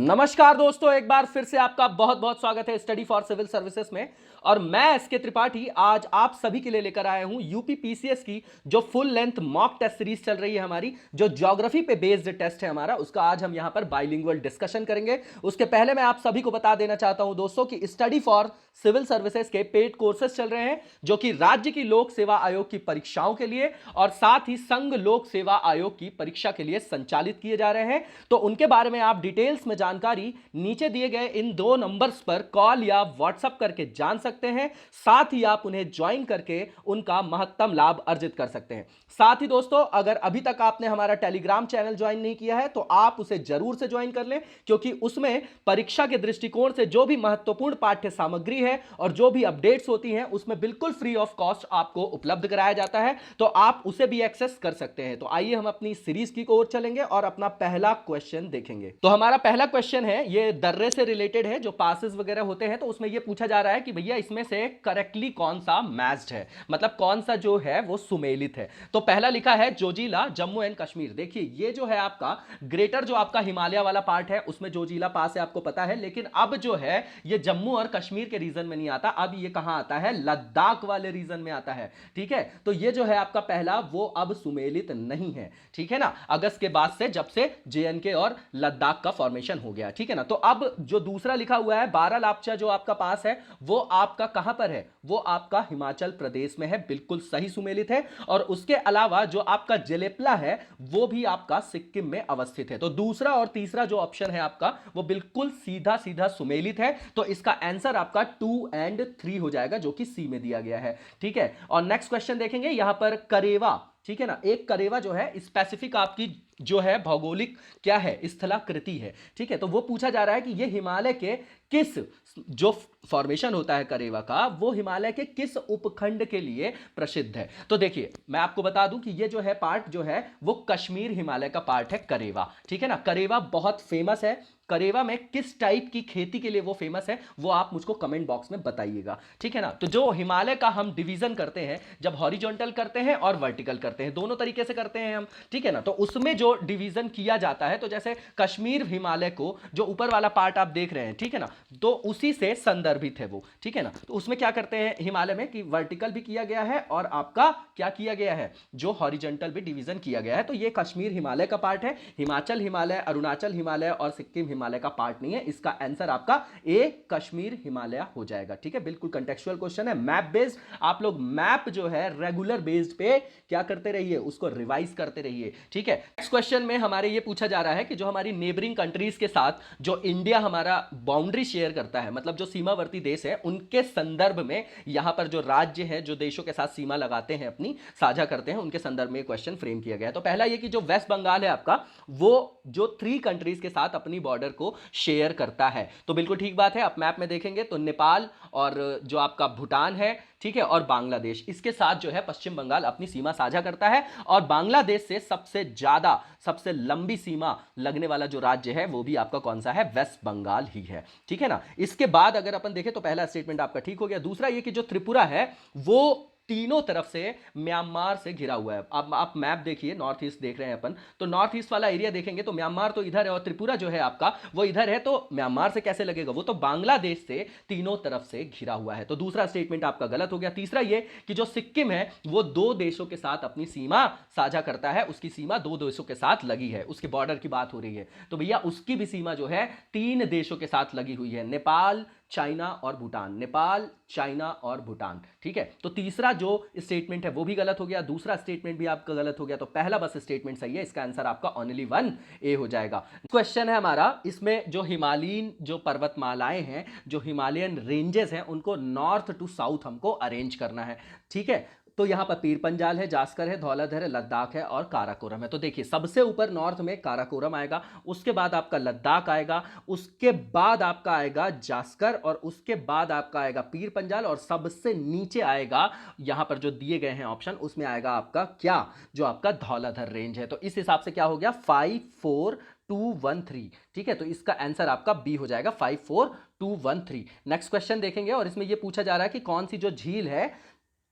नमस्कार दोस्तों, एक बार फिर से आपका बहुत बहुत स्वागत है स्टडी फॉर सिविल सर्विसेज में। और मैं एसके त्रिपाठी आज आप सभी के लिए लेकर आया हूं यूपी पीसीएस की जो full length mock test series चल रही है हमारी, जो ज्योग्राफी पे बेस्ड टेस्ट है हमारा, उसका आज हम यहां पर बाइलिंगुअल डिस्कशन करेंगे। उसके पहले मैं आप सभी को बता देना चाहता हूं दोस्तों कि स्टडी फॉर सिविल सर्विसेज के पेड कोर्सेज चल रहे हैं जो कि राज्य की लोक सेवा आयोग की परीक्षाओं के लिए और साथ ही संघ लोक सेवा आयोग की परीक्षा के लिए संचालित किए जा रहे हैं। तो उनके बारे में आप डिटेल्स में जानकारी नीचे दिए गए इन 2 नंबर्स पर कॉल या व्हाट्सएप करके जान सकते हैं। साथ ही आप उन्हें ज्वाइन करके उनका महत्तम लाभ अर्जित कर सकते हैं। साथ ही दोस्तों, अगर अभी तक आपने हमारा टेलीग्राम चैनल ज्वाइन नहीं किया है तो आप उसे जरूर से ज्वाइन कर लें, क्योंकि उसमें परीक्षा के दृष्टिकोण से जो भी महत्वपूर्ण पाठ्य सामग्री है और जो भी अपडेट्स होती हैं उसमें बिल्कुल फ्री ऑफ कॉस्ट आपको उपलब्ध कराया जाता है, तो आप उसे भी एक्सेस कर सकते हैं। तो आइए हम अपनी सीरीज की ओर चलेंगे और अपना पहला क्वेश्चन देखेंगे। तो हमारा पहला क्वेश्चन है, ये दर्रे से रिलेटेड है, जो पासेस वगैरह होते हैं, तो उसमें ये पूछा जा रहा है कि भैया इसमें से करेक्टली कौन सा मैच्ड है, मतलब कौन सा जो है वो सुमेलित है। तो पहला लिखा है जोजिला जम्मू एंड कश्मीर। देखिए ये जो है आपका ग्रेटर जो आपका हिमालय वाला पार्ट है उसमें जोजिला पास है, आपको पता है, लेकिन अब जो है ये जम्मू और कश्मीर के रीजन में नहीं आता, अब ये कहां आता है, लद्दाख वाले रीजन में आता है। ठीक है, तो ये जो है आपका पहला वो अब सुमेलित नहीं है। ठीक है ना, अगस्त के बाद से जब से जेएनके और लद्दाख का फॉर्मेशन हो गया। ठीक है ना, तो अब जो दूसरा लिखा हुआ है बारालापचा जो आपका पास है वो आपका कहां पर है, वो आपका हिमाचल प्रदेश में है, बिल्कुल सही सुमेलित है। और उसके अलावा जो आपका जलेपला है वो भी आपका सिक्किम में अवस्थित है। तो दूसरा और तीसरा जो ऑप्शन है आपका वो बिल्कुल सीधा सीधा सुमेलित है। तो इसका आंसर आपका 2 और 3 हो जाएगा, जो कि सी में दिया गया है। ठीक है, और नेक्स्ट क्वेश्चन देखेंगे यहां पर करेवा। ठीक है ना, एक करेवा जो है स्पेसिफिक आपकी जो है भौगोलिक क्या है, स्थलाकृति है। ठीक है, तो वो पूछा जा रहा है कि ये हिमालय के किस, जो फॉर्मेशन होता है करेवा का, वो हिमालय के किस उपखंड के लिए प्रसिद्ध है। तो देखिए मैं आपको बता दूं कि ये जो है पार्ट जो है वो कश्मीर हिमालय का पार्ट है करेवा। ठीक है ना, करेवा बहुत फेमस है। करेवा में किस टाइप की खेती के लिए वो फेमस है वो आप मुझको कमेंट बॉक्स में बताइएगा। ठीक है ना, तो जो हिमालय का हम डिवीजन करते हैं, जब हॉरिजॉन्टल करते हैं और वर्टिकल करते हैं, दोनों तरीके से करते हैं हम। ठीक है ना, तो उसमें जो डिवीजन किया जाता है, तो जैसे कश्मीर हिमालय को जो ऊपर वाला पार्ट आप देख रहे हैं, ठीक है ना, तो उसी से संदर्भित है वो। ठीक है ना, तो उसमें क्या करते हैं हिमालय में कि वर्टिकल भी किया गया है और आपका क्या किया गया है, जो हॉरिजॉन्टल भी डिवीजन किया गया है। तो ये कश्मीर हिमालय का पार्ट है, हिमाचल हिमालय, अरुणाचल हिमालय और सिक्किम हिमालय का पार्ट नहीं है। इसका आंसर आपका ए कश्मीर हिमालय हो जाएगा। ठीक है, बिल्कुल कंटेक्चुअल क्वेश्चन है, मैप बेस्ड। आप लोग मैप जो है रेगुलर बेस्ड पे क्या करते रहिए, उसको रिवाइज करते रहिए। ठीक है, नेक्स्ट क्वेश्चन में हमारे ये पूछा जा रहा है कि जो हमारी नेबरिंग कंट्रीज के साथ जो इंडिया हमारा बाउंड्री शेयर करता है, मतलब जो सीमावर्ती देश है, उनके संदर्भ में यहां पर जो राज्य है, जो देशों के साथ सीमा लगाते हैं, अपनी साझा करते हैं, उनके संदर्भ में क्वेश्चन फ्रेम किया गया है। तो पहला ये कि जो वेस्ट बंगाल है आपका, वो जो 3 कंट्रीज के साथ अपनी बॉर्डर को शेयर करता है। तो बिल्कुल ठीक बात है, आप मैप में देखेंगे तो नेपाल और जो आपका भूटान है, ठीक है, और बांग्लादेश, इसके साथ जो है पश्चिम बंगाल अपनी सीमा साझा करता है। और बांग्लादेश से सबसे ज्यादा, सबसे लंबी सीमा लगने वाला जो राज्य है वो भी आपका कौन सा है, वेस्ट बंगाल ही है। ठीक है ना, इसके बाद अगर अपन देखें तो पहला स्टेटमेंट आपका ठीक हो गया। दूसरा ये कि जो त्रिपुरा है वो तीनों तरफ से म्यांमार से घिरा हुआ है। अब आप मैप देखिए, नॉर्थ ईस्ट देख रहे हैं अपन, तो नॉर्थ ईस्ट वाला एरिया देखेंगे तो म्यांमार तो इधर है और त्रिपुरा जो है आपका वो इधर है, तो म्यांमार से कैसे लगेगा, वो तो बांग्लादेश से तीनों तरफ से घिरा हुआ है। तो दूसरा स्टेटमेंट आपका गलत हो गया। तीसरा ये कि जो सिक्किम है वो 2 देशों के साथ अपनी सीमा साझा करता है, उसकी सीमा 2 देशों के साथ लगी है, उसके बॉर्डर की बात हो रही है, तो भैया उसकी भी सीमा जो है 3 देशों के साथ लगी हुई है, नेपाल, चाइना और भूटान, नेपाल, चाइना और भूटान। ठीक है, तो तीसरा जो स्टेटमेंट है वो भी गलत हो गया, दूसरा स्टेटमेंट भी आपका गलत हो गया, तो पहला बस स्टेटमेंट सही है, इसका आंसर आपका ओनली 1 ए हो जाएगा। क्वेश्चन है हमारा, इसमें जो हिमालयन जो पर्वतमालाएं हैं, जो हिमालयन रेंजेस हैं, उनको नॉर्थ टू साउथ हमको अरेंज करना है। ठीक है, तो यहां पर पीर पंजाल है, जास्कर है, धौलाधर है, लद्दाख है और काराकोरम है। तो देखिए सबसे ऊपर नॉर्थ में काराकोरम आएगा, उसके बाद आपका लद्दाख आएगा, उसके बाद आपका आएगा जास्कर और उसके बाद आपका आएगा पीर पंजाल और सबसे नीचे आएगा, यहां पर जो दिए गए हैं ऑप्शन, उसमें आएगा आपका क्या, जो आपका धौलाधर रेंज है। तो इस हिसाब से क्या हो गया, 5 4 2 1 3। ठीक है, तो इसका आंसर आपका बी हो जाएगा, 5 4 2 1 3। नेक्स्ट क्वेश्चन देखेंगे और इसमें यह पूछा जा रहा है कि कौन सी जो झील है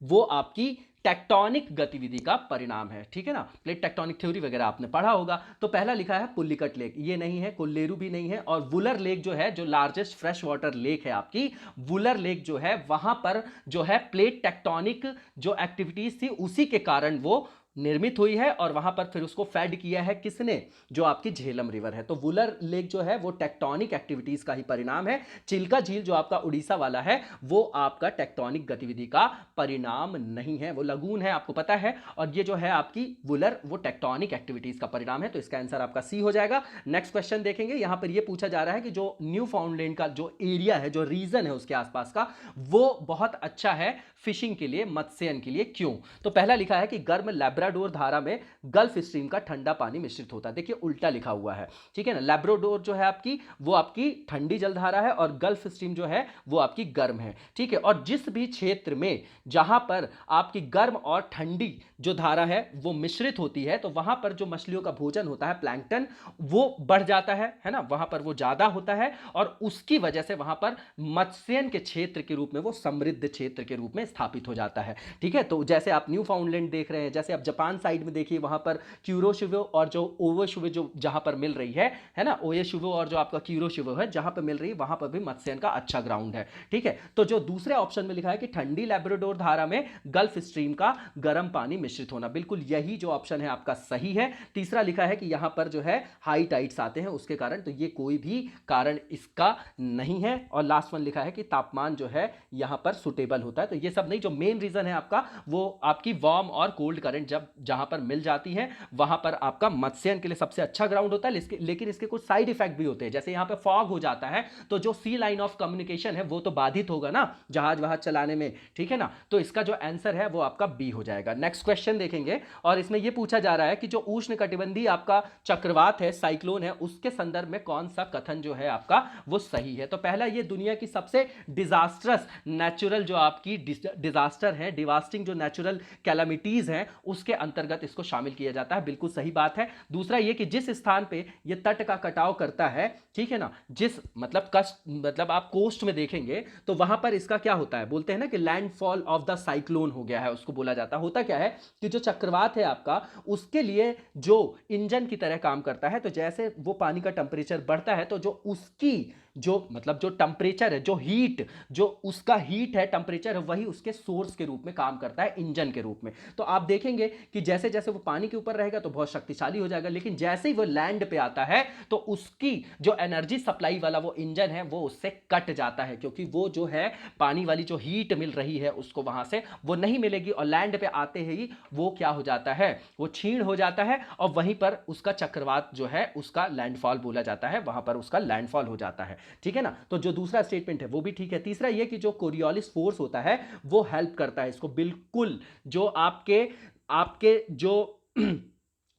वो आपकी टेक्टोनिक गतिविधि का परिणाम है, ठीक है ना। प्लेट टेक्टोनिक थ्योरी वगैरह आपने पढ़ा होगा। तो पहला लिखा है पुल्लिकट लेक, ये नहीं है, कोल्लेरू भी नहीं है, और वुलर लेक जो है, जो लार्जेस्ट फ्रेश वाटर लेक है आपकी, वुलर लेक जो है, वहां पर जो है प्लेट टेक्टोनिक जो एक्टिविटीज थी उसी के कारण वो निर्मित हुई है, और वहां पर फिर उसको फेड किया है किसने, जो आपकी झेलम रिवर है। तो वुलर लेक जो है वो टेक्टोनिक एक्टिविटीज का ही परिणाम है। चिल्का झील जो आपका उड़ीसा वाला है वो आपका टेक्टोनिक गतिविधि का परिणाम नहीं है, वो लगून है, आपको पता है। और ये जो है आपकी वुलर, वो टेक्टोनिक एक्टिविटीज का परिणाम है। तो इसका आंसर आपका सी हो जाएगा। नेक्स्ट क्वेश्चन देखेंगे, यहां पर ये पूछा जा रहा है कि जो न्यू फाउंडलैंड का जो एरिया है, जो रीजन है उसके आसपास का, वो बहुत अच्छा है फिशिंग के लिए, मत्स्यन के लिए। क्यों? तो पहला लिखा है कि गर्म लैब्राडोर धारा में गल्फ स्ट्रीम का ठंडा पानी मिश्रित होता है। देखिए उल्टा लिखा हुआ है, ठीक है ना। लैब्राडोर जो है आपकी, वो आपकी ठंडी जलधारा है, और गल्फ स्ट्रीम जो है वो आपकी गर्म है, ठीक है। और जिस भी क्षेत्र में जहां पर आपकी गर्म और ठंडी जो धारा है वो मिश्रित होती है, तो वहां पर जो मछलियों का भोजन होता है, प्लैंकटन, वो बढ़ जाता है ना, वहां पर वो ज्यादा होता है, और उसकी वजह से वहां पर मत्स्यन के क्षेत्र के रूप में, वो समृद्ध क्षेत्र के रूप में स्थापित हो जाता है, ठीक है। तो जैसे आप न्यू फाउंडलैंड देख रहे हैं, जैसे आप जापान साइड में देखिए, वहां पर क्यूरोशिवो और जो ओवोशिवो जो जहां पर मिल रही है ना, ओयशिवो और जो आपका क्यूरोशिवो है जहां पर मिल रही है, वहां पर भी मत्स्यन का अच्छा ग्राउंड है, ठीक है। तो जो दूसरे ऑप्शन में लिखा है कि ठंडी लैब्राडोर धारा में गल्फ स्ट्रीम का गर्म पानी मिश्रित होना, बिल्कुल यही जो ऑप्शन है आपका सही है। तीसरा लिखा है कि यहां पर जो है हाई टाइड्स आते हैं उसके कारण, तो ये कोई भी कारण इसका नहीं है। और लास्ट वन लिखा है कि तापमान जो है यहां पर सुटेबल होता है। तो ये सब नहीं, जो मेन रीजन है आपका, वो आपकी वार्म और कोल्ड करंट जब जहां पर मिल जाती है, वहां पर आपका मत्स्यन के लिए सबसे अच्छा ग्राउंड होता है। लेकिन इसके कुछ साइड इफेक्ट भी होते हैं, जैसे यहां पे फॉग हो जाता है, तो जो सी लाइन ऑफ कम्युनिकेशन है वो तो बाधित होगा ना जहाज वहाज चलाने में, ठीक है ना। तो इसका जो आंसर है वो आपका बी हो जाएगा। नेक्स्ट क्वेश्चन देखेंगे, और इसमें यह पूछा जा रहा है कि जो उष्ण कटिबंधीय आपका चक्रवात है, साइक्लोन है, उसके संदर्भ में कौन सा कथन जो है आपका वो सही है। तो पहला, ये दुनिया की सबसे डिजास्टरस नेचुरल जो आपकी डिजास्टर है, डिवास्टिंग जो नेचुरल कैलामिटीज हैं, उसके अंतर्गत इसको शामिल किया जाता है, बिल्कुल सही बात है। दूसरा ये कि जिस स्थान पे ये तट का कटाव करता है, ठीक है ना, जिस मतलब कस्ट, मतलब आप कोस्ट में देखेंगे तो वहां पर इसका क्या होता है, बोलते हैं ना कि लैंडफॉल ऑफ द साइक्लोन हो गया है, उसको बोला जाता है। होता क्या है कि जो चक्रवात है आपका, उसके लिए जो इंजन की तरह काम करता है। तो जैसे वो पानी का टेम्परेचर बढ़ता है, तो जो उसकी जो मतलब जो टेम्परेचर है, जो हीट, जो उसका हीट है, टेम्परेचर है, वही उसके सोर्स के रूप में काम करता है, इंजन के रूप में। तो आप देखेंगे कि जैसे जैसे वो पानी के ऊपर रहेगा तो बहुत शक्तिशाली हो जाएगा, लेकिन जैसे ही वो लैंड पे आता है तो उसकी जो एनर्जी सप्लाई वाला वो इंजन है वो उससे कट जाता है, क्योंकि वो जो है पानी वाली जो हीट मिल रही है उसको वहां से वो नहीं मिलेगी, और लैंड पे आते ही वो क्या हो जाता है, वो क्षीण हो जाता है, और वहीं पर उसका चक्रवात जो है उसका लैंडफॉल बोला जाता है, वहां पर उसका लैंडफॉल हो जाता है, ठीक है ना। तो जो दूसरा स्टेटमेंट है वो भी ठीक है। तीसरा ये कि जो कोरियोलिस फोर्स होता है वो हेल्प करता है इसको, बिल्कुल जो आपके आपके जो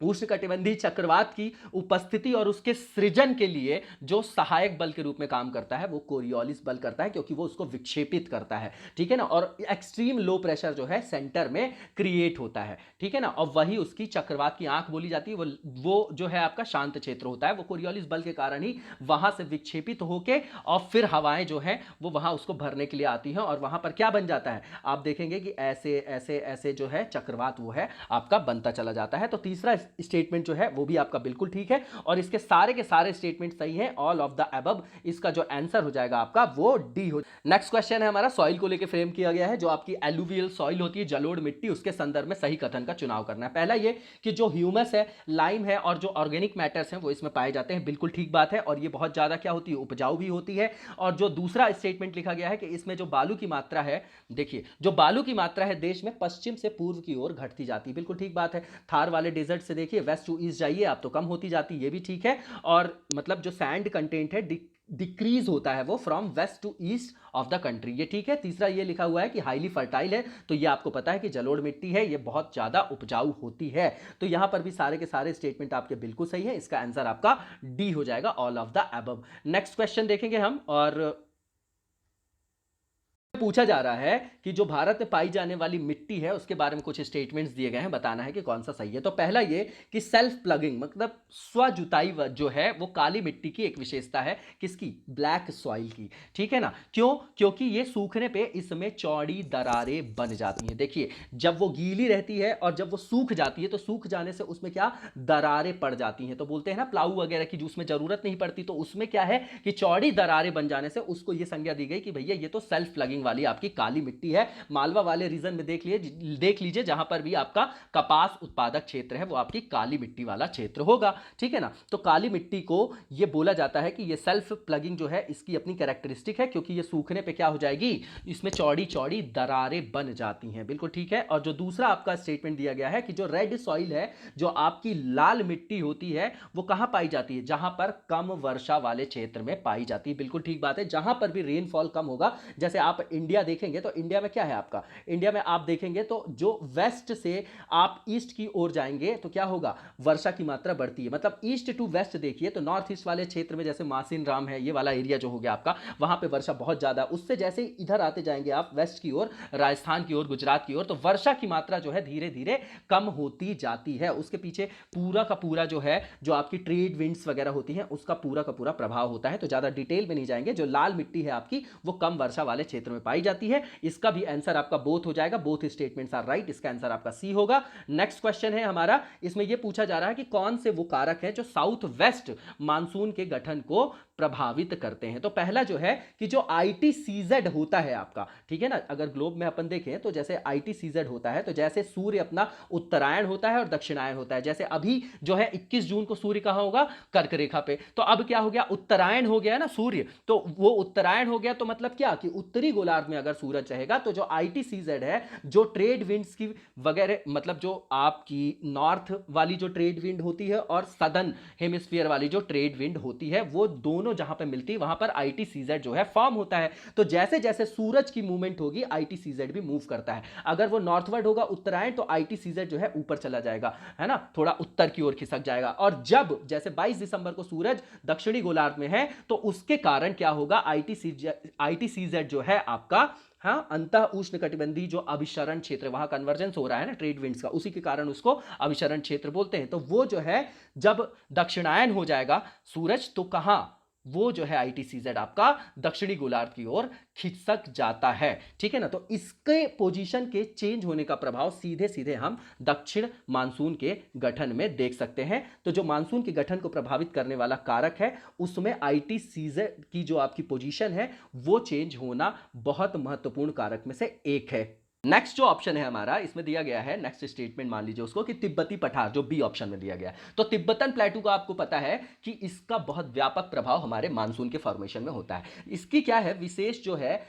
उष्णकटिबंधीय चक्रवात की उपस्थिति और उसके सृजन के लिए जो सहायक बल के रूप में काम करता है वो कोरियोलिस बल करता है, क्योंकि वो उसको विक्षेपित करता है, ठीक है ना। और एक्सट्रीम लो प्रेशर जो है सेंटर में क्रिएट होता है, ठीक है ना, और वही उसकी चक्रवात की आंख बोली जाती है। वो जो है आपका शांत क्षेत्र होता है, वो कोरियोलिस बल के कारण ही वहां से विक्षेपित होके और फिर हवाएं जो है वो वहां उसको भरने के लिए आती हैं, और वहां पर क्या बन जाता है, आप देखेंगे कि ऐसे ऐसे ऐसे जो है चक्रवात वो है आपका बनता चला जाता है। तो तीसरा स्टेटमेंट जो है वो भी आपका बिल्कुल ठीक है, और इसके सारे के सारे स्टेटमेंट सही हैं, ऑल ऑफ द अबव। इसका जो आंसर हो जाएगा आपका वो डी हो। नेक्स्ट क्वेश्चन है हमारा, सॉइल को लेकर फ्रेम किया गया है, जो आपकी एलुवियल सॉइल होती है, जलोढ़ मिट्टी, उसके संदर्भ में सही कथन का चुनाव करना है। पहला ये कि जो ह्यूमस है, लाइम है, और जो ऑर्गेनिक मैटर्स हैं वो इसमें पाए जाते हैं, बिल्कुल ठीक बात है, और ये बहुत ज्यादा क्या होती है, उपजाऊ भी होती है। और जो दूसरा स्टेटमेंट लिखा गया है कि इसमें जो बालू की मात्रा है, देखिए जो बालू की मात्रा है देश में पश्चिम से पूर्व की ओर घटती जाती है, बिल्कुल ठीक बात है। थार वाले डेजर्ट से देखिए वेस्ट टू ईस्ट जाइए आप तो कम होती जाती है, ये भी ठीक है। और मतलब जो सैंड कंटेंट है डिक्रीज होता है वो from west to east of the country, ये ठीक है। तीसरा ये लिखा हुआ है कि हाईली फर्टाइल है, तो ये आपको पता है कि जलोढ़ मिट्टी है, ये बहुत ज्यादा उपजाऊ होती है। तो यहां पर भी सारे के सारे स्टेटमेंट आपके बिल्कुल सही है, इसका आंसर आपका डी हो जाएगा, all of the above. Next question देखेंगे हम, और पूछा जा रहा है कि जो भारत में पाई जाने वाली मिट्टी है उसके बारे में कुछ स्टेटमेंट्स दिए गए हैं, बताना है कि कौन सा सही है। तो पहला ये कि सेल्फ प्लगिंग मतलब स्व जुताई जो है वो काली मिट्टी की एक विशेषता है, किसकी? ब्लैक सॉइल की, ठीक है ना। क्यों? क्योंकि ये सूखने पे इसमें चौड़ी दरारें बन जाती हैं। देखिए, जब वो गीली रहती है और जब वो सूख जाती है तो सूख जाने से उसमें क्या दरारें पड़ जाती हैं। तो बोलते हैं ना प्लाऊ वगैरह की जो उसमें जरूरत नहीं पड़ती, तो उसमें क्या है कि चौड़ी दरारें बन जाने से उसको ये संज्ञा दी गई कि भैया ये तो सेल्फ प्लगिंग वाली आपकी काली मिट्टी है। मालवा वाले रीजन में देख लीजिए जहां पर भी आपका कपास उत्पादक क्षेत्र है वो आपकी काली मिट्टी वाला क्षेत्र होगा, ठीक है ना। तो काली मिट्टी को ये बोला जाता है कि ये सेल्फ प्लगिंग जो है इसकी अपनी कैरेक्टरिस्टिक है, क्योंकि ये सूखने पे क्या हो जाएगी, इसमें चौड़ी चौड़ी दरारें बन जाती हैं, बिल्कुल ठीक है। और जो दूसरा आपका स्टेटमेंट दिया गया है कि जो रेड सॉइल है, जो आपकी लाल मिट्टी होती है, वो कहां पाई जाती है? जहां पर कम वर्षा वाले क्षेत्र में पाई जाती है, बिल्कुल ठीक बात है। जहां पर भी रेनफॉल कम होगा, जैसे आप इंडिया देखेंगे तो इंडिया में क्या है आपका, इंडिया में आप देखेंगे तो जो वेस्ट से आप ईस्ट की ओर जाएंगे तो क्या होगा, वर्षा की मात्रा बढ़ती है। मतलब ईस्ट टू वेस्ट देखिए तो नॉर्थ ईस्ट वाले क्षेत्र में जैसे मासिन राम है, ये वाला एरिया जो हो गया आपका, वहां पे वर्षा बहुत ज्यादा। उससे जैसे इधर आते जाएंगे आप वेस्ट की ओर, राजस्थान की ओर, गुजरात की ओर, तो वर्षा की मात्रा जो है धीरे धीरे कम होती जाती है। उसके पीछे पूरा का पूरा जो है, जो आपकी ट्रेड विंड्स वगैरह होती हैं, उसका पूरा का पूरा प्रभाव होता है। तो ज्यादा डिटेल में नहीं जाएंगे। जो लाल मिट्टी है आपकी वो कम वर्षा वाले क्षेत्र में पाई जाती है। इसका भी आंसर आपका बोथ हो जाएगा, बोथ स्टेटमेंट्स आर राइट। इसका आंसर आपका सी होगा। नेक्स्ट क्वेश्चन है हमारा, इसमें यह पूछा जा रहा है कि कौन से वो कारक हैं जो साउथ वेस्ट मानसून के गठन को प्रभावित करते हैं। तो पहला जो है कि जो आईटीसीजेड होता है आपका, ठीक है ना, अगर ग्लोब में अपन देखें तो जैसे आईटीसीजेड होता है, तो जैसे सूर्य अपना उत्तरायण होता है और दक्षिणायन होता है। जैसे अभी जो है 21 जून को सूर्य कहां होगा, कर्क रेखा पे। तो अब क्या हो गया, उत्तरायण हो गया ना सूर्य, तो वो उत्तरायण हो गया, तो मतलब क्या कि उत्तरी गोलार्ध में अगर सूरज रहेगा तो जो आईटीसीजेड है, जो ट्रेड विंड्स की वगैरह, मतलब जो आपकी नॉर्थ वाली जो ट्रेड विंड होती है और सदर्न हेमिस्फीयर वाली जो ट्रेड विंड होती है, वो दोनों जहां पे मिलती है वहां पर आईटीसीजेड जो है फॉर्म होता है। तो जैसे जैसे सूरज की मूवमेंट होगी आईटीसीजेड भी मूव करता है। अगर वो नॉर्थवर्ड होगा उत्तरायण, तो आईटीसीजेड जो है ऊपर चला जाएगा, है ना, थोड़ा उत्तर की ओर खिसक जाएगा। और जब जैसे 22 दिसंबर को सूरज दक्षिणी गोलार्ध में है, तो उसके कारण क्या होगा, आईटीसीजेड जो है आपका, हाँ, अंतः उष्ण कटिबंधीय जो अभिसरण क्षेत्र, वहां कन्वर्जेंस हो रहा है ना ट्रेड विंड्स का, उसी के कारण उसको अभिसरण क्षेत्र बोलते हैं। तो वो जो है जब दक्षिणायन हो जाएगा सूरज, तो कहां, वो जो है आईटीसीजेड आपका दक्षिणी गोलार्ध की ओर खिसक जाता है, ठीक है ना। तो इसके पोजीशन के चेंज होने का प्रभाव सीधे सीधे हम दक्षिण मानसून के गठन में देख सकते हैं। तो जो मानसून के गठन को प्रभावित करने वाला कारक है, उसमें आईटीसीजेड की जो आपकी पोजीशन है वो चेंज होना बहुत महत्वपूर्ण कारक में से एक है। नेक्स्ट जो ऑप्शन है हमारा, इसमें दिया गया है, नेक्स्ट स्टेटमेंट मान लीजिए उसको, कि तिब्बती पठार, जो बी ऑप्शन में दिया गया है। तो तिब्बतन प्लेटू का आपको पता है कि इसका बहुत व्यापक प्रभाव हमारे मानसून के फॉर्मेशन में होता है। इसकी क्या है विशेष जो है,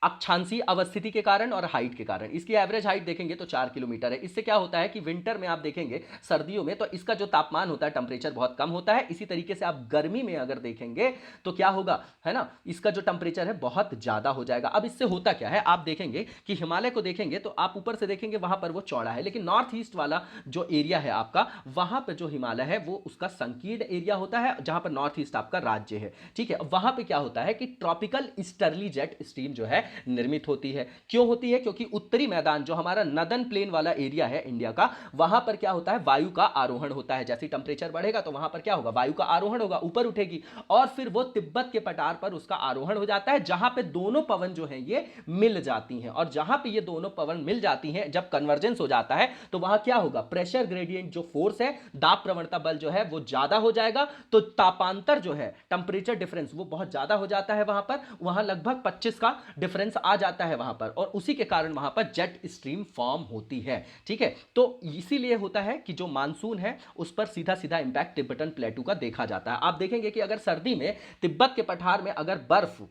अक्षांशीय अवस्थिति के कारण और हाइट के कारण। इसकी एवरेज हाइट देखेंगे तो 4 किलोमीटर है। इससे क्या होता है कि विंटर में आप देखेंगे, सर्दियों में, तो इसका जो तापमान होता है, टेम्परेचर बहुत कम होता है। इसी तरीके से आप गर्मी में अगर देखेंगे तो क्या होगा, है ना, इसका जो टेम्परेचर है बहुत ज्यादा हो जाएगा। अब इससे होता क्या है, आप देखेंगे कि हिमालय को देखेंगे तो आप ऊपर से देखेंगे वहां पर वो चौड़ा है, लेकिन नॉर्थ ईस्ट वाला जो एरिया है आपका, वहां पर जो हिमालय है वो उसका संकीर्ण एरिया होता है, जहां पर नॉर्थ ईस्ट आपका राज्य है, ठीक है। वहां पर क्या होता है कि ट्रॉपिकल ईस्टर्ली जेट स्ट्रीम जो है निर्मित होती है। क्यों होती है? क्योंकि उत्तरी मैदान जो हमारा नदन प्लेन वाला एरिया है इंडिया का, वहां पर क्या होता है, वायु का आरोहण होता है। जैसे टेंपरेचर बढ़ेगा तो वहां पर क्या होगा, वायु का आरोहण होगा, ऊपर उठेगी, और फिर वो तिब्बत के पठार पर उसका आरोहण हो जाता है, जहां पे दोनों पवन जो है ये मिल जाती हैं। और जहां पे ये दोनों पवन मिल जाती हैं, जब कन्वर्जेंस हो जाता है, तो वहां क्या होगा, प्रेशर ग्रेडियंट जो फोर्स है, दाब प्रवणता बल जो है वो ज्यादा हो जाएगा। तो तापांतर जो है, टेंपरेचर डिफरेंस, वो बहुत ज्यादा हो जाता है वहां पर, वहां लगभग 25 का डिफरेंस आ जाता है वहां पर, और उसी के कारण वहां पर जेट स्ट्रीम फॉर्म होती है, ठीक है। तो इसीलिए होता है कि जो मानसून है उस पर सीधा सीधा इंपैक्ट तिब्बतन प्लेटू का देखा जाता है। आप देखेंगे कि अगर सर्दी में तिब्बत के पठार में अगर बर्फ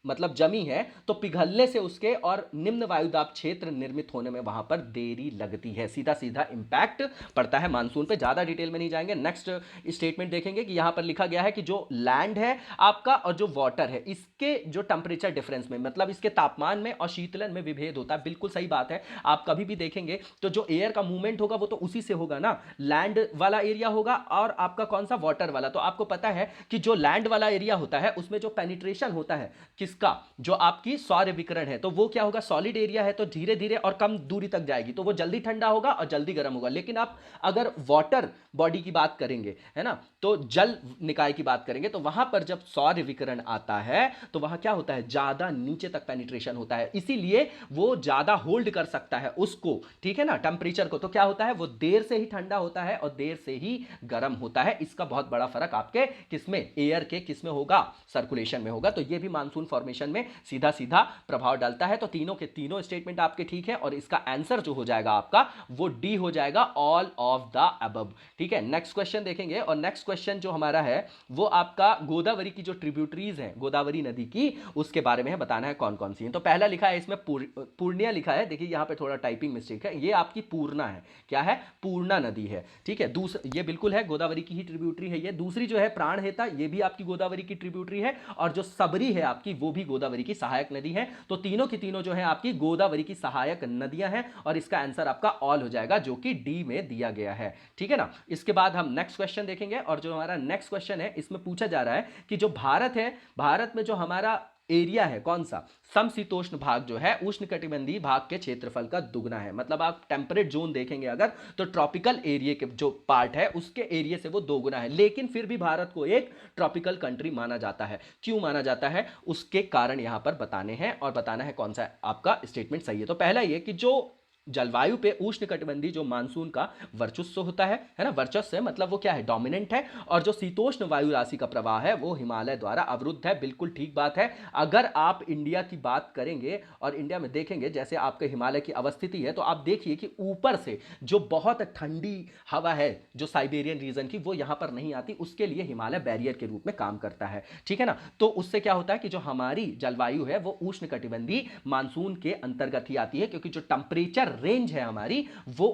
मतलब जमी है, तो पिघलने से उसके और निम्न वायुदाब क्षेत्र निर्मित होने में वहां पर देरी लगती है, सीधा सीधा इंपैक्ट पड़ता है मानसून पे। ज्यादा डिटेल में नहीं जाएंगे। नेक्स्ट स्टेटमेंट देखेंगे कि यहां पर लिखा गया है कि जो लैंड है आपका और जो वाटर है, इसके जो टेंपरेचर डिफरेंस में, मतलब इसके तापमान में और शीतलन में विभेद होता है। बिल्कुल सही बात है। आप कभी भी देखेंगे तो जो एयर का मूवमेंट होगा वो तो उसी से होगा ना, लैंड वाला एरिया होगा और आपका कौन सा, वाटर वाला। तो आपको पता है कि जो लैंड वाला एरिया होता है उसमें जो पेनिट्रेशन होता है इसका जो आपकी सौर विकिरण है तो वो क्या होगा, सॉलिड एरिया है तो धीरे धीरे और कम दूरी तक जाएगी, तो वो जल्दी ठंडा होगा और जल्दी गर्म होगा। लेकिन आप अगर वाटर बॉडी की बात करेंगे, है ना, तो जल निकाय की बात करेंगे, तो वहां पर जब सौर विकिरण आता है तो वहां क्या होता है, ज्यादा नीचे तक पेनिट्रेशन होता है, इसीलिए वो ज्यादा होल्ड कर सकता है उसको, ठीक है ना, टेम्परेचर को। तो क्या होता है, वो देर से ही ठंडा होता है और देर से ही गर्म होता है। इसका बहुत बड़ा फर्क आपके किसमें, एयर के किसमें होगा, सर्कुलेशन में होगा। तो ये भी मानसून फॉर्मेशन में सीधा सीधा प्रभाव डालता है। तो तीनों के तीनों स्टेटमेंट आपके ठीक है और इसका आंसर जो हो जाएगा आपका वो डी हो जाएगा, ऑल ऑफ द अबव। ठीक है, नेक्स्ट क्वेश्चन देखेंगे और नेक्स्ट क्वेश्चन जो हमारा है वो आपका गोदावरी की जो ट्रिब्यूटरीज हैं, गोदावरी नदी की, उसके बारे में है, बताना है कौन कौन सी है। तो पहला लिखा है इसमें पूर्णिया लिखा है, देखिए यहां पे थोड़ा टाइपिंग मिस्टेक है, ये आपकी पूर्णा है, क्या है, पूर्णा नदी है। ठीक है, ये बिल्कुल है गोदावरी की ही ट्रिब्यूटरी है ये। दूसरी जो है प्राणहिता, ये भी आपकी गोदावरी की ट्रिब्यूटरी है, और जो सबरी है आपकी वो भी गोदावरी की सहायक नदी है। तो तीनों की तीनों जो है आपकी गोदावरी की सहायक नदियां हैं और इसका आंसर आपका ऑल हो जाएगा जो कि डी में दिया गया है। ठीक है ना, इसके बाद हम नेक्स्ट क्वेश्चन देखेंगे और जो हमारा नेक्स्ट क्वेश्चन है इसमें पूछा जा रहा है कि जो भारत है, भारत में जो हमारा एरिया है कौन सा, समशीतोष्ण भाग जो है उष्णकटिबंधीय भाग के क्षेत्रफल का दुगना है। मतलब आप टेम्परेट जोन देखेंगे अगर, तो ट्रॉपिकल एरिया के जो पार्ट है उसके एरिया से वो दोगुना है, लेकिन फिर भी भारत को एक ट्रॉपिकल कंट्री माना जाता है। क्यों माना जाता है, उसके कारण यहां पर बताने हैं और बताना है कौन सा आपका स्टेटमेंट सही है। तो पहला ये कि जो जलवायु पे उष्णकटिबंधीय जो मानसून का वर्चस्व होता है ना, वर्चस्व है मतलब वो क्या है, डोमिनेंट है, और जो शीतोष्ण वायु राशि का प्रवाह है वो हिमालय द्वारा अवरुद्ध है। बिल्कुल ठीक बात है। अगर आप इंडिया की बात करेंगे और इंडिया में देखेंगे जैसे आपके हिमालय की अवस्थिति है, तो आप देखिए कि ऊपर से जो बहुत ठंडी हवा है जो साइबेरियन रीजन की, वो यहां पर नहीं आती, उसके लिए हिमालय बैरियर के रूप में काम करता है। ठीक है ना, तो उससे क्या होता है कि जो हमारी जलवायु है वो उष्णकटिबंधीय मानसून के अंतर्गत ही आती है, क्योंकि जो टेम्परेचर रेंज है हमारी वो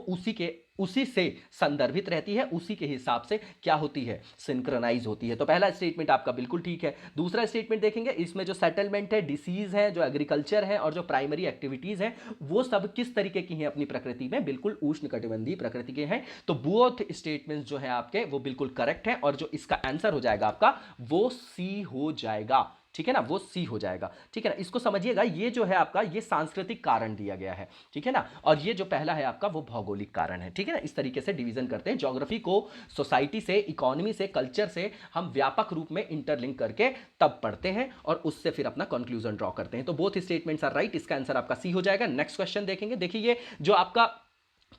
उसी से संदर्भित रहती है, उसी के हिसाब से क्या होती है, सिंक्रोनाइज होती है। तो पहला स्टेटमेंट आपका बिल्कुल ठीक है। दूसरा स्टेटमेंट देखेंगे, इसमें जो सेटलमेंट है, डिसीज है, जो एग्रीकल्चर है और जो प्राइमरी एक्टिविटीज है वो सब किस तरीके की हैं अपनी प्रकृति में, बिल्कुल उष्णकटिबंधीय प्रकृति के हैं। तो बोथ स्टेटमेंट्स जो है आपके वो बिल्कुल करेक्ट है और जो इसका आंसर हो जाएगा आपका वो सी हो जाएगा। ठीक है ना, वो सी हो जाएगा। ठीक है ना, इसको समझिएगा, ये जो है आपका ये सांस्कृतिक कारण दिया गया है। ठीक है ना, और ये जो पहला है आपका वो भौगोलिक कारण है। ठीक है ना, इस तरीके से डिवीजन करते हैं ज्योग्राफी को, सोसाइटी से, इकोनॉमी से, कल्चर से हम व्यापक रूप में इंटरलिंक करके तब पढ़ते हैं और उससे फिर अपना कंक्लूजन ड्रॉ करते हैं। तो बोथ स्टेटमेंट्स आर राइट, इसका आंसर आपका सी हो जाएगा। नेक्स्ट क्वेश्चन देखेंगे, देखिए ये जो आपका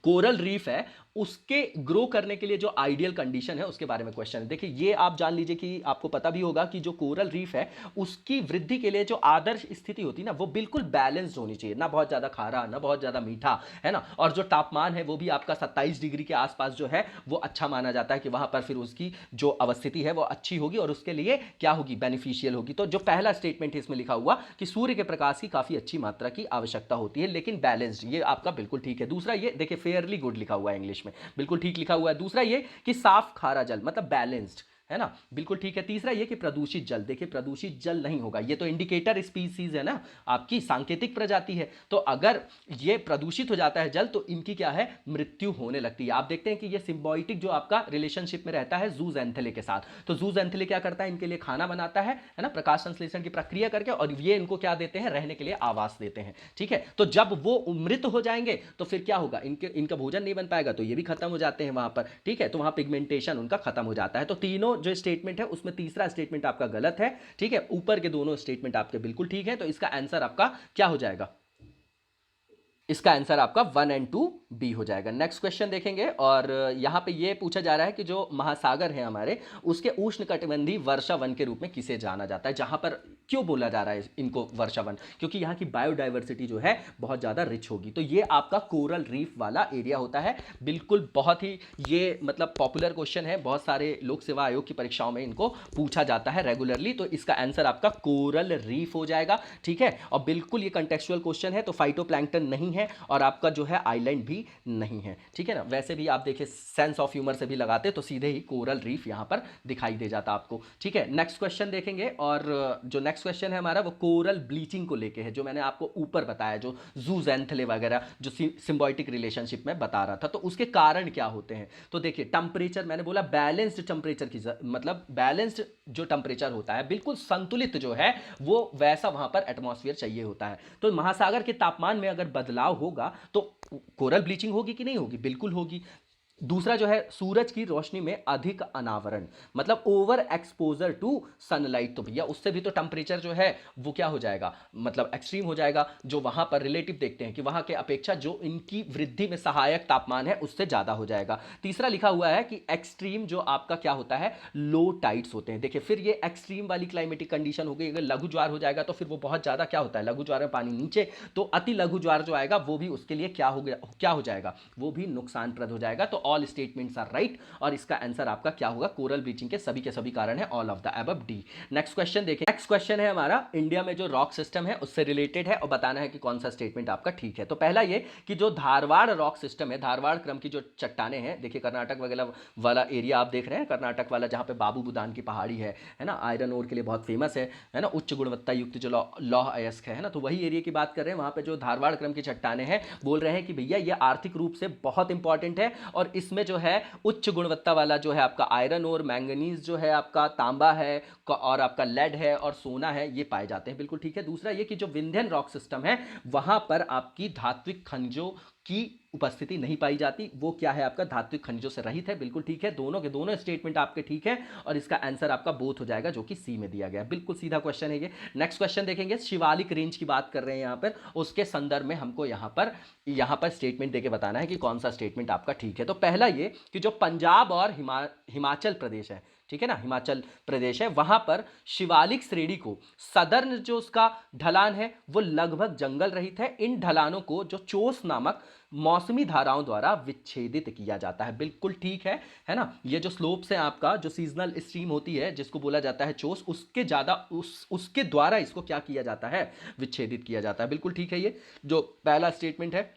कोरल रीफ है उसके ग्रो करने के लिए जो आइडियल कंडीशन है उसके बारे में क्वेश्चन है। देखिए ये आप जान लीजिए कि आपको पता भी होगा कि जो कोरल रीफ है उसकी वृद्धि के लिए जो आदर्श स्थिति होती है ना वो बिल्कुल बैलेंस्ड होनी चाहिए, ना बहुत ज्यादा खारा ना बहुत ज्यादा मीठा, है ना, और जो तापमान है वो भी आपका 27 डिग्री के आसपास जो है वो अच्छा माना जाता है कि वहां पर फिर उसकी जो अवस्थिति है वो अच्छी होगी और उसके लिए क्या होगी, बेनिफिशियल होगी। तो जो पहला स्टेटमेंट है इसमें लिखा हुआ कि सूर्य के प्रकाश की काफी अच्छी मात्रा की आवश्यकता होती है लेकिन बैलेंस्ड, ये आपका बिल्कुल ठीक है। दूसरा ये देखिए फेयरली गुड लिखा हुआ है इंग्लिश में, बिल्कुल ठीक लिखा हुआ है। दूसरा ये कि साफ खारा जल मतलब बैलेंस्ड, है ना, बिल्कुल ठीक है। तीसरा ये कि प्रदूषित जल, देखिए प्रदूषित जल नहीं होगा, ये तो इंडिकेटर स्पीसीज है ना, आपकी सांकेतिक प्रजाति है, तो अगर ये प्रदूषित हो जाता है जल तो इनकी क्या है, मृत्यु होने लगती है। आप देखते हैं कि ये सिम्बायोटिक जो आपका रिलेशनशिप में रहता है जूज़ैंथेले के साथ, तो जूज़ैंथेले क्या करता है, इनके लिए खाना बनाता है ना, प्रकाश संश्लेषण की प्रक्रिया करके, और ये इनको क्या देते हैं, रहने के लिए आवास देते हैं। ठीक है, तो जब वो मृत हो जाएंगे तो फिर क्या होगा, इनका भोजन नहीं बन पाएगा तो ये भी खत्म हो जाते हैं वहां पर। ठीक है, तो वहां पिगमेंटेशन उनका खत्म हो जाता है। तो तीनों जो स्टेटमेंट है उसमें तीसरा स्टेटमेंट आपका गलत है। ठीक है, ऊपर के दोनों स्टेटमेंट आपके बिल्कुल ठीक है। तो इसका आंसर आपका क्या हो जाएगा, इसका आंसर आपका 1 और 2 बी हो जाएगा। नेक्स्ट क्वेश्चन देखेंगे और यहाँ पे ये पूछा जा रहा है कि जो महासागर है हमारे उसके उष्णकटिबंधीय वर्षा वन के रूप में किसे जाना जाता है। जहाँ पर क्यों बोला जा रहा है इनको वर्षा वन, क्योंकि यहाँ की बायोडाइवर्सिटी जो है बहुत ज़्यादा रिच होगी। तो ये आपका कोरल रीफ वाला एरिया होता है, बिल्कुल बहुत ही ये मतलब पॉपुलर क्वेश्चन है, बहुत सारे लोक सेवा आयोग की परीक्षाओं में इनको पूछा जाता है रेगुलरली। तो इसका आंसर आपका कोरल रीफ हो जाएगा। ठीक है, और बिल्कुल ये कंटेक्चुअल क्वेश्चन है, तो फाइटोप्लैंक्टन नहीं है और आपका जो है आइलैंड भी नहीं है, ठीक है ना। वैसे भी आप देखिए सेंस ऑफ ह्यूमर से भी लगाते तो सीधे ही कोरल रीफ यहाँ पर दिखाई दे जाता आपको, ठीक है। नेक्स्ट क्वेश्चन देखेंगे और जो नेक्स्ट क्वेश्चन है हमारा वो कोरल ब्लीचिंग को लेके है, जो मैंने आपको ऊपर बताया, जो जूजेंथले वगैरह जो सिम्बायोटिक रिलेशनशिप में बता रहा था। तो उसके कारण क्या होते हैं, तो देखिए टेम्परेचर, मैंने बोला बैलेंस्ड टेम्परेचर की मतलब बैलेंस्ड जो टेम्परेचर होता है, बिल्कुल संतुलित जो है वो वैसा वहां पर एटमॉस्फेयर चाहिए होता है। तो महासागर के तापमान में अगर बदलाव होगा तो कोरल ब्लीचिंग होगी कि नहीं होगी, बिल्कुल होगी। दूसरा जो है सूरज की रोशनी में अधिक अनावरण, मतलब ओवर एक्सपोजर टू सनलाइट, तो भैया उससे भी तो टेम्परेचर जो है वो क्या हो जाएगा, मतलब एक्सट्रीम हो जाएगा। जो वहां पर रिलेटिव देखते हैं कि वहां के अपेक्षा जो इनकी वृद्धि में सहायक तापमान है उससे ज्यादा हो जाएगा। तीसरा लिखा हुआ है कि एक्सट्रीम जो आपका क्या होता है, लो टाइड्स होते हैं। देखिए फिर ये एक्सट्रीम वाली क्लाइमेटिक कंडीशन हो गई। अगर लघु ज्वार हो जाएगा तो फिर वो बहुत ज्यादा क्या होता है, लघु ज्वार में पानी नीचे, तो अति लघु ज्वार जो आएगा वो भी उसके लिए क्या हो जाएगा, वो भी नुकसानप्रद हो जाएगा। तो ऑल स्टेटमेंट्स आर राइट और इसका आंसर आपका क्या होगा, कोरल ब्लीचिंग के सभी कारण है, all of the above D. Next question देखिए, नेक्स्ट क्वेश्चन है हमारा इंडिया में जो रॉक सिस्टम है उससे रिलेटेड है और बताना है कि कौन सा स्टेटमेंट आपका ठीक है। तो पहला ये कि जो धारवाड़ रॉक सिस्टम है, धारवाड़ क्रम की जो चट्टाने हैं, देखिए कर्नाटक वगैरह वाला एरिया आप देख रहे हैं, कर्नाटक वाला जहां पे बाबू बुदान की पहाड़ी है ना, आयरन ओर के लिए बहुत फेमस है ना, उच्च गुणवत्ता युक्त जो लौह अयस्क है ना, तो वही एरिया की बात कर रहे हैं। वहां पे जो धारवाड़ क्रम की चट्टाने हैं, बोल रहे हैं कि भैया ये आर्थिक रूप से बहुत इंपॉर्टेंट है और इसमें जो है उच्च गुणवत्ता वाला जो है आपका आयरन और मैंगनीज जो है, आपका तांबा है और आपका लेड है और सोना है, ये पाए जाते हैं, बिल्कुल ठीक है। दूसरा ये कि जो विंध्यन रॉक सिस्टम है वहां पर आपकी धात्विक खनिजों की उपस्थिति नहीं पाई जाती, वो क्या है आपका धात्विक खनिजों से रहित है, बिल्कुल ठीक है। दोनों के दोनों स्टेटमेंट आपके ठीक है और इसका आंसर आपका बोथ हो जाएगा जो कि सी में दिया गया है, बिल्कुल सीधा क्वेश्चन है ये। नेक्स्ट क्वेश्चन देखेंगे, शिवालिक रेंज की बात कर रहे हैं यहां पर, उसके संदर्भ में हमको यहां पर स्टेटमेंट देके बताना है कि कौन सा स्टेटमेंट आपका ठीक है। तो पहला ये कि जो पंजाब और हिमाचल प्रदेश है, ठीक है ना, हिमाचल प्रदेश है, वहां पर शिवालिक श्रेणी को सदर्न जो उसका ढलान है वो लगभग जंगल रहित है। इन ढलानों को जो चोस नामक मौसमी धाराओं द्वारा विच्छेदित किया जाता है, बिल्कुल ठीक है ना। ये जो स्लोप्स है आपका, जो सीजनल स्ट्रीम होती है जिसको बोला जाता है चोस, उसके ज्यादा उसके द्वारा इसको क्या किया जाता है, विच्छेदित किया जाता है, बिल्कुल ठीक है। ये जो पहला स्टेटमेंट है।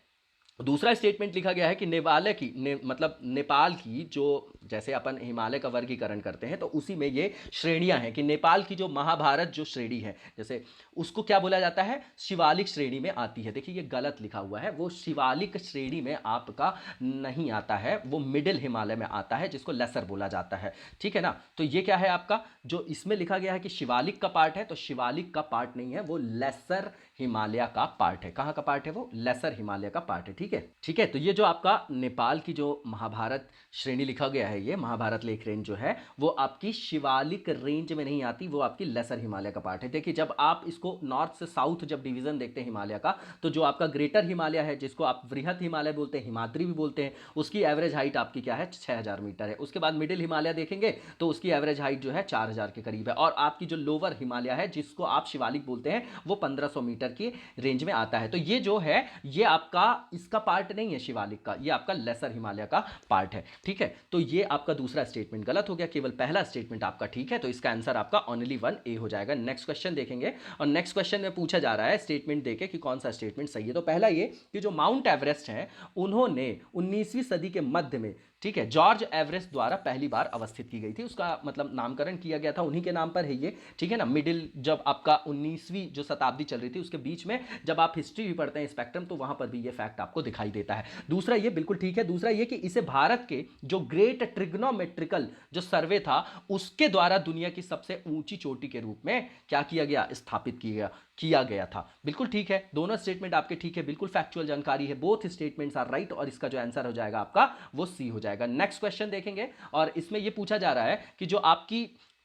दूसरा स्टेटमेंट लिखा गया है कि मतलब नेपाल की जो, जैसे अपन हिमालय का वर्गीकरण करते हैं तो उसी में ये श्रेणियां हैं कि नेपाल की जो महाभारत जो श्रेणी है, जैसे उसको क्या बोला जाता है, शिवालिक श्रेणी में आती है। देखिए ये गलत लिखा हुआ है, वो शिवालिक श्रेणी में आपका नहीं आता है, वो मिडिल हिमालय में आता है जिसको लेसर बोला जाता है, ठीक है ना। तो ये क्या है आपका, जो इसमें लिखा गया है कि शिवालिक का पार्ट है, तो शिवालिक का पार्ट नहीं है, वो लेसर हिमालय का पार्ट है। कहां का पार्ट है, वो लेसर हिमालय का पार्ट है, ठीक है। तो ये जो आपका नेपाल की जो महाभारत श्रेणी लिखा गया है, ये महाभारत लेक रेंज जो है वो आपकी शिवालिक रेंज में नहीं आती, वो आपकी लेसर हिमालय का पार्ट है। देखिए जब आप इसको नॉर्थ से साउथ जब डिवीजन देखते हैं हिमालय का, तो जो आपका ग्रेटर हिमालय है, जिसको आप वृहत हिमालय बोलते हैं, हिमाद्री भी बोलते हैं, उसकी एवरेज हाइट आपकी क्या है, 6000 मीटर है। उसके बाद मिडिल हिमालय देखेंगे तो उसकी एवरेज हाइट जो है 4000 के करीब है, और आपकी जो लोअर हिमालय है जिसको आप शिवालिक बोलते हैं वो 1500 मीटर की रेंज में आता है। तो ये जो है ये आपका इसका पार्ट नहीं है शिवालिक का, ये आपका लेसर हिमालय का पार्ट है, ठीक है। तो ये आपका दूसरा स्टेटमेंट गलत हो गया, केवल पहला स्टेटमेंट आपका ठीक है। तो इसका आंसर आपका ओनली 1 ए हो जाएगा। नेक्स्ट क्वेश्चन देखेंगे और नेक्स्ट क्वेश्चन में पूछा जा रहा है स्टेटमेंट देके कि कौन सा स्टेटमेंट सही है। तो पहला ये कि जो माउंट एवरेस्ट है उन्होंने 19वीं सदी के मध्य में, ठीक है, जॉर्ज एवरेस्ट द्वारा पहली बार अवस्थित की गई थी, उसका मतलब नामकरण किया गया था, उन्हीं के नाम पर है ये, ठीक है ना। मिडिल जब आपका 19वीं जो शताब्दी चल रही थी उसके बीच में जब आप हिस्ट्री भी पढ़ते हैं स्पेक्ट्रम, तो वहां पर भी ये फैक्ट आपको दिखाई देता है। दूसरा ये बिल्कुल ठीक है। दूसरा ये कि इसे भारत के जो ग्रेट ट्रिग्नोमेट्रिकल जो सर्वे था उसके द्वारा दुनिया की सबसे ऊंची चोटी के रूप में क्या किया गया, स्थापित किया गया था, बिल्कुल ठीक है। दोनों स्टेटमेंट आपके ठीक है, बिल्कुल फैक्चुअल जानकारी है, बोथ स्टेटमेंट्स आर राइट और इसका जो आंसर हो जाएगा आपका वो सी हो जाएगा। नेक्स्ट क्वेश्चन देखेंगे और इसमें यह पूछा जा रहा है कि जो आपकी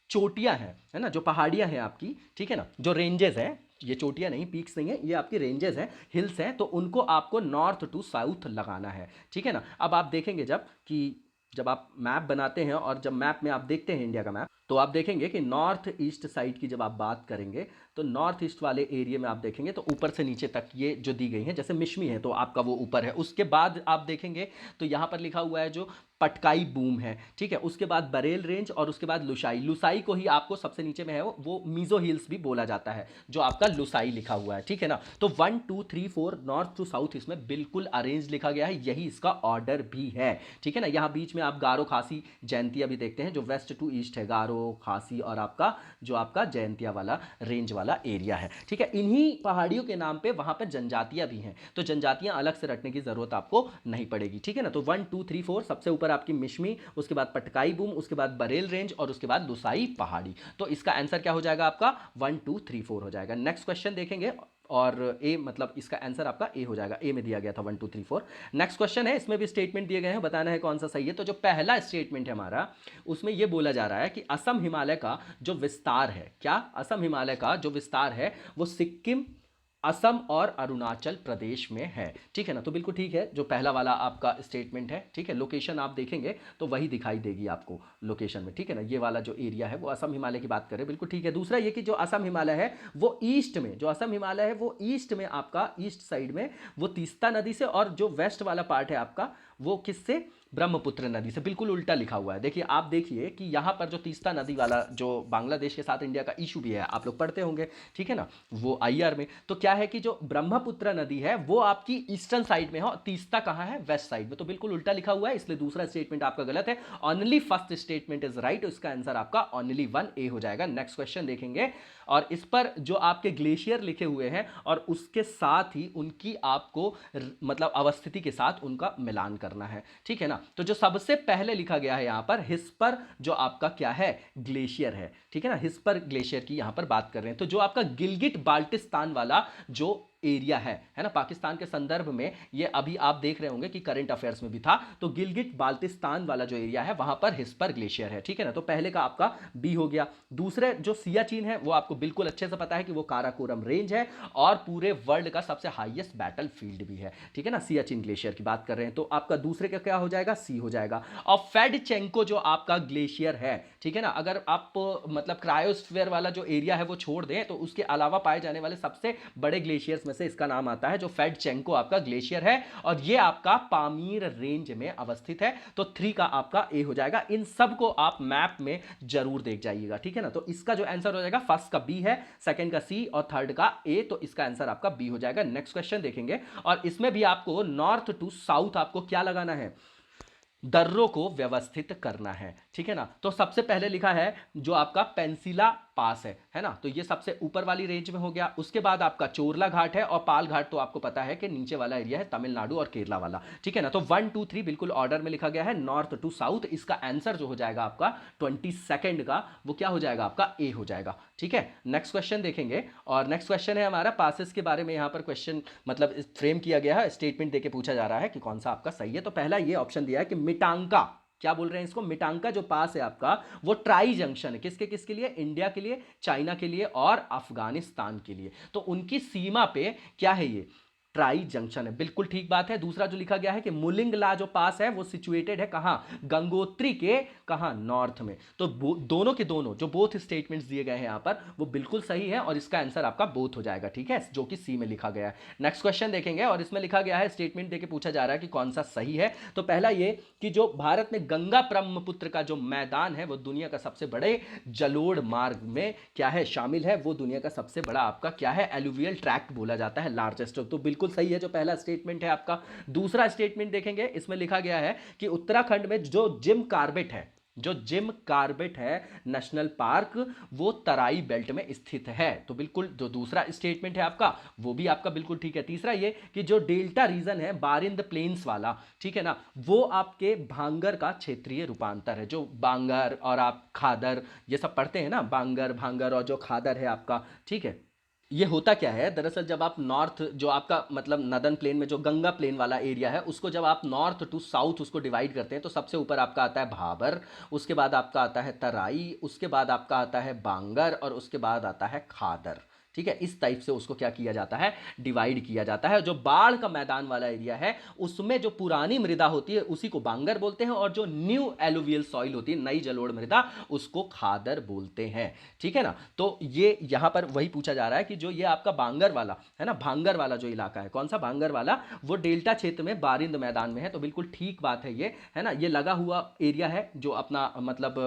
चोटियां हैं, है ना, जो पहाड़ियां हैं आपकी, ठीक है ना, जो रेंजेस हैं, ये चोटियां नहीं, पीक्स नहीं है, ये आपकी रेंजेस हैं, हिल्स हैं, तो उनको आपको नॉर्थ टू साउथ लगाना है, ठीक है ना। अब आप देखेंगे जब आप मैप बनाते हैं और जब मैप में आप देखते हैं इंडिया का मैप, तो आप देखेंगे कि नॉर्थ ईस्ट साइड की जब आप बात करेंगे तो नॉर्थ ईस्ट वाले एरिया में आप देखेंगे तो ऊपर से नीचे तक ये जो दी गई है, जैसे मिशमी है तो आपका वो ऊपर है, उसके बाद आप देखेंगे तो यहाँ पर लिखा हुआ है जो पटकाई बूम है, ठीक है, उसके बाद बरेल रेंज और उसके बाद लुसाई। लुसाई को ही आपको सबसे नीचे में है वो मीजो हिल्स भी बोला जाता है, जो आपका लुसाई लिखा हुआ है, ठीक है ना। तो 1 2 3 4 नॉर्थ टू साउथ इसमें बिल्कुल अरेंज लिखा गया है, यही इसका ऑर्डर भी है, ठीक है ना। यहाँ बीच में आप गारो खासी जयंतिया भी देखते हैं, जो वेस्ट टू ईस्ट है, गारो खासी और आपका जो आपका जयंतिया वाला रेंज वाला एरिया है, ठीक है। इन्हीं पहाड़ियों के नाम पे वहां पर जनजातियां भी हैं, तो जनजातियां अलग से रटने की जरूरत आपको नहीं पड़ेगी, ठीक है ना। तो 1 2 3 4 सबसे ऊपर आपकी मिशमी, उसके बाद पटकाई बूम, उसके बाद बरेल रेंज और उसके बाद लुसाई पहाड़ी। तो इसका आंसर क्या हो जाएगा आपका 1 2 3 4 हो जाएगा। नेक्स्ट क्वेश्चन देखेंगे और ए मतलब इसका आंसर आपका ए हो जाएगा, ए में दिया गया था 1 2 3 4। नेक्स्ट क्वेश्चन है, इसमें भी स्टेटमेंट दिए गए हैं, बताना है कौन सा सही है। तो जो पहला स्टेटमेंट है हमारा, उसमें यह बोला जा रहा है कि असम हिमालय का जो विस्तार है, क्या असम हिमालय का जो विस्तार है वो सिक्किम, असम और अरुणाचल प्रदेश में है, ठीक है ना। तो बिल्कुल ठीक है, जो पहला वाला आपका स्टेटमेंट है, ठीक है। लोकेशन आप देखेंगे तो वही दिखाई देगी आपको लोकेशन में, ठीक है ना। ये वाला जो एरिया है वो असम हिमालय की बात करें, बिल्कुल ठीक है। दूसरा ये कि जो असम हिमालय है वो ईस्ट में, जो असम हिमालय है वो ईस्ट में आपका, ईस्ट साइड में वो तीस्ता नदी से, और जो वेस्ट वाला पार्ट है आपका वो किससे, ब्रह्मपुत्र नदी से। बिल्कुल उल्टा लिखा हुआ है, देखिए आप देखिए कि यहाँ पर जो तीस्ता नदी वाला जो बांग्लादेश के साथ इंडिया का इशू भी है, आप लोग पढ़ते होंगे, ठीक है ना, वो आईआर में। तो क्या है कि जो ब्रह्मपुत्र नदी है वो आपकी ईस्टर्न साइड में है और तीस्ता कहाँ है, वेस्ट साइड में। तो बिल्कुल उल्टा लिखा हुआ है, इसलिए दूसरा स्टेटमेंट आपका गलत है। Only first statement is right, इसका आंसर आपका ओनली 1 ए हो जाएगा। नेक्स्ट क्वेश्चन देखेंगे और इस पर जो आपके ग्लेशियर लिखे हुए हैं और उसके साथ ही उनकी आपको मतलब अवस्थिति के साथ उनका मिलान करना है, ठीक है ना। तो जो सबसे पहले लिखा गया है यहां पर हिस्पर, जो आपका क्या है, ग्लेशियर है, ठीक है ना। हिस्पर ग्लेशियर की यहां पर बात कर रहे हैं। तो जो आपका गिलगिट बाल्टिस्तान वाला जो एरिया है ना, पाकिस्तान के संदर्भ में ये अभी आप देख रहे होंगे कि करंट अफेयर्स में भी था। तो गिलगिट बाल्टिस्तान वाला जो एरिया है वहां पर हिस्पर ग्लेशियर है, ठीक है ना। तो पहले का आपका बी हो गया। दूसरे जो सियाचिन है वो आपको बिल्कुल अच्छे से पता है कि वो काराकोरम रेंज है और पूरे वर्ल्ड का सबसे हाईएस्ट बैटल फील्ड भी है, ठीक है ना। सियाचिन ग्लेशियर की बात कर रहे हैं, तो आपका दूसरे का क्या हो जाएगा, सी हो जाएगा। और फेडचेंको जो आपका ग्लेशियर है, ठीक है ना, अगर आप मतलब क्रायोस्फीयर वाला जो एरिया है वो छोड़ दें तो उसके अलावा पाए जाने वाले सबसे बड़े ग्लेशियर्स में से इसका नाम आता है, जो फेडचेंको आपका ग्लेशियर है, और ये आपका पामीर रेंज में अवस्थित है। तो 3 का आपका ए हो जाएगा। इन सब को आप मैप में जरूर देख जाइएगा, ठीक है ना। तो इसका जो आंसर हो जाएगा, फर्स्ट का बी है, सेकंड का सी और थर्ड का ए, तो इसका आंसर आपका बी हो जाएगा। नेक्स्ट क्वेश्चन देखेंगे और इसमें भी आपको नॉर्थ टू साउथ आपको क्या लगाना है, दर्रों को व्यवस्थित करना है, ठीक है ना। तो सबसे पहले लिखा है जो आपका पेंसिला पास है ना, तो ये सबसे ऊपर वाली रेंज में हो गया। उसके बाद आपका चोरला घाट है और पाल घाट तो आपको पता है कि नीचे वाला एरिया है तमिलनाडु और केरला वाला, ठीक है ना। तो 1 2 3 बिल्कुल ऑर्डर में लिखा गया है, नॉर्थ टू साउथ। इसका आंसर जो हो जाएगा आपका 22 का, वो क्या हो जाएगा आपका ए हो जाएगा, ठीक है। नेक्स्ट क्वेश्चन देखेंगे और नेक्स्ट क्वेश्चन है हमारा पासेस के बारे में। यहां पर क्वेश्चन मतलब फ्रेम किया गया है, स्टेटमेंट देके पूछा जा रहा है कि कौन सा आपका सही है। तो पहला ये ऑप्शन दिया है कि मिटांका, क्या बोल रहे हैं इसको, मिटांका जो पास है आपका वो ट्राई जंक्शन है, किसके किसके लिए, इंडिया के लिए, चाइना के लिए और अफगानिस्तान के लिए। तो उनकी सीमा पे क्या है, ये ट्राई जंक्शन है, बिल्कुल ठीक बात है। दूसरा जो लिखा गया है कि मुलिंगला जो पास है वो सिचुएटेड है कहां, गंगोत्री के कहां, नॉर्थ में। तो दोनों के दोनों जो बोथ स्टेटमेंट्स दिए गए हैं यहां पर वो बिल्कुल सही है और इसका आंसर आपका बोथ हो जाएगा, ठीक है, जो कि सी में लिखा गया है। नेक्स्ट क्वेश्चन देखेंगे और इसमें लिखा गया है, स्टेटमेंट देके पूछा जा रहा है कि कौन सा सही है। तो पहला ये कि जो भारत में गंगा ब्रह्मपुत्र का जो मैदान है वो दुनिया का सबसे बड़े जलोढ़ मार्ग में क्या है, शामिल है। वो दुनिया का सबसे बड़ा आपका क्या है, एलुवियल ट्रैक्ट बोला जाता है, लार्जेस्ट। तो बिल्कुल सही है जो पहला स्टेटमेंट है आपका। दूसरा स्टेटमेंट देखेंगे, इसमें लिखा गया है कि उत्तराखंड में जो जिम कार्बेट है, जो जिम कार्बेट है नेशनल पार्क, वो तराई बेल्ट में स्थित है। तो बिल्कुल जो दूसरा स्टेटमेंट है आपका वो भी आपका बिल्कुल ठीक है। तीसरा ये कि जो डेल्टा रीजन है बारिंद प्लेन्स वाला, ठीक है ना, वो आपके भांगर का क्षेत्रीय रूपांतर है। जो बांगर और आप खादर ये सब पढ़ते हैं ना, बांगर भांगर और जो खादर है आपका, ठीक है। ये होता क्या है दरअसल, जब आप नॉर्थ जो आपका मतलब नदन प्लेन में जो गंगा प्लेन वाला एरिया है उसको जब आप नॉर्थ टू साउथ उसको डिवाइड करते हैं तो सबसे ऊपर आपका आता है भाबर, उसके बाद आपका आता है तराई, उसके बाद आपका आता है बांगर और उसके बाद आता है खादर, ठीक है, इस टाइप से उसको क्या किया जाता है, डिवाइड किया जाता है। जो बाढ़ का मैदान वाला एरिया है उसमें जो पुरानी मृदा होती है उसी को बांगर बोलते हैं, और जो न्यू एलुवियल सॉइल होती है, नई जलोढ़ मृदा, उसको खादर बोलते हैं। ठीक है ना, तो ये यहां पर वही पूछा जा रहा है कि जो ये आपका बांगर वाला है ना, भांगर वाला जो इलाका है, कौन सा भांगर वाला, वो डेल्टा क्षेत्र में बारिंद मैदान में है। तो बिल्कुल ठीक बात है ये, है ना, ये लगा हुआ एरिया है जो अपना मतलब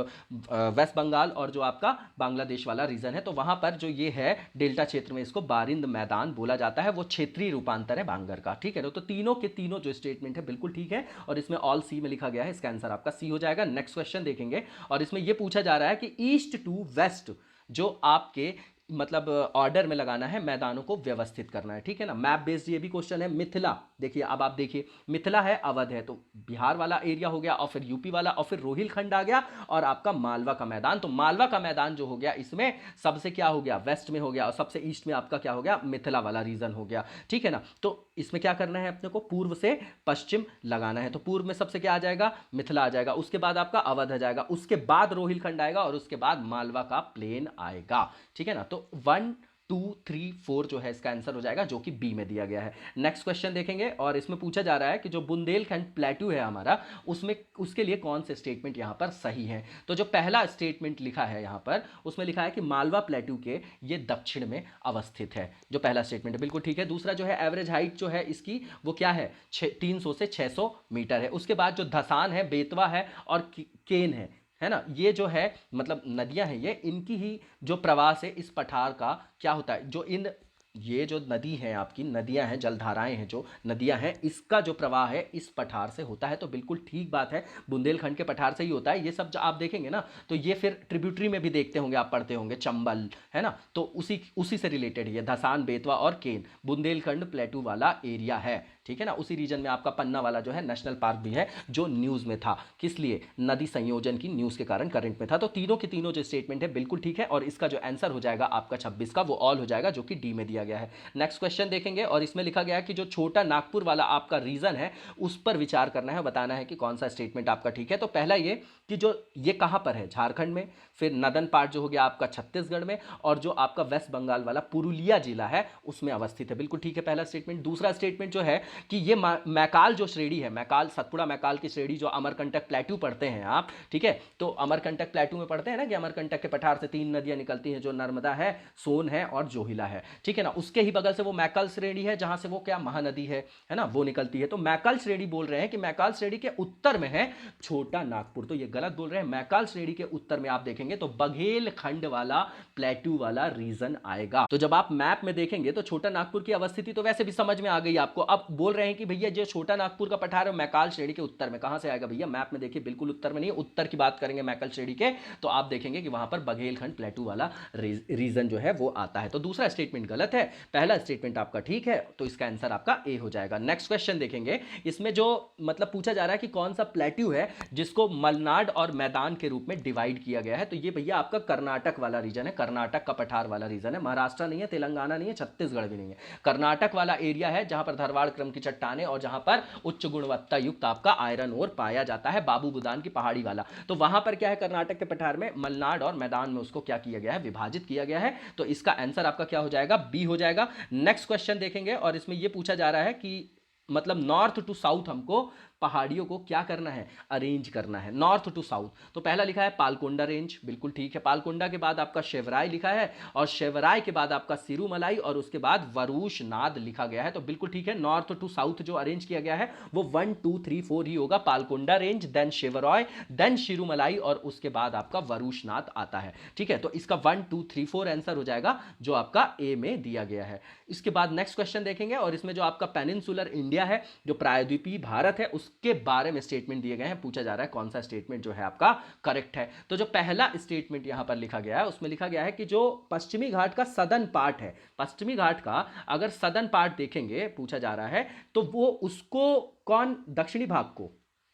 वेस्ट बंगाल और जो आपका बांग्लादेश वाला रीजन है, तो वहां पर जो ये है डेल्टा क्षेत्र में इसको बारिंद मैदान बोला जाता है। वो क्षेत्रीय रूपांतर है बांगर का। ठीक है, तो तीनों के तीनों जो स्टेटमेंट है बिल्कुल ठीक है, और इसमें ऑल सी में लिखा गया है, इसका आंसर आपका सी हो जाएगा। नेक्स्ट क्वेश्चन देखेंगे, और इसमें यह पूछा जा रहा है कि ईस्ट टू वेस्ट जो आपके मतलब ऑर्डर में लगाना है, मैदानों को व्यवस्थित करना है। ठीक है ना, मैप बेस्ड ये भी क्वेश्चन है। मिथिला, देखिए अब आप देखिए, मिथिला है, अवध है, तो बिहार वाला एरिया हो गया, और फिर यूपी वाला, और फिर रोहिलखंड आ गया, और आपका मालवा का मैदान। तो मालवा का मैदान जो हो गया इसमें सबसे क्या हो गया, वेस्ट में हो गया, और सबसे ईस्ट में आपका क्या हो गया, मिथिला वाला रीजन हो गया। ठीक है ना, तो इसमें क्या करना है अपने को, पूर्व से पश्चिम लगाना है। तो पूर्व में सबसे क्या आ जाएगा, मिथिला आ जाएगा, उसके बाद आपका अवध आ जाएगा, उसके बाद रोहिलखंड आएगा, और उसके बाद मालवा का प्लेन आएगा। ठीक है ना, तो 1 2 3 4 जो है इसका आंसर हो जाएगा, जो कि बी में दिया गया है। नेक्स्ट क्वेश्चन देखेंगे, और इसमें पूछा जा रहा है कि जो बुंदेलखंड प्लेट्यू है हमारा, उसमें उसके लिए कौन से स्टेटमेंट यहां पर सही है। तो जो पहला स्टेटमेंट लिखा है यहां पर, उसमें लिखा है कि मालवा प्लेट्यू के ये दक्षिण में अवस्थित है, जो पहला स्टेटमेंट है, बिल्कुल ठीक है। दूसरा जो है एवरेज हाइट जो है इसकी, वो क्या है, 300 से 600 मीटर है। उसके बाद जो धसान है, बेतवा है, और केन है ना, ये जो है मतलब नदियां हैं, ये इनकी ही जो प्रवास है इस पठार का क्या होता है, जो इन ये जो नदी है आपकी, नदियां हैं, जलधाराएं हैं, जो नदियां हैं, इसका जो प्रवाह है इस पठार से होता है। तो बिल्कुल ठीक बात है, बुंदेलखंड के पठार से ही होता है। ये सब जो आप देखेंगे ना, तो ये फिर ट्रिब्यूटरी में भी देखते होंगे, आप पढ़ते होंगे, चंबल है ना, तो उसी उसी से रिलेटेड ये धसान, बेतवा और केन बुंदेलखंड प्लेटू वाला एरिया है। ठीक है ना, उसी रीजन में आपका पन्ना वाला जो है नेशनल पार्क भी है, जो न्यूज में था, किस लिए, नदी संयोजन की न्यूज के कारण करंट में था। तो तीनों के तीनों जो स्टेटमेंट है बिल्कुल ठीक है, और इसका जो आंसर हो जाएगा आपका 26 का, वो ऑल हो जाएगा, जो कि डी में दिया गया है। नेक्स्ट क्वेश्चन देखेंगे, और इसमें लिखा गया है कि जो छोटा नागपुर वाला आपका रीजन है उस पर विचार करना है, बताना है कि कौन सा स्टेटमेंट आपका ठीक है। तो पहला ये कि जो ये कहां पर है, झारखंड में, फिर नदन पार्ट जो हो गया आपका छत्तीसगढ़ में, और जो आपका वेस्ट बंगाल वाला पुरुलिया जिला है उसमें अवस्थित है। बिल्कुल ठीक है पहला स्टेटमेंट। दूसरा स्टेटमेंट जो है कि ये मैकाल जो श्रेणी है, मैकाल, सतपुड़ा मैकाल की श्रेणी, जो अमरकंटक प्लेट्यू पढ़ते हैं आप, ठीक है, तो अमरकंटक प्लेट्यू में पढ़ते हैं ना कि अमरकंटक के पठार से 3 नदियां निकलती हैं, जो नर्मदा है, सोन है और जोहिला है। ठीक है ना, उसके ही बगल से वो मैकाल श्रेणी है, जहां से वो क्या, महानदी है ना, वो निकलती है। तो मैकाल श्रेणी बोल रहे हैं कि मैकाल श्रेणी के उत्तर में है छोटा नागपुर, तो ये गलत बोल रहे हैं। मैकाल श्रेणी के उत्तर में आप देखेंगे तो बघेलखंड वाला प्लेट्यू वाला रीजन आएगा। तो जब आप मैप में देखेंगे तो छोटा नागपुर की अवस्थिति तो वैसे भी समझ में आ गई आपको। अब बोल रहे हैं कि भैया जो छोटा नागपुर का पठार है मैकाल श्रेणी के उत्तर में, कहां से आएगा भैया, मैप में देखिए बिल्कुल उत्तर में नहीं है, उत्तर की बात करेंगे मैकाल श्रेणी के, तो आप देखेंगे कि वहां पर बघेलखंड प्लेट्यू वाला रीजन जो है वो आता है। तो दूसरा स्टेटमेंट गलत है, पहला स्टेटमेंट आपका ठीक है, तो इसका आंसर आपका ए हो जाएगा। नेक्स्ट क्वेश्चन देखेंगे, इसमें जो मतलब पूछा जा रहा है कि कौन सा प्लेट्यू है जिसको मलनाड और मैदान के रूप में डिवाइड किया गया है। तो ये भैया आपका कर्नाटक वाला रीजन है, कर्नाटक का पठार वाला रीजन है, महाराष्ट्र नहीं है, तेलंगाना नहीं है, छत्तीसगढ़ भी नहीं है, कर्नाटक वाला एरिया है, जहां पर धरवाड़ क्रम की चट्टानें और जहां पर उच्च गुणवत्ता युक्त आपका आयरन ओर पाया जाता है, बाबू बुदान की पहाड़ी वाला। तो वहां पर क्या है, कर्नाटक के पठार में मलनाड और मैदान में उसको क्या किया गया है, विभाजित किया गया है। तो इसका आंसर आपका क्या हो जाएगा, बी हो जाएगा। नेक्स्ट क्वेश्चन देखेंगे, और इसमें यह पूछा जा रहा है कि मतलब नॉर्थ टू साउथ हमको पहाड़ियों को क्या करना है, अरेंज करना है, नॉर्थ टू साउथ। तो पहला लिखा है पालकोंडा रेंज, बिल्कुल ठीक है, पालकोंडा के बाद आपका शेवराय लिखा है, और शेवराय के बाद आपका सिरुमलाई, और उसके बाद वरुष नाद लिखा गया है। तो बिल्कुल ठीक है, नॉर्थ टू साउथ जो अरेंज किया गया है वो 1 2 3 4 ही होगा, Palkonda range, then शेवराय, then Sirumalai, और उसके बाद आपका वरुष नाद आता है। ठीक है, तो इसका 1 2 3 4 आंसर हो जाएगा, जो आपका ए में दिया गया है। इसके बाद नेक्स्ट क्वेश्चन देखेंगे, और इसमें जो आपका पेनिनसुलर इंडिया है, जो प्रायद्वीपीय भारत है, उसके बारे में स्टेटमेंट दिए गए हैं। पूछा जा रहा है कौन सा स्टेटमेंट जो है आपका करेक्ट है। तो जो पहला स्टेटमेंट यहां पर लिखा गया है उसमें लिखा गया है कि जो पश्चिमी घाट का सदर्न पार्ट है, पश्चिमी घाट का अगर सदर्न पार्ट देखेंगे, पूछा जा रहा है तो वो उसको कौन, दक्षिणी भाग को,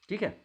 ठीक है,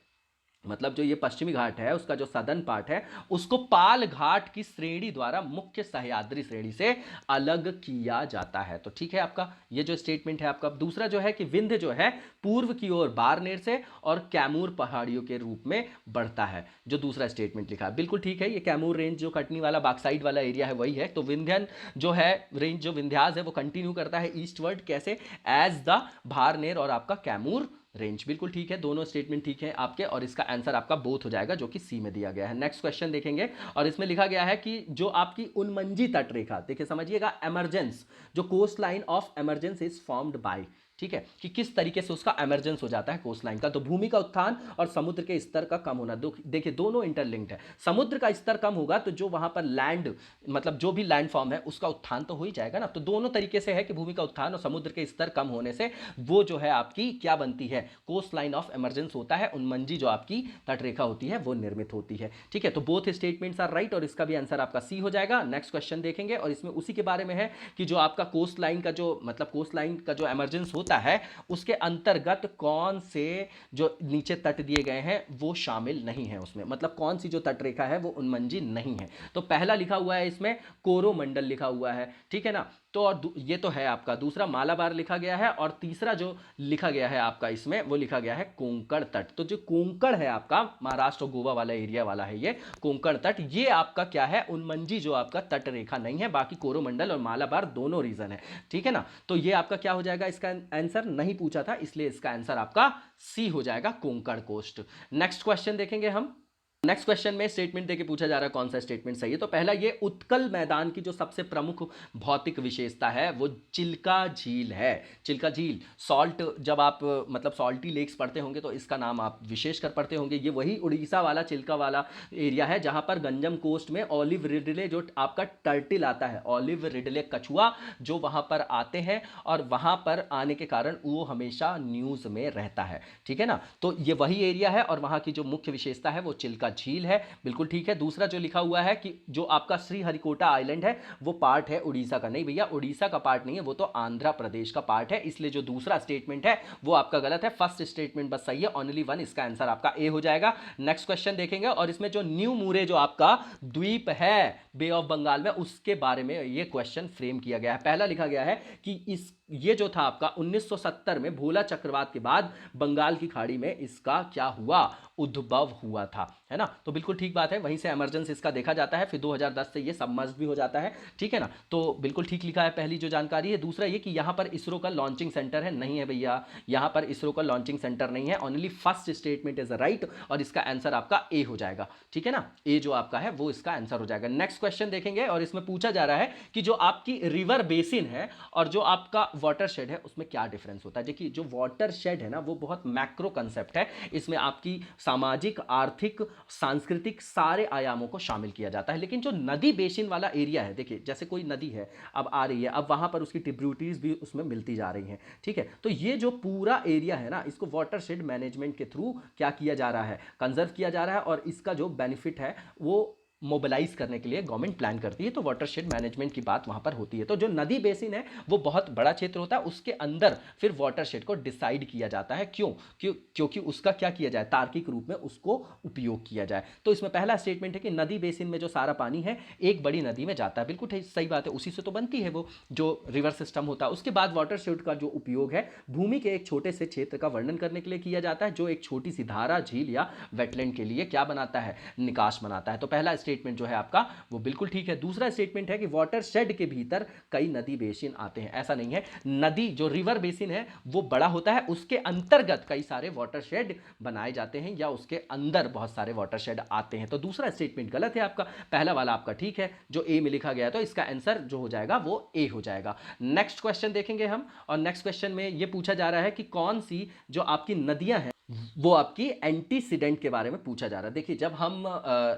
मतलब जो ये पश्चिमी घाट है उसका जो सदर्न पार्ट है उसको पाल घाट की श्रेणी द्वारा मुख्य सह्याद्री श्रेणी से अलग किया जाता है। तो ठीक है आपका ये जो स्टेटमेंट है आपका। दूसरा जो है कि विंध्य जो है पूर्व की ओर बारनेर से और कैमूर पहाड़ियों के रूप में बढ़ता है, जो दूसरा स्टेटमेंट लिखा है बिल्कुल ठीक है। ये कैमूर रेंज जो कटनी वाला बाक्साइड वाला एरिया है वही है। तो विंध्यन जो है रेंज जो विंध्यास है वो कंटिन्यू करता है ईस्टवर्ड, कैसे, एज द भारनेर और आपका कैमूर रेंज। बिल्कुल ठीक है, दोनों स्टेटमेंट ठीक है आपके, और इसका आंसर आपका बोथ हो जाएगा जो कि सी में दिया गया है। नेक्स्ट क्वेश्चन देखेंगे और इसमें लिखा गया है कि जो आपकी उनमंजी तट रेखा, देखिए समझिएगा, एमरजेंस, जो coast line of emergence is formed by, ठीक है, कि किस तरीके से उसका एमरजेंस हो जाता है कोस्ट लाइन का। तो भूमि का उत्थान और समुद्र के स्तर का कम होना, देखिए दोनों इंटरलिंक्ड है। समुद्र का स्तर कम होगा तो जो वहां पर लैंड, मतलब जो भी लैंड फॉर्म है उसका उत्थान तो हो ही जाएगा ना। तो दोनों तरीके से है कि भूमि का उत्थान और समुद्र के स्तर कम होने से वो जो है आपकी क्या बनती है, कोस्ट लाइन ऑफ एमरजेंस होता है, उनमंजी जो आपकी तटरेखा होती है वो निर्मित होती है। ठीक है, तो बोथ स्टेटमेंट्स आर राइट और इसका भी आंसर आपका सी हो जाएगा। नेक्स्ट क्वेश्चन देखेंगे और इसमें उसी के बारे में है कि जो आपका कोस्ट लाइन का जो, मतलब कोस्ट लाइन का जो एमरजेंस होता है उसके अंतर्गत कौन से जो नीचे तट दिए गए हैं वो शामिल नहीं है उसमें, मतलब कौन सी जो तटरेखा है वो उनमंजी नहीं है। तो पहला लिखा हुआ है इसमें कोरोमंडल लिखा हुआ है, ठीक है ना। तो और ये तो है आपका, दूसरा मालाबार लिखा गया है और तीसरा जो लिखा गया है आपका इसमें वो लिखा गया है कोंकण तट। तो जो कोंकण है आपका महाराष्ट्र और गोवा वाला एरिया वाला है ये कोंकण तट, ये आपका क्या है, उनमंजी जो आपका तट रेखा नहीं है। बाकी कोरोमंडल और मालाबार दोनों रीजन है, ठीक है ना। तो ये आपका क्या हो जाएगा, इसका आंसर नहीं पूछा था इसलिए इसका आंसर आपका सी हो जाएगा, कोंकण कोस्ट। नेक्स्ट क्वेश्चन देखेंगे हम। नेक्स्ट क्वेश्चन में स्टेटमेंट देके पूछा जा रहा है कौन सा स्टेटमेंट सही है। तो पहला, ये उत्कल मैदान की जो सबसे प्रमुख भौतिक विशेषता है वो चिल्का झील है। चिल्का झील, सॉल्ट, जब आप मतलब सॉल्टी लेक्स पढ़ते होंगे तो इसका नाम आप विशेषकर पढ़ते होंगे। ये वही उड़ीसा वाला चिल्का वाला एरिया है जहां पर गंजम कोस्ट में ऑलिव रिडले जो आपका टर्टिल आता है, ऑलिव रिडले कछुआ जो वहां पर आते हैं और वहां पर आने के कारण वो हमेशा न्यूज में रहता है, ठीक है ना। तो ये वही एरिया है और वहां की जो मुख्य विशेषता है वो चिल्का झील है, बिल्कुल ठीक है। दूसरा जो लिखा हुआ है कि जो आपका श्रीहरिकोटा आइलैंड है वो पार्ट है उड़ीसा का, नहीं भैया उड़ीसा का पार्ट नहीं है, वो तो आंध्र प्रदेश का पार्ट है, इसलिए जो दूसरा स्टेटमेंट है वो आपका गलत है। फर्स्ट स्टेटमेंट बस सही है, ओनली वन, इसका आंसर आपका ए हो जाएगा। नेक्स्ट क्वेश्चन देखेंगे और इसमें जो न्यू मुरे जो आपका द्वीप है बे ऑफ बंगाल में, उसके बारे में ये क्वेश्चन फ्रेम किया गया है। पहला लिखा गया है कि ये जो था आपका 1970 में भोला चक्रवात के बाद बंगाल की खाड़ी में इसका क्या हुआ, उद्भव हुआ था, है ना। तो बिल्कुल ठीक बात है, वहीं से एमरजेंस इसका देखा जाता है, फिर 2010 से ये सबमर्ज भी हो जाता है, ठीक है ना। तो बिल्कुल ठीक लिखा है पहली जो जानकारी है। दूसरा ये कि यहां पर इसरो का लॉन्चिंग सेंटर है, नहीं है भैया, यहां पर इसरो का लॉन्चिंग सेंटर नहीं है, only first statement is right और इसका आंसर आपका ए हो जाएगा, ठीक है ना। ए जो आपका है वो इसका आंसर हो जाएगा। नेक्स्ट क्वेश्चन देखेंगे और इसमें पूछा जा रहा है कि जो आपकी रिवर बेसिन है और जो आपका वाटरशेड है उसमें क्या डिफरेंस होता है। देखिए जो वाटरशेड है ना वो बहुत मैक्रो कंसेप्ट है, इसमें आपकी सामाजिक, आर्थिक, सांस्कृतिक सारे आयामों को शामिल किया जाता है। लेकिन जो नदी बेसिन वाला एरिया है, देखिए जैसे कोई नदी है अब आ रही है, अब वहां पर उसकी ट्रिब्यूटरीज भी उसमें मिलती जा रही हैं, ठीक है। तो ये जो पूरा एरिया है ना इसको वाटरशेड मैनेजमेंट के थ्रू क्या किया जा रहा है, कंजर्व किया जा रहा है और इसका जो बेनिफिट है वो मोबिलाइज करने के लिए गवर्नमेंट प्लान करती है। तो वाटरशेड मैनेजमेंट की बात वहां पर होती है। तो जो नदी बेसिन है वो बहुत बड़ा क्षेत्र होता है, उसके अंदर फिर वाटरशेड को डिसाइड किया जाता है। क्योंकि उसका क्या किया जाए, तार्किक रूप में उसको उपयोग किया जाए। तो इसमें पहला स्टेटमेंट है कि नदी बेसिन में जो सारा पानी है एक बड़ी नदी में जाता है, बिल्कुल सही बात है, उसी से तो बनती है वो जो रिवर सिस्टम होता है। उसके बाद वाटरशेड का जो उपयोग है भूमि के एक छोटे से क्षेत्र का वर्णन करने के लिए किया जाता है, जो एक छोटी सी धारा, झील या वेटलैंड के लिए क्या बनाता है, निकास बनाता है। तो पहला स्टेटमेंट जो है आपका वो बिल्कुल ठीक है। दूसरा स्टेटमेंट है कि वाटरशेड के भीतर कई नदी बेसिन आते हैं, ऐसा नहीं है, नदी जो रिवर बेसिन है वो बड़ा होता है, उसके अंतर्गत कई सारे वाटरशेड बनाए जाते हैं या उसके अंदर बहुत सारे वाटरशेड आते हैं। तो दूसरा स्टेटमेंट गलत है आपका, पहला वाला आपका ठीक है जो ए में लिखा गया। तो इसका आंसर जो हो जाएगा वो ए हो जाएगा। नेक्स्ट क्वेश्चन देखेंगे हम और नेक्स्ट क्वेश्चन में यह पूछा जा रहा है कि कौन सी जो आपकी नदियां हैं वो आपकी एंटीसीडेंट के बारे में पूछा जा रहा है। देखिए जब हम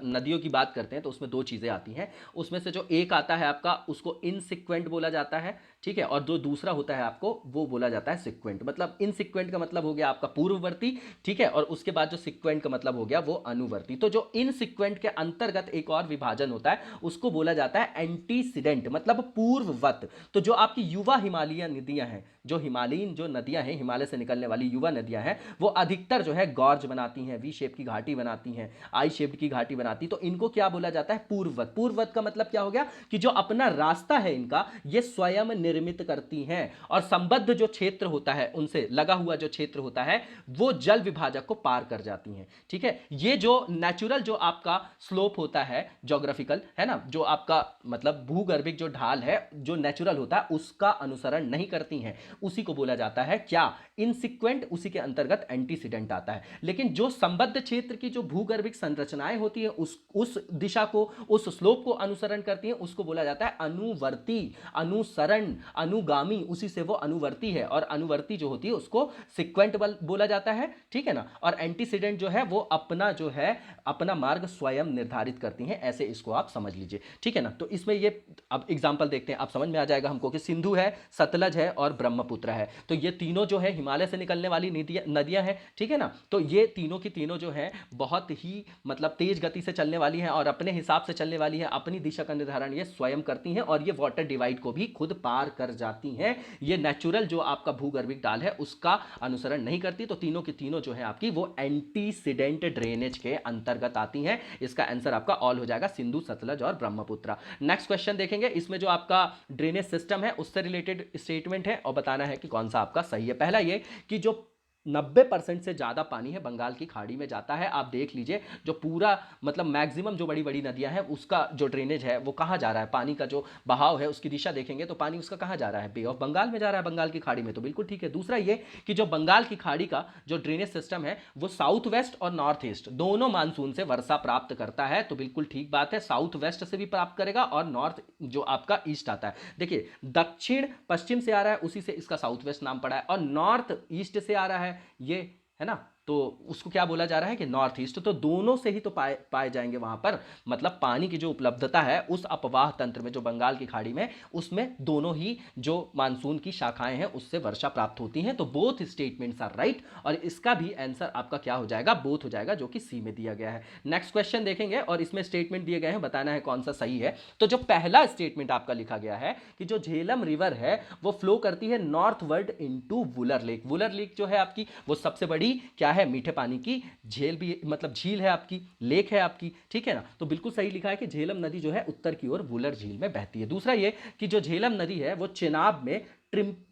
नदियों की बात करते हैं तो उसमें दो चीज़ें आती हैं, उसमें से जो एक आता है आपका उसको इनसिक्वेंट बोला जाता है, ठीक है, और जो दूसरा होता है आपको वो बोला जाता है सिक्वेंट। मतलब इनसिक्वेंट का मतलब हो गया आपका पूर्ववर्ती, ठीक है, और उसके बाद जो सिक्वेंट का मतलब हो गया वो अनुवर्ती। तो जो इनसिक्वेंट के अंतर्गत एक और विभाजन होता है उसको बोला जाता है एंटीसीडेंट, मतलब पूर्ववत। तो जो आपकी युवा हिमालयन नदियां हैं, जो हिमालयन जो नदियां हैं, हिमालय से निकलने वाली युवा नदियां हैं, वो अधिक अधिकतर जो है गॉर्ज बनाती हैं, वी शेप की घाटी बनाती हैं, आई शेप्ड की घाटी बनाती, तो इनको क्या बोला जाता है? पूर्ववत। पूर्ववत का मतलब क्या हो गया कि जो अपना रास्ता है इनका ये स्वयं निर्मित करती हैं, और संबद्ध जो क्षेत्र होता है उनसे लगा हुआ जो क्षेत्र होता है वो जल विभाजक को पार कर जाती हैं। ठीक है, ये जो नेचुरल जो आपका स्लोप होता है ज्योग्राफिकल, है ना, जो आपका मतलब भूगर्भिक जो ढाल है जो नेचुरल होता है उसका अनुसरण नहीं करती हैं, उसी को बोला जाता है क्या? इनसिक्वेंट, उसी के अंतर्गत एंटीसीडेंट आता है। लेकिन जो संबद्ध क्षेत्र की जो भूगर्भिक संरचनाएं होती है उस दिशा को, उस स्लोप को अनुसरण करती हैं, उसको बोला जाता है अनुवर्ती। अनुसरण, अनुगामी, उसी से वो अनुवर्ती है, और अनुवर्ती जो होती है उसको सिक्वेंट बोला जाता है। ठीक है ना, और एंटीसीडेंट जो है वो अपना जो है अपना मार्ग स्वयं निर्धारित करती हैं, ऐसे इसको आप समझ लीजिए। ठीक है ना, तो इसमें ये अब एग्जांपल देखते हैं, आप समझ में आ जाएगा हमको कि सिंधु है, सतलज है और ब्रह्मपुत्र है, तो ये तीनों जो है हिमालय से निकलने वाली नदियां हैं। ठीक है ना, तो ये तीनों की तीनों जो है बहुत ही मतलब तेज गति से चलने वाली हैं और अपने हिसाब से चलने वाली हैं, अपनी दिशा का निर्धारण ये स्वयं करती हैं, और ये वाटर डिवाइड को भी खुद पार कर जाती हैं। ये नेचुरल जो आपका भूगर्भिक ढाल है उसका अनुसरण नहीं करती, तो तीनों की तीनों जो है आपकी वो एंटीसीडेंट ड्रेनेज के अंतर्गत आती हैं। इसका आंसर आपका ऑल हो जाएगा, सिंधु, सतलज और ब्रह्मपुत्र। नेक्स्ट क्वेश्चन देखेंगे, इसमें जो आपका ड्रेनेज सिस्टम है उससे रिलेटेड स्टेटमेंट है और बताना है कि कौन सा आपका सही है। पहला ये कि जो 90% से ज़्यादा पानी है बंगाल की खाड़ी में जाता है। आप देख लीजिए जो पूरा मतलब मैक्सिमम जो बड़ी बड़ी नदियां हैं उसका जो ड्रेनेज है वो कहाँ जा रहा है, पानी का जो बहाव है उसकी दिशा देखेंगे तो पानी उसका कहाँ जा रहा है, बे ऑफ बंगाल में जा रहा है, बंगाल की खाड़ी में, तो बिल्कुल ठीक है। दूसरा ये कि जो बंगाल की खाड़ी का जो ड्रेनेज सिस्टम है वो साउथ वेस्ट और नॉर्थ ईस्ट दोनों मानसून से वर्षा प्राप्त करता है, तो बिल्कुल ठीक बात है, साउथ वेस्ट से भी प्राप्त करेगा और नॉर्थ जो आपका ईस्ट आता है, देखिए दक्षिण पश्चिम से आ रहा है उसी से इसका साउथ वेस्ट नाम पड़ा है, और नॉर्थ ईस्ट से आ रहा है ये, है ना, तो उसको क्या बोला जा रहा है कि नॉर्थ ईस्ट, तो दोनों से ही तो पाए जाएंगे वहां पर, मतलब पानी की जो उपलब्धता है उस अपवाह तंत्र में जो बंगाल की खाड़ी में, उसमें दोनों ही जो मानसून की शाखाएं हैं उससे वर्षा प्राप्त होती हैं, तो बोथ स्टेटमेंट्स आर राइट, और इसका भी आंसर आपका क्या हो जाएगा, बोथ हो जाएगा, जो कि सी में दिया गया है। नेक्स्ट क्वेश्चन देखेंगे और इसमें स्टेटमेंट दिए गए हैं, बताना है कौन सा सही है। तो जो पहला स्टेटमेंट आपका लिखा गया है कि जो झेलम रिवर है वो फ्लो करती है northward into Wular lake. Wular lake जो है आपकी वो सबसे बड़ी क्या है, मीठे पानी की झील भी, मतलब झील है आपकी, लेक है आपकी। ठीक है ना, तो बिल्कुल सही लिखा है कि झेलम नदी जो है उत्तर की ओर वुलर झील में बहती है। दूसरा ये कि जो झेलम नदी है वो चेनाब में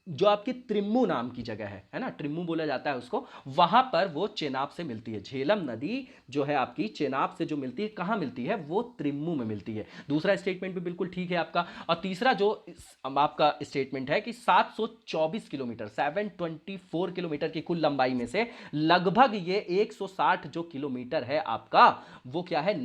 जो आपकी त्रिम्मू नाम की जगह है ना, त्रिम्मू बोला जाता है उसको, वहां पर वो चेनाब से मिलती है। झेलम नदी जो है आपकी चेनाब से जो मिलती है, कहां मिलती है, वो त्रिम्मू में मिलती है। दूसरा स्टेटमेंट भी बिल्कुल ठीक है आपका। और तीसरा जो आपका स्टेटमेंट है कि 724 किलोमीटर 724 किलोमीटर की कुल लंबाई में से लगभग ये 160 जो किलोमीटर है आपका वो क्या है,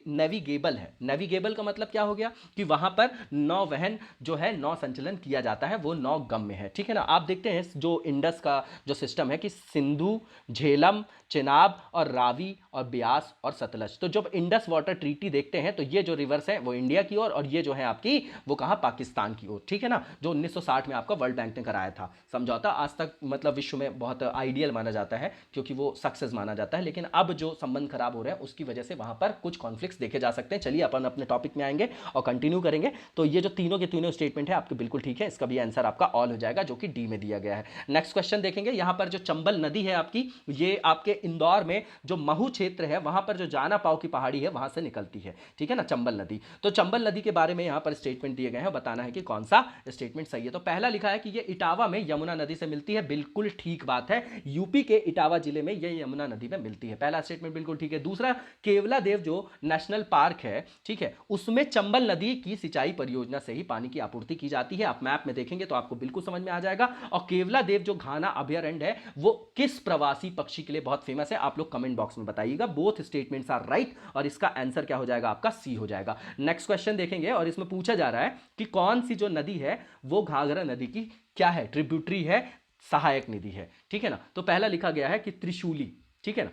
नेविगेबल है। नेविगेबल का मतलब क्या हो गया कि वहां पर नौवहन जो है नौ संचलन किया जाता है, वो नौ गम में है। ठीक है ना, आप देखते हैं जो इंडस का जो सिस्टम है कि सिंधु, झेलम, चेनाब और रावी और ब्यास और सतलज, तो जब इंडस वाटर ट्रीटी देखते हैं तो ये जो रिवर्स है वो इंडिया की ओर और ये जो है आपकी वो कहां, पाकिस्तान की ओर। ठीक है ना, जो 1960 में आपका वर्ल्ड बैंक ने कराया था समझौता, आज तक मतलब विश्व में बहुत आइडियल माना जाता है क्योंकि वो सक्सेस माना जाता है, लेकिन अब जो संबंध खराब हो रहे हैं उसकी वजह से वहां पर कुछ कॉन्फ्लिक्ट्स देखे जा सकते हैं। चलिए अपन अपने टॉपिक में आएंगे और कंटिन्यू करेंगे। तो ये जो तीनों के तीनों स्टेटमेंट है आपके बिल्कुल ठीक है, इसका भी आंसर आपका ऑल हो जाएगा जो कि डी में दिया गया है। नेक्स्ट क्वेश्चन देखेंगे, यहां पर जो चंबल नदी है आपकी, ये आपके इंदौर में जो महू क्षेत्र है वहां पर जो जाना पाव की पहाड़ी है वहां से निकलती है। ठीक है ना, चंबल नदी। तो चंबल नदी के बारे में यहां पर स्टेटमेंट दिए गए हैं, बताना है कि कौन सा स्टेटमेंट सही है। तो पहला लिखा है कि ये इटावा में यमुना नदी से मिलती है, बिल्कुल ठीक बात है, यूपी के इटावा जिले में ये यमुना नदी में मिलती है, पहला स्टेटमेंट बिल्कुल ठीक है। दूसरा, केवला देव जो नेशनल पार्क है, ठीक है, उसमें चंबल नदी की सिंचाई परियोजना से ही पानी की आपूर्ति की जाती है। आप मैप में देखेंगे तो आपको बिल्कुल समझ में आ जाएगा। और केवला देव जो घाना अभयारण्य है वो किस प्रवासी पक्षी के लिए बहुत फेमस है, आप लोग कमेंट बॉक्स में बताइएगा। बोथ स्टेटमेंट्स आर राइट और इसका आंसर क्या हो जाएगा आपका, सी हो जाएगा। नेक्स्ट क्वेश्चन देखेंगे और इसमें पूछा जा रहा है कि कौन सी जो नदी है वो घाघरा नदी की क्या है, ट्रिब्यूटरी है, सहायक नदी है। ठीक है ना, तो पहला लिखा गया है कि त्रिशूली। ठीक है ना,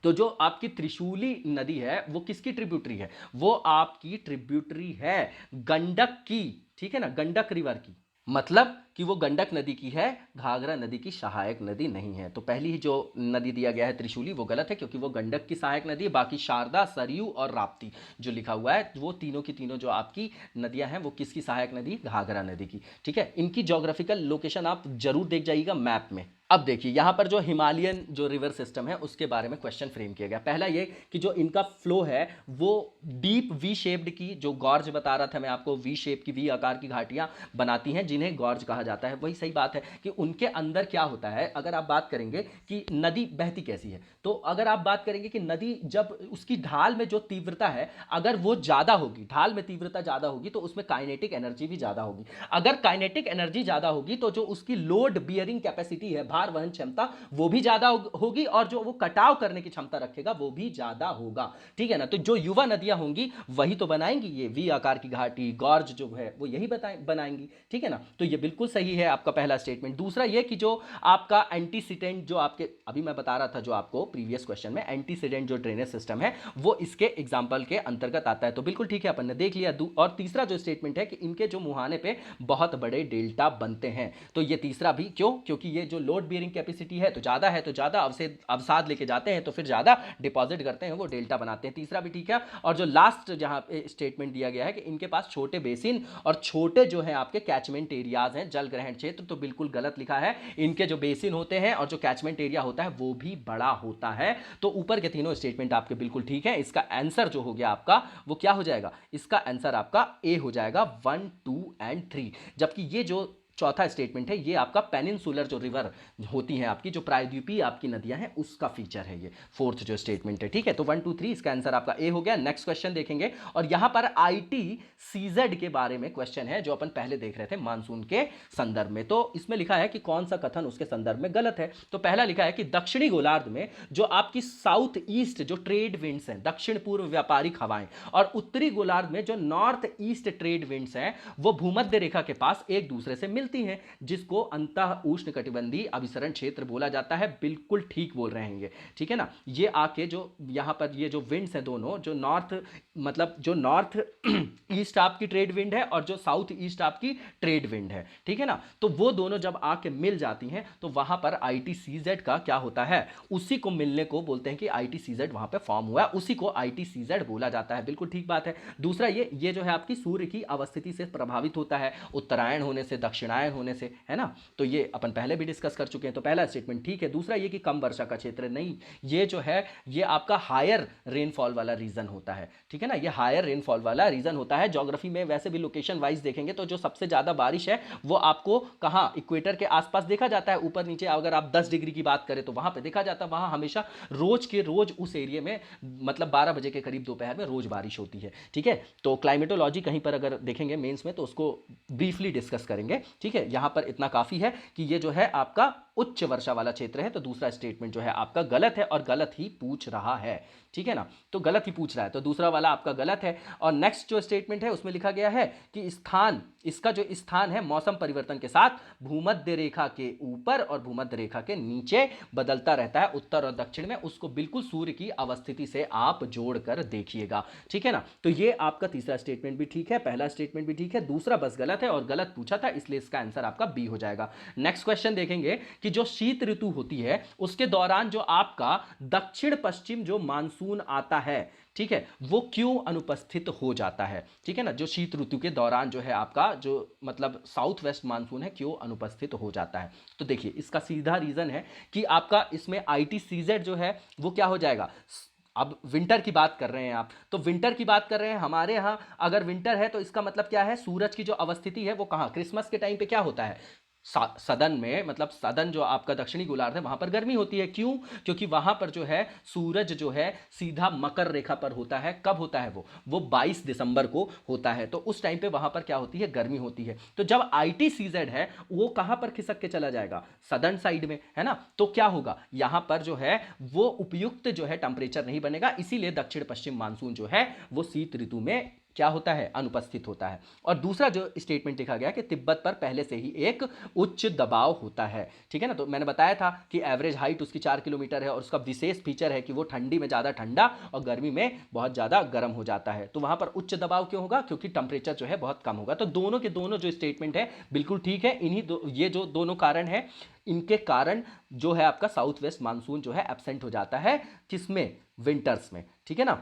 तो जो आपकी त्रिशूली नदी है वो किसकी ट्रिब्यूटरी है, वो आपकी ट्रिब्यूटरी है गंडक की। ठीक है ना, गंडक रिवर की, मतलब कि वो गंडक नदी की है, घाघरा नदी की सहायक नदी नहीं है। तो पहली ही जो नदी दिया गया है त्रिशूली वो गलत है, क्योंकि वो गंडक की सहायक नदी है। बाकी शारदा, सरयू और राप्ती जो लिखा हुआ है वो तीनों की तीनों जो आपकी नदियां हैं वो किसकी सहायक नदी, घाघरा नदी की। ठीक है, इनकी ज्योग्राफिकल लोकेशन आप जरूर देख जाइएगा मैप में। अब देखिए यहां पर जो हिमालयन जो रिवर सिस्टम है उसके बारे में क्वेश्चन फ्रेम किया गया। पहला ये कि जो इनका फ्लो है वो डीप वी शेप्ड की, जो गॉर्ज बता रहा था मैं आपको, वी शेप की, वी आकार की घाटियां बनाती हैं जिन्हें गॉर्ज कहा जाता है। वही सही बात है कि उनके अंदर क्या होता है। अगर आप बात करेंगे कि नदी बहती कैसी है, तो अगर आप बात करेंगे कि नदी जब उसकी ढाल में जो तीव्रता है अगर वो ज्यादा होगी, ढाल में तीव्रता ज्यादा होगी, तो उसमें काइनेटिक एनर्जी भी ज्यादा होगी। अगर काइनेटिक एनर्जी ज्यादा होगी तो जो उसकी लोड बियरिंग कैपेसिटी है, भार वहन क्षमता, वो भी ज्यादा होगी, और जो वो कटाव करने की क्षमता रखेगा वो भी ज्यादा होगा। ठीक है ना। तो जो युवा नदियां होंगी वही तो बनाएंगी ये वी आकार की घाटी, गॉर्ज जो है वो यही बनाएंगी। ठीक है ना। तो ये बिल्कुल सही है आपका पहला स्टेटमेंट। दूसरा ये कि जो आपका एंटीसीडेंट, जो आपके अभी मैं बता रहा था जो आपको प्रीवियस क्वेश्चन में, एंटीसीडेंट जो ड्रेनेज सिस्टम है वो इसके एग्जाम्पल के अंतर्गत आता है। तो बिल्कुल ठीक है, अपन ने देख लिया। और तीसरा जो स्टेटमेंट है कि इनके जो मुहाने पे बहुत बड़े डेल्टा बनते हैं, तो ये तीसरा भी क्यों, क्योंकि ये जो लोड बियरिंग कैपेसिटी है तो ज्यादा है, तो ज्यादा अवसाद लेके जाते हैं, तो फिर ज्यादा डिपॉजिट करते हैं, वो डेल्टा बनाते हैं। तीसरा भी ठीक है। और जो लास्ट जहां पे स्टेटमेंट दिया गया है कि इनके पास छोटे बेसिन और छोटे जो है आपके कैचमेंट एरियाज हैं, जल ग्रहण क्षेत्र, तो बिल्कुल गलत लिखा है। इनके जो बेसिन होते हैं और जो कैचमेंट एरिया होता है वो भी बड़ा होता है। तो ऊपर के तीनों स्टेटमेंट आपके बिल्कुल ठीक है। इसका आंसर जो हो गया आपका वो क्या हो जाएगा, इसका आंसर आपका ए हो जाएगा, 1, 2 एंड 3। जबकि ये जो चौथा स्टेटमेंट है ये आपका पेनिनसुलर जो रिवर होती हैं आपकी, जो प्रायद्वीपीय आपकी नदियां हैं उसका फीचर है ये फोर्थ जो स्टेटमेंट है। ठीक है, तो 1, 2, 3 इसका आंसर आपका ए हो गया। नेक्स्ट क्वेश्चन देखेंगे, और यहां पर ITCZ के बारे में क्वेश्चन है जो अपन पहले देख रहे थे मानसून के संदर्भ में। तो इसमें लिखा है कि कौन सा कथन उसके संदर्भ में गलत है। तो पहला लिखा है कि दक्षिणी गोलार्ध में जो आपकी साउथ ईस्ट जो ट्रेड विंड्स हैं, दक्षिण पूर्व व्यापारिक हवाएं, और उत्तरी गोलार्ध में जो नॉर्थ ईस्ट ट्रेड विंड्स हैं वो भूमध्य रेखा के पास एक दूसरे से मिलती हैं, जिसको अंतः उष्णकटिबंधीय अभिसरण क्षेत्र बोला जाता है। बिल्कुल ठीक बोल रहे हैं ये। ठीक है ना। ये आके जो यहां पर ये जो विंड्स हैं दोनों, जो नॉर्थ मतलब जो नॉर्थ ईस्ट आपकी ट्रेड विंड है और जो साउथ ईस्ट आपकी ट्रेड विंड है, ठीक है ना, तो वो दोनों जब आके मिल जाती हैं तो वहां पर ITCZ का क्या होता है, उसी को मिलने को बोलते हैं कि ITCZ वहां पे फॉर्म हुआ है, उसी को ITCZ बोला जाता है। बिल्कुल ठीक बात है। दूसरा ये जो है आपकी सूर्य की अवस्थिति से प्रभावित होता है, उत्तरायण होने से, दक्षिणायन होने से, है ना। तो ये अपन पहले भी डिस्कस कर चुके हैं। तो पहला स्टेटमेंट ठीक है। दूसरा ये कि कम वर्षा का क्षेत्र नहीं, ये जो है ये आपका हायर रेनफॉल वाला रीजन होता है। ठीक है ना, ये हायर रेनफॉल वाला रीजन होता है। ज्योग्राफी में वैसे भी लोकेशन वाइज देखेंगे तो जो सबसे ज्यादा बारिश है वो आपको कहां, इक्वेटर के आसपास देखा जाता है। ऊपर नीचे अगर आप 10 डिग्री की बात करें तो वहां पे देखा जाता है, वहां हमेशा रोज के रोज उस एरिया में मतलब 12 बजे के करीब दोपहर में रोज बारिश होती है। ठीक है, तो क्लाइमेटोलॉजी कहीं पर अगर देखेंगे मेंस में तो उसको ब्रीफली डिस्कस करेंगे। ठीक है, यहां पर इतना काफी है कि ये जो है आपका उच्च वर्षा वाला क्षेत्र है। तो दूसरा स्टेटमेंट जो है आपका गलत है और गलत ही पूछ रहा है। ठीक है ना, तो गलत ही पूछ रहा है, तो दूसरा वाला आपका गलत है। और नेक्स्ट जो स्टेटमेंट है उसमें लिखा गया है कि स्थान, इसका जो स्थान है मौसम परिवर्तन के साथ भूमध्य रेखा के ऊपर और भूमध्य रेखा के नीचे बदलता रहता है, उत्तर और दक्षिण में, उसको बिल्कुल सूर्य की अवस्थिति से आप जोड़कर देखिएगा। ठीक है ना, तो ये आपका तीसरा स्टेटमेंट भी ठीक है, पहला स्टेटमेंट भी ठीक है, दूसरा बस गलत है और गलत पूछा था, इसलिए इसका आंसर आपका बी हो जाएगा। नेक्स्ट क्वेश्चन देखेंगे कि जो शीत ऋतु होती है उसके दौरान जो आपका दक्षिण पश्चिम जो मानसून आता है, ठीक है, वो क्यों अनुपस्थित हो जाता है। ठीक है ना, जो शीत ऋतु के दौरान जो है आपका जो मतलब साउथ वेस्ट मानसून है क्यों अनुपस्थित हो जाता है। तो देखिए इसका सीधा रीजन है कि आपका इसमें ITCZ जो है वो क्या हो जाएगा। अब विंटर की बात कर रहे हैं आप, तो विंटर की बात कर रहे हैं, हमारे यहाँ अगर विंटर है तो इसका मतलब क्या है, सूरज की जो अवस्थिति है वो कहाँ, क्रिसमस के टाइम पे क्या होता है, सदन में, मतलब सदन जो आपका दक्षिणी गोलार्ध है वहां पर गर्मी होती है। क्यों, क्योंकि वहां पर जो है सूरज जो है सीधा मकर रेखा पर होता है। कब होता है वो 22 दिसंबर को होता है, तो उस टाइम पे वहां पर क्या होती है, गर्मी होती है। तो जब ITCZ है वो कहां पर खिसक के चला जाएगा, सदर्न साइड में, है ना। तो क्या होगा, यहां पर जो है वो उपयुक्त जो है टेंपरेचर नहीं बनेगा, इसीलिए दक्षिण पश्चिम मानसून जो है वो शीत ऋतु में क्या होता है, अनुपस्थित होता है। और दूसरा जो स्टेटमेंट लिखा गया कि तिब्बत पर पहले से ही एक उच्च दबाव होता है, ठीक है ना। तो मैंने बताया था कि एवरेज हाइट उसकी 4 किलोमीटर है और उसका विशेष फीचर है कि वो ठंडी में ज़्यादा ठंडा और गर्मी में बहुत ज़्यादा गर्म हो जाता है। तो वहाँ पर उच्च दबाव क्यों होगा, क्योंकि टेम्परेचर जो है बहुत कम होगा। तो दोनों के दोनों जो स्टेटमेंट है बिल्कुल ठीक है। ये जो दोनों कारण है, इनके कारण जो है आपका साउथ वेस्ट मानसून जो है एब्सेंट हो जाता है, किसमें, विंटर्स में, ठीक है ना।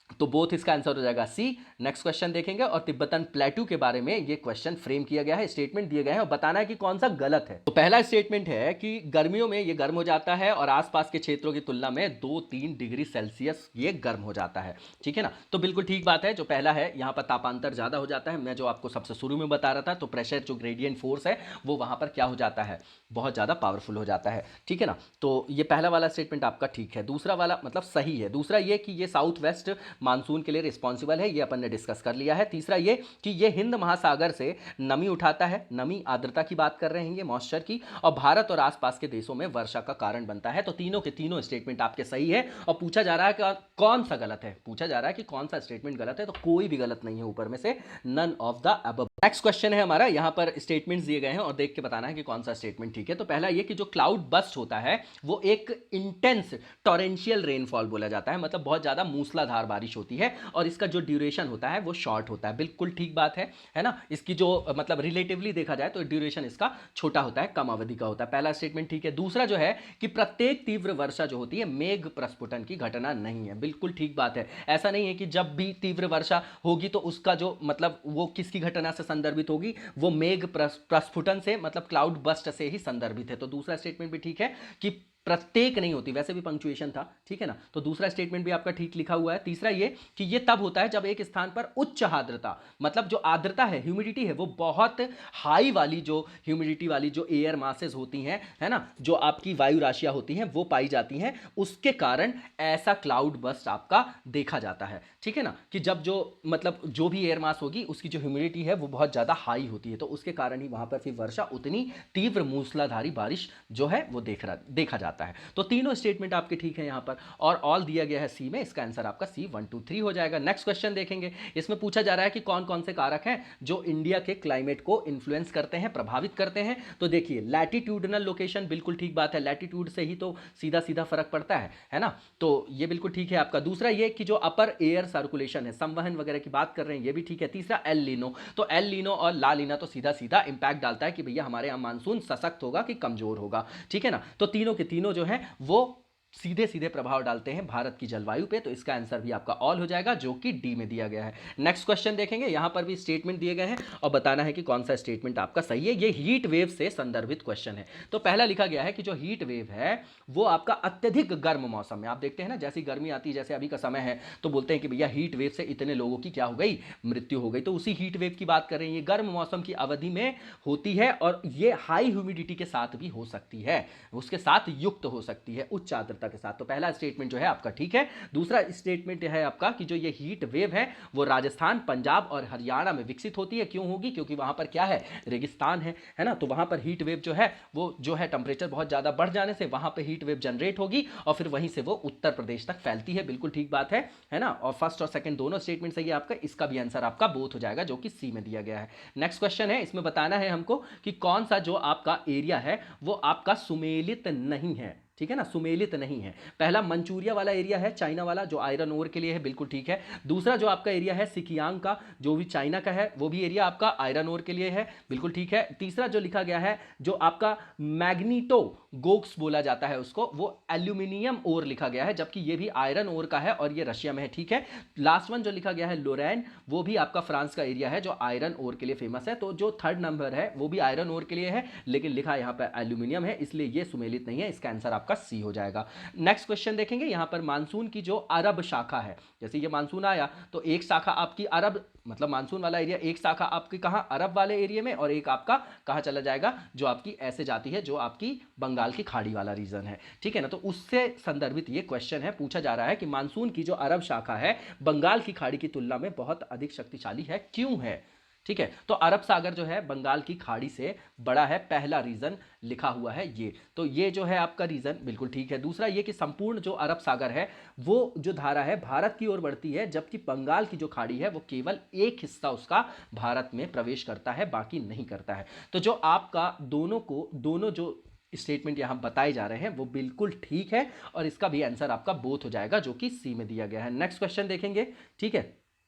तो बोथ इसका आंसर हो जाएगा सी। नेक्स्ट क्वेश्चन देखेंगे और तिब्बतन प्लेटू के बारे में ये क्वेश्चन फ्रेम किया गया है, स्टेटमेंट दिए गए हैं और बताना है कि कौन सा गलत है। तो पहला स्टेटमेंट है कि गर्मियों में ये गर्म हो जाता है और आसपास के क्षेत्रों की तुलना में 2-3 डिग्री सेल्सियस ये गर्म हो जाता है, ठीक है ना। तो बिल्कुल ठीक बात है। जो पहला है, यहाँ पर तापांतर ज्यादा हो जाता है। मैं जो आपको सबसे शुरू में बता रहा था, तो प्रेशर जो ग्रेडियंट फोर्स है वो वहां पर क्या हो जाता है, बहुत ज्यादा पावरफुल हो जाता है, ठीक है ना। तो ये पहला वाला स्टेटमेंट आपका ठीक है। दूसरा वाला मतलब सही है। दूसरा ये कि ये साउथ वेस्ट मानसून के लिए रिस्पॉन्सिबल है, ये अपन ने डिस्कस कर लिया है। तीसरा ये कि ये हिंद महासागर से नमी उठाता है, नमी आर्द्रता की बात कर रहे हैं ये, मॉइस्चर की, और भारत और आसपास के देशों में वर्षा का कारण बनता है। तो तीनों के तीनों स्टेटमेंट आपके सही है। और पूछा जा रहा है कि कौन सा गलत है, पूछा जा रहा है कि कौन सा स्टेटमेंट गलत है, तो कोई भी गलत नहीं है ऊपर में से, none of the above. Next question है हमारा, यहां पर स्टेटमेंट्स दिए गए हैं और देख के बताना है कि कौन सा स्टेटमेंट ठीक है। तो पहला ये कि जो क्लाउड बस्ट होता है वो एक इंटेंस टॉरेंशियल रेनफॉल बोला जाता है, मतलब बहुत ज्यादा मूसलाधार बारिश होती है और इसका जो ड्यूरेशन होता है वो शॉर्ट होता है। बिल्कुल ठीक बात है ना। इसकी जो मतलब रिलेटिवली देखा जाए तो ड्यूरेशन इसका छोटा होता है, कम अवधि का होता है। पहला स्टेटमेंट ठीक है। दूसरा जो है कि प्रत्येक तीव्र वर्षा जो होती है मेघ प्रस्फुटन की घटना नहीं है, बिल्कुल ठीक बात है। ऐसा नहीं है कि जब भी तीव्र वर्षा होगी तो उसका जो मतलब वो किसकी घटना से संदर्भित होगी, वो मेघ प्रस्फुटन से मतलब क्लाउड बस्ट से ही संदर्भित है। तो दूसरा स्टेटमेंट भी ठीक है कि प्रत्येक नहीं होती, वैसे भी पंक्चुएशन था, ठीक है ना। तो दूसरा स्टेटमेंट भी आपका ठीक लिखा हुआ है। तीसरा ये कि ये तब होता है जब एक स्थान पर उच्च आर्द्रता, मतलब जो आर्द्रता है, ह्यूमिडिटी है, वो बहुत हाई वाली, जो ह्यूमिडिटी वाली जो एयर मासेस होती हैं, है ना, जो आपकी वायु राशियां होती हैं वो पाई जाती हैं, उसके कारण ऐसा क्लाउड बस्ट आपका देखा जाता है, ठीक है ना। कि जब जो मतलब जो भी एयर मास होगी उसकी जो ह्यूमिडिटी है वो बहुत ज्यादा हाई होती है, तो उसके कारण ही वहां पर फिर वर्षा, उतनी तीव्र मूसलाधारी बारिश जो है वो देखा जाता है। तो तीनों स्टेटमेंट आपके ठीक है यहां पर, और ऑल दिया गया है सी में। इसका आंसर आपका सी 1 2 3 हो जाएगा। नेक्स्ट क्वेश्चन देखेंगे। इसमें पूछा जा रहा है कि कौन कौन से कारक हैं जो इंडिया के क्लाइमेट को इन्फ्लुएंस करते हैं, प्रभावित करते हैं। तो देखिए, लैटिट्यूडनल लोकेशन, बिल्कुल ठीक बात है, लैटिट्यूड से ही तो सीधा सीधा फर्क पड़ता है ना। तो ये बिल्कुल ठीक है आपका। दूसरा ये कि जो अपर एयर सर्कुलेशन है, संवहन वगैरह की बात कर रहे हैं, ये भी ठीक है। तीसरा एल लीनो, तो एल लीनो और ला लीना तो सीधा सीधा इंपैक्ट डालता है कि भैया हमारे यहां मानसून सशक्त होगा कि कमजोर होगा, ठीक है ना। तो तीनों के तीनों जो है वो सीधे सीधे प्रभाव डालते हैं भारत की जलवायु पे। तो इसका आंसर भी आपका ऑल हो जाएगा, जो कि डी में दिया गया है। नेक्स्ट क्वेश्चन देखेंगे। यहां पर भी स्टेटमेंट दिए गए हैं और बताना है कि कौन सा स्टेटमेंट आपका सही है। ये हीट वेव से संदर्भित क्वेश्चन है। तो पहला लिखा गया है कि जो हीट वेव है वो आपका अत्यधिक गर्म मौसम में, आप देखते हैं ना, जैसी गर्मी आती है, जैसे अभी का समय है, तो बोलते हैं कि भैया हीट वेव से इतने लोगों की क्या हो गई, मृत्यु हो गई। तो उसी हीट वेव की बात कर रहे हैं। ये गर्म मौसम की अवधि में होती है और ये हाई ह्यूमिडिटी के साथ भी हो सकती है, उसके साथ युक्त हो सकती है, उच्च आर्द्रता के साथ। तो पहला स्टेटमेंट जो है आपका ठीक है। दूसरा स्टेटमेंट है आपका कि जो ये हीट वेव है वो राजस्थान, पंजाब और हरियाणा में विकसित होती है। क्यों होगी, क्योंकि वहां पर क्या है, रेगिस्तान है ना। तो वहां पर हीट वेव जो है वो जो है टेंपरेचर बहुत ज्यादा बढ़ जाने से वहां पर हीट वेव जनरेट होगी और फिर वहीं से वो उत्तर प्रदेश तक फैलती है। बिल्कुल ठीक बात है ना। और फर्स्ट और सेकंड दोनों स्टेटमेंट सही है आपका। इसका भी आंसर आपका बोथ हो जाएगा, जो कि सी में दिया गया है। नेक्स्ट क्वेश्चन है, इसमें बताना है हमको कि कौन सा जो आपका एरिया है वो आपका सुमेलित नहीं है, ठीक है ना, सुमेलित नहीं है। पहला मंचूरिया वाला एरिया है, चाइना वाला, जो आयरन ओर के लिए है, बिल्कुल ठीक है। दूसरा जो आपका एरिया है सिकियांग का, जो भी चाइना का है, वो भी एरिया आपका आयरन ओर के लिए है, बिल्कुल ठीक है। तीसरा जो लिखा गया है, जो आपका मैग्नीटो गोक्स बोला जाता है उसको, वो एल्यूमिनियम ओर लिखा गया है, जबकि ये भी आयरन ओर का है और ये रशिया में है, ठीक है। लास्ट वन जो लिखा गया है लोरेन, वो भी आपका फ्रांस का एरिया है, जो आयरन ओर के लिए फेमस है। तो जो थर्ड नंबर है वो भी आयरन ओर के लिए है, लेकिन लिखा यहाँ पर एल्यूमिनियम है, इसलिए ये सुमेलित नहीं है। इसका आंसर आपका सी हो जाएगा। नेक्स्ट क्वेश्चन देखेंगे। यहां पर मानसून की जो अरब शाखा है, जैसे ये मानसून आया तो एक शाखा आपकी अरब, मतलब मानसून वाला एरिया, एक शाखा आपकी कहां, अरब वाले एरिया में, और एक आपका कहां चला जाएगा, जो आपकी ऐसे जाती है, जो आपकी बंगाल की खाड़ी वाला रीजन है, ठीक है ना। तो उससे संदर्भित ये क्वेश्चन है। पूछा जा रहा है कि मानसून की जो अरब शाखा है बंगाल की खाड़ी की तुलना में बहुत अधिक शक्तिशाली है, क्यों है, ठीक है, तो अरब सागर जो है बंगाल की खाड़ी से बड़ा है, पहला रीजन लिखा हुआ है ये। तो ये जो है आपका रीजन बिल्कुल ठीक है। दूसरा ये कि संपूर्ण जो अरब सागर है वो जो धारा है भारत की ओर बढ़ती है, जबकि बंगाल की जो खाड़ी है वो केवल एक हिस्सा उसका भारत में प्रवेश करता है, बाकी नहीं करता है। तो जो आपका दोनों जो स्टेटमेंट यहां बताए जा रहे हैं वो बिल्कुल ठीक है, और इसका भी आंसर आपका बोथ हो जाएगा जो कि सी में दिया गया है। नेक्स्ट क्वेश्चन देखेंगे। ठीक है,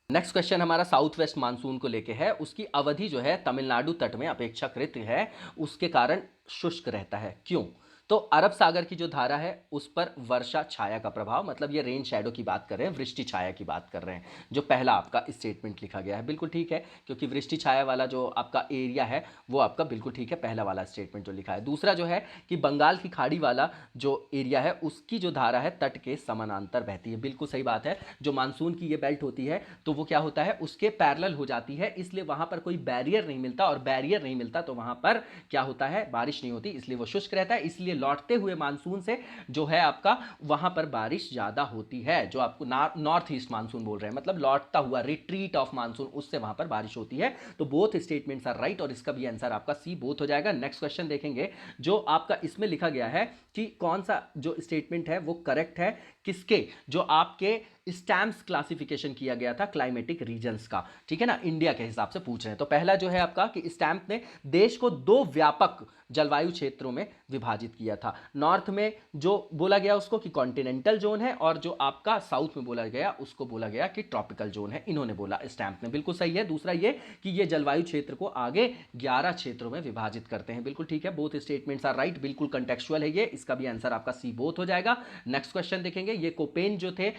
नेक्स्ट क्वेश्चन हमारा साउथ वेस्ट मानसून को लेके है। उसकी अवधि जो है तमिलनाडु तट में अपेक्षाकृत है, उसके कारण शुष्क रहता है। क्यों? तो अरब सागर की जो धारा है उस पर वर्षा छाया का प्रभाव, मतलब ये रेन शैडो की बात कर रहे हैं, वृष्टि छाया की बात कर रहे हैं। जो पहला आपका स्टेटमेंट लिखा गया है बिल्कुल ठीक है, क्योंकि वृष्टि छाया वाला जो आपका एरिया है वो आपका बिल्कुल ठीक है, पहला वाला स्टेटमेंट जो लिखा है। दूसरा जो है कि बंगाल की खाड़ी वाला जो एरिया है उसकी जो धारा है तट के समानांतर बहती है, बिल्कुल सही बात है। जो मानसून की ये बेल्ट होती है तो वो क्या होता है, उसके पैरेलल हो जाती है, इसलिए वहां पर कोई बैरियर नहीं मिलता, और बैरियर नहीं मिलता तो वहां पर क्या होता है, बारिश नहीं होती, इसलिए वो शुष्क रहता है। इसलिए लौटते हुए मानसून से जो है आपका वहां पर बारिश ज्यादा होती है, जो आपको नॉर्थ ईस्ट मानसून बोल रहे हैं, मतलब लौटता हुआ रिट्रीट ऑफ मानसून, उससे वहां पर बारिश होती है। तो बोथ स्टेटमेंट्स आर राइट, और इसका भी आंसर आपका सी बोथ हो जाएगा। नेक्स्ट क्वेश्चन देखेंगे। जो आपका इसमें लिखा गया है कि कौन सा जो स्टेटमेंट है वो करेक्ट है, किसके, जो आपके स्टैम्प्स क्लासिफिकेशन किया गया था क्लाइमेटिक रीजन्स का, ठीक है ना, इंडिया के हिसाब से पूछ रहे हैं। तो पहला जो है आपका कि स्टैम्प ने देश को दो व्यापक जलवायु क्षेत्रों में विभाजित किया था। नॉर्थ में जो बोला गया उसको कि कॉन्टिनेंटल जोन है, और जो आपका साउथ में बोला गया उसको बोला गया कि ट्रॉपिकल जोन है, इन्होंने बोला स्टैम्प ने, बिल्कुल सही है। दूसरा ये कि ये जलवायु क्षेत्र को आगे 11 क्षेत्रों में विभाजित करते हैं, बिल्कुल ठीक है। बोथ स्टेटमेंट्स आर राइट, बिल्कुल कंटेक्चुअल है ये, इसका भी आंसर आपका सी बोथ हो जाएगा। नेक्स्ट क्वेश्चन देखेंगे। ये कोपेन जो थे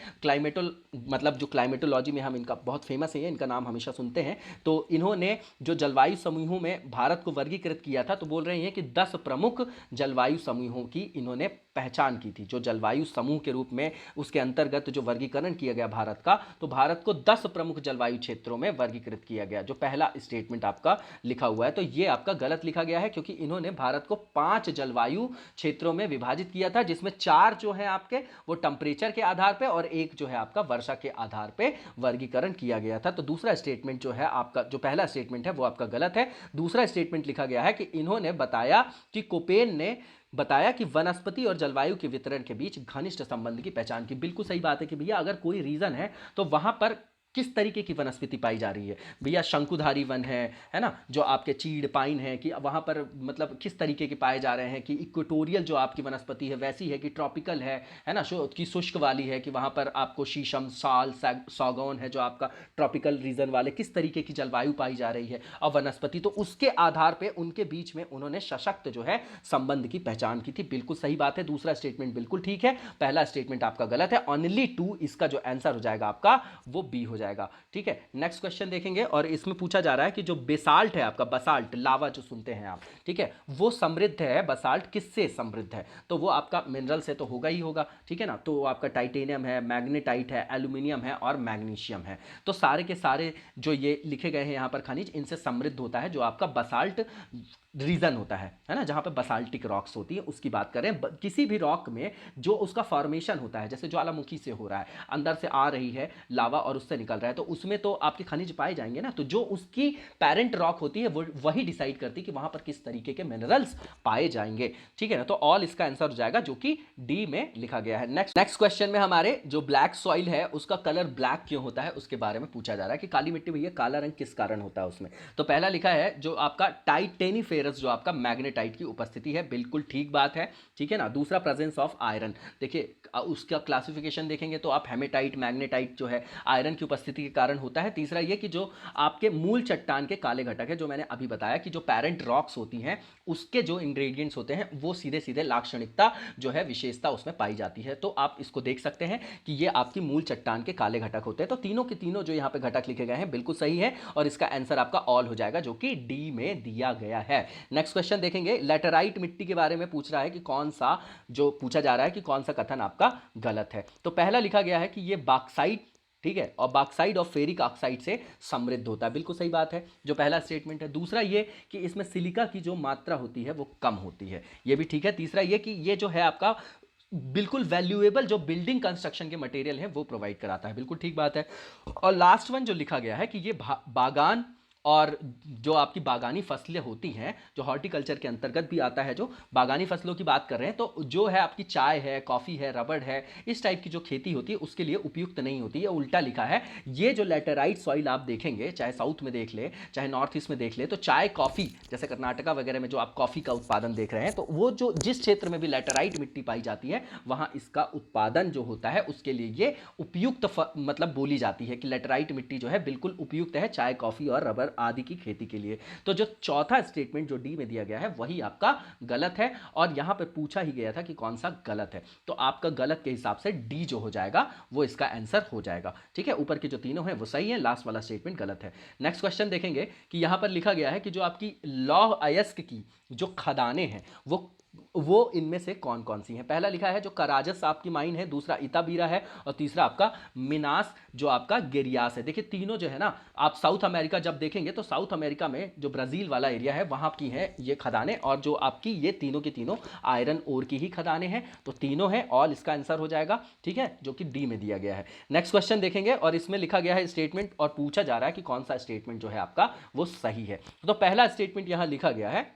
मतलब जो क्लाइमेटोलॉजी में हम इनका बहुत फेमस है, इनका नाम हमेशा सुनते हैं। तो इन्होंने जो जलवायु समूहों में भारत को वर्गीकृत किया था, तो बोल रहे हैं कि 10 प्रमुख जलवायु समूहों की इन्होंने पहचान की थी, जो जलवायु समूह के रूप में उसके अंतर्गत जो वर्गीकरण किया गया भारत का, तो भारत को 10 प्रमुख जलवायु क्षेत्रों में वर्गीकृत किया गया, जो पहला स्टेटमेंट आपका लिखा हुआ है। तो ये आपका गलत लिखा गया है, क्योंकि इन्होंने भारत को 5 जलवायु क्षेत्रों में विभाजित किया था, जिसमें 4 जो है आपके वो टेम्परेचर के आधार पर, और एक जो है आपका वर्षा के आधार पर वर्गीकरण किया गया था। तो दूसरा स्टेटमेंट जो है आपका, जो पहला स्टेटमेंट है वो आपका गलत है। दूसरा स्टेटमेंट लिखा गया है कि इन्होंने बताया कि कोपेन ने बताया कि वनस्पति और जलवायु के वितरण के बीच घनिष्ठ संबंध की पहचान की। बिल्कुल सही बात है कि भैया अगर कोई रीजन है तो वहां पर किस तरीके की वनस्पति पाई जा रही है, भैया शंकुधारी वन है ना, जो आपके चीड़ पाइन है, कि वहां पर मतलब किस तरीके के पाए जा रहे हैं, कि इक्वेटोरियल जो आपकी वनस्पति है वैसी है, कि ट्रॉपिकल है ना, कि शुष्क वाली है, कि वहां पर आपको शीशम, साल, सागौन है जो आपका ट्रॉपिकल रीजन वाले, किस तरीके की जलवायु पाई जा रही है और वनस्पति, तो उसके आधार पर उनके बीच में उन्होंने सशक्त जो है संबंध की पहचान की थी। बिल्कुल सही बात है, दूसरा स्टेटमेंट बिल्कुल ठीक है, पहला स्टेटमेंट आपका गलत है। ओनली 2 इसका जो आंसर हो जाएगा आपका वो बी हो जाएगा, ठीक है। नेक्स्ट क्वेश्चन देखेंगे, और इसमें पूछा जा रहा है कि जो बेसाल्ट है आपका, बसाल्ट लावा जो सुनते हैं आप, ठीक है, वो समृद्ध है, बसाल्ट किससे समृद्ध है, तो वो आपका मिनरल से तो होगा ही होगा, ठीक है ना। तो आपका टाइटेनियम है, मैग्नेटाइट है, एल्यूमिनियम है और मैग्नीशियम है। तो सारे के सारे जो ये लिखे गए हैं यहाँ पर खनिज, इनसे समृद्ध होता है जो आपका बसाल्ट रीजन होता है ना, जहां पे बसाल्टिक रॉक्स होती है उसकी बात करें। किसी भी रॉक में जो उसका फॉर्मेशन होता है, जैसे ज्वालामुखी से हो रहा है, अंदर से आ रही है लावा और उससे निकल रहा है, तो उसमें तो आपके खनिज पाए जाएंगे ना। तो जो उसकी पेरेंट रॉक होती है वो वही डिसाइड करती है कि वहां पर किस तरीके के मिनरल्स पाए जाएंगे, ठीक है ना। तो ऑल इसका आंसर हो जाएगा, जो कि डी में लिखा गया है। नेक्स्ट क्वेश्चन में हमारे जो ब्लैक सॉइल है उसका कलर ब्लैक क्यों होता है उसके बारे में पूछा जा रहा है, कि काली मिट्टी भैया काला रंग किस कारण होता है उसमें। तो पहला लिखा है जो आपका टाइटेनिफेरस, जो आपका मैग्नेटाइट की उपस्थिति है, बिल्कुल ठीक बात है, ठीक है ना। दूसरा प्रेजेंस ऑफ आयरन, देखिए उसका क्लासिफिकेशन देखेंगे तो आप हेमेटाइट, मैग्नेटाइट जो है आयरन की उपस्थिति के कारण होता है। तीसरा ये कि जो आपके मूल चट्टान के काले घटक है, जो मैंने अभी बताया कि जो पेरेंट रॉक्स होती हैं उसके जो इंग्रेडिएंट्स होते हैं वो सीधे सीधे लाक्षणिकता जो है विशेषता उसमें पाई जाती है। तो आप इसको देख सकते हैं कि ये आपकी मूल चट्टान के काले घटक होते हैं। तो तीनों के तीनों जो यहाँ पे घटक लिखे गए हैं बिल्कुल सही है, और इसका आंसर आपका ऑल हो जाएगा, जो कि डी में दिया गया है। नेक्स्ट क्वेश्चन देखेंगे, लैटेराइट मिट्टी के बारे में पूछ रहा है कि कौन सा, जो पूछा जा रहा है कि कौन सा कथन आपका गलत है। तो पहला लिखा गया है कि ये बॉक्साइट, ठीक है, और बॉक्साइड और फेरिक ऑक्साइड से समृद्ध होता है, बिल्कुल सही बात है, जो पहला स्टेटमेंट है। दूसरा ये कि इसमें सिलिका की जो मात्रा होती है वो कम होती है, ये भी ठीक है। तीसरा ये कि ये जो है आपका बिल्कुल वैल्यूएबल जो बिल्डिंग कंस्ट्रक्शन के मटेरियल है वो प्रोवाइड कराता है, बिल्कुल ठीक बात है। और लास्ट वन जो लिखा गया है कि ये बागान और जो आपकी बागानी फसलें होती हैं, जो हॉर्टिकल्चर के अंतर्गत भी आता है, जो बागानी फसलों की बात कर रहे हैं, तो जो है आपकी चाय है, कॉफ़ी है, रबड़ है, इस टाइप की जो खेती होती है उसके लिए उपयुक्त नहीं होती है। उल्टा लिखा है। ये जो लैटेराइट सॉइल आप देखेंगे, चाहे साउथ में देख ले, चाहे नॉर्थ ईस्ट में देख ले, तो चाय कॉफ़ी जैसे कर्नाटका वगैरह में जो आप कॉफ़ी का उत्पादन देख रहे हैं, तो वो जो जिस क्षेत्र में भी लैटेराइट मिट्टी पाई जाती है वहाँ इसका उत्पादन जो होता है उसके लिए ये उपयुक्त मतलब बोली जाती है कि लैटेराइट मिट्टी जो है बिल्कुल उपयुक्त है चाय, कॉफ़ी और रबर आदि की खेती के लिए। तो जो चौथा स्टेटमेंट जो डी में दिया गया है वही आपका गलत है, और यहां पर पूछा ही गया था कि कौन सा गलत है, तो आपका गलत के हिसाब से डी जो हो जाएगा वो इसका आंसर हो जाएगा। ठीक है, ऊपर के जो तीनों हैं वो सही है, लास्ट वाला स्टेटमेंट गलत है। नेक्स्ट क्वेश्चन देखेंगे कि यहां पर लिखा गया है कि जो आपकी लौह अयस्क की जो खदानें हैं वो इनमें से कौन कौन सी हैं। पहला लिखा है जो कराजस आपकी माइन है, दूसरा इताबीरा है, और तीसरा आपका मिनास जो आपका गेरियास है। देखिए तीनों जो है ना, आप साउथ अमेरिका जब देखेंगे तो साउथ अमेरिका में जो ब्राजील वाला एरिया है वहां की है ये खदानें, और जो आपकी ये तीनों की तीनों आयरन ओर की ही खदानें हैं, तो तीनों हैं, ऑल इसका आंसर हो जाएगा। ठीक है, जो कि डी में दिया गया है। नेक्स्ट क्वेश्चन देखेंगे और इसमें लिखा गया है स्टेटमेंट, और पूछा जा रहा है कि कौन सा स्टेटमेंट जो है आपका वो सही है। तो पहला स्टेटमेंट यहां लिखा गया है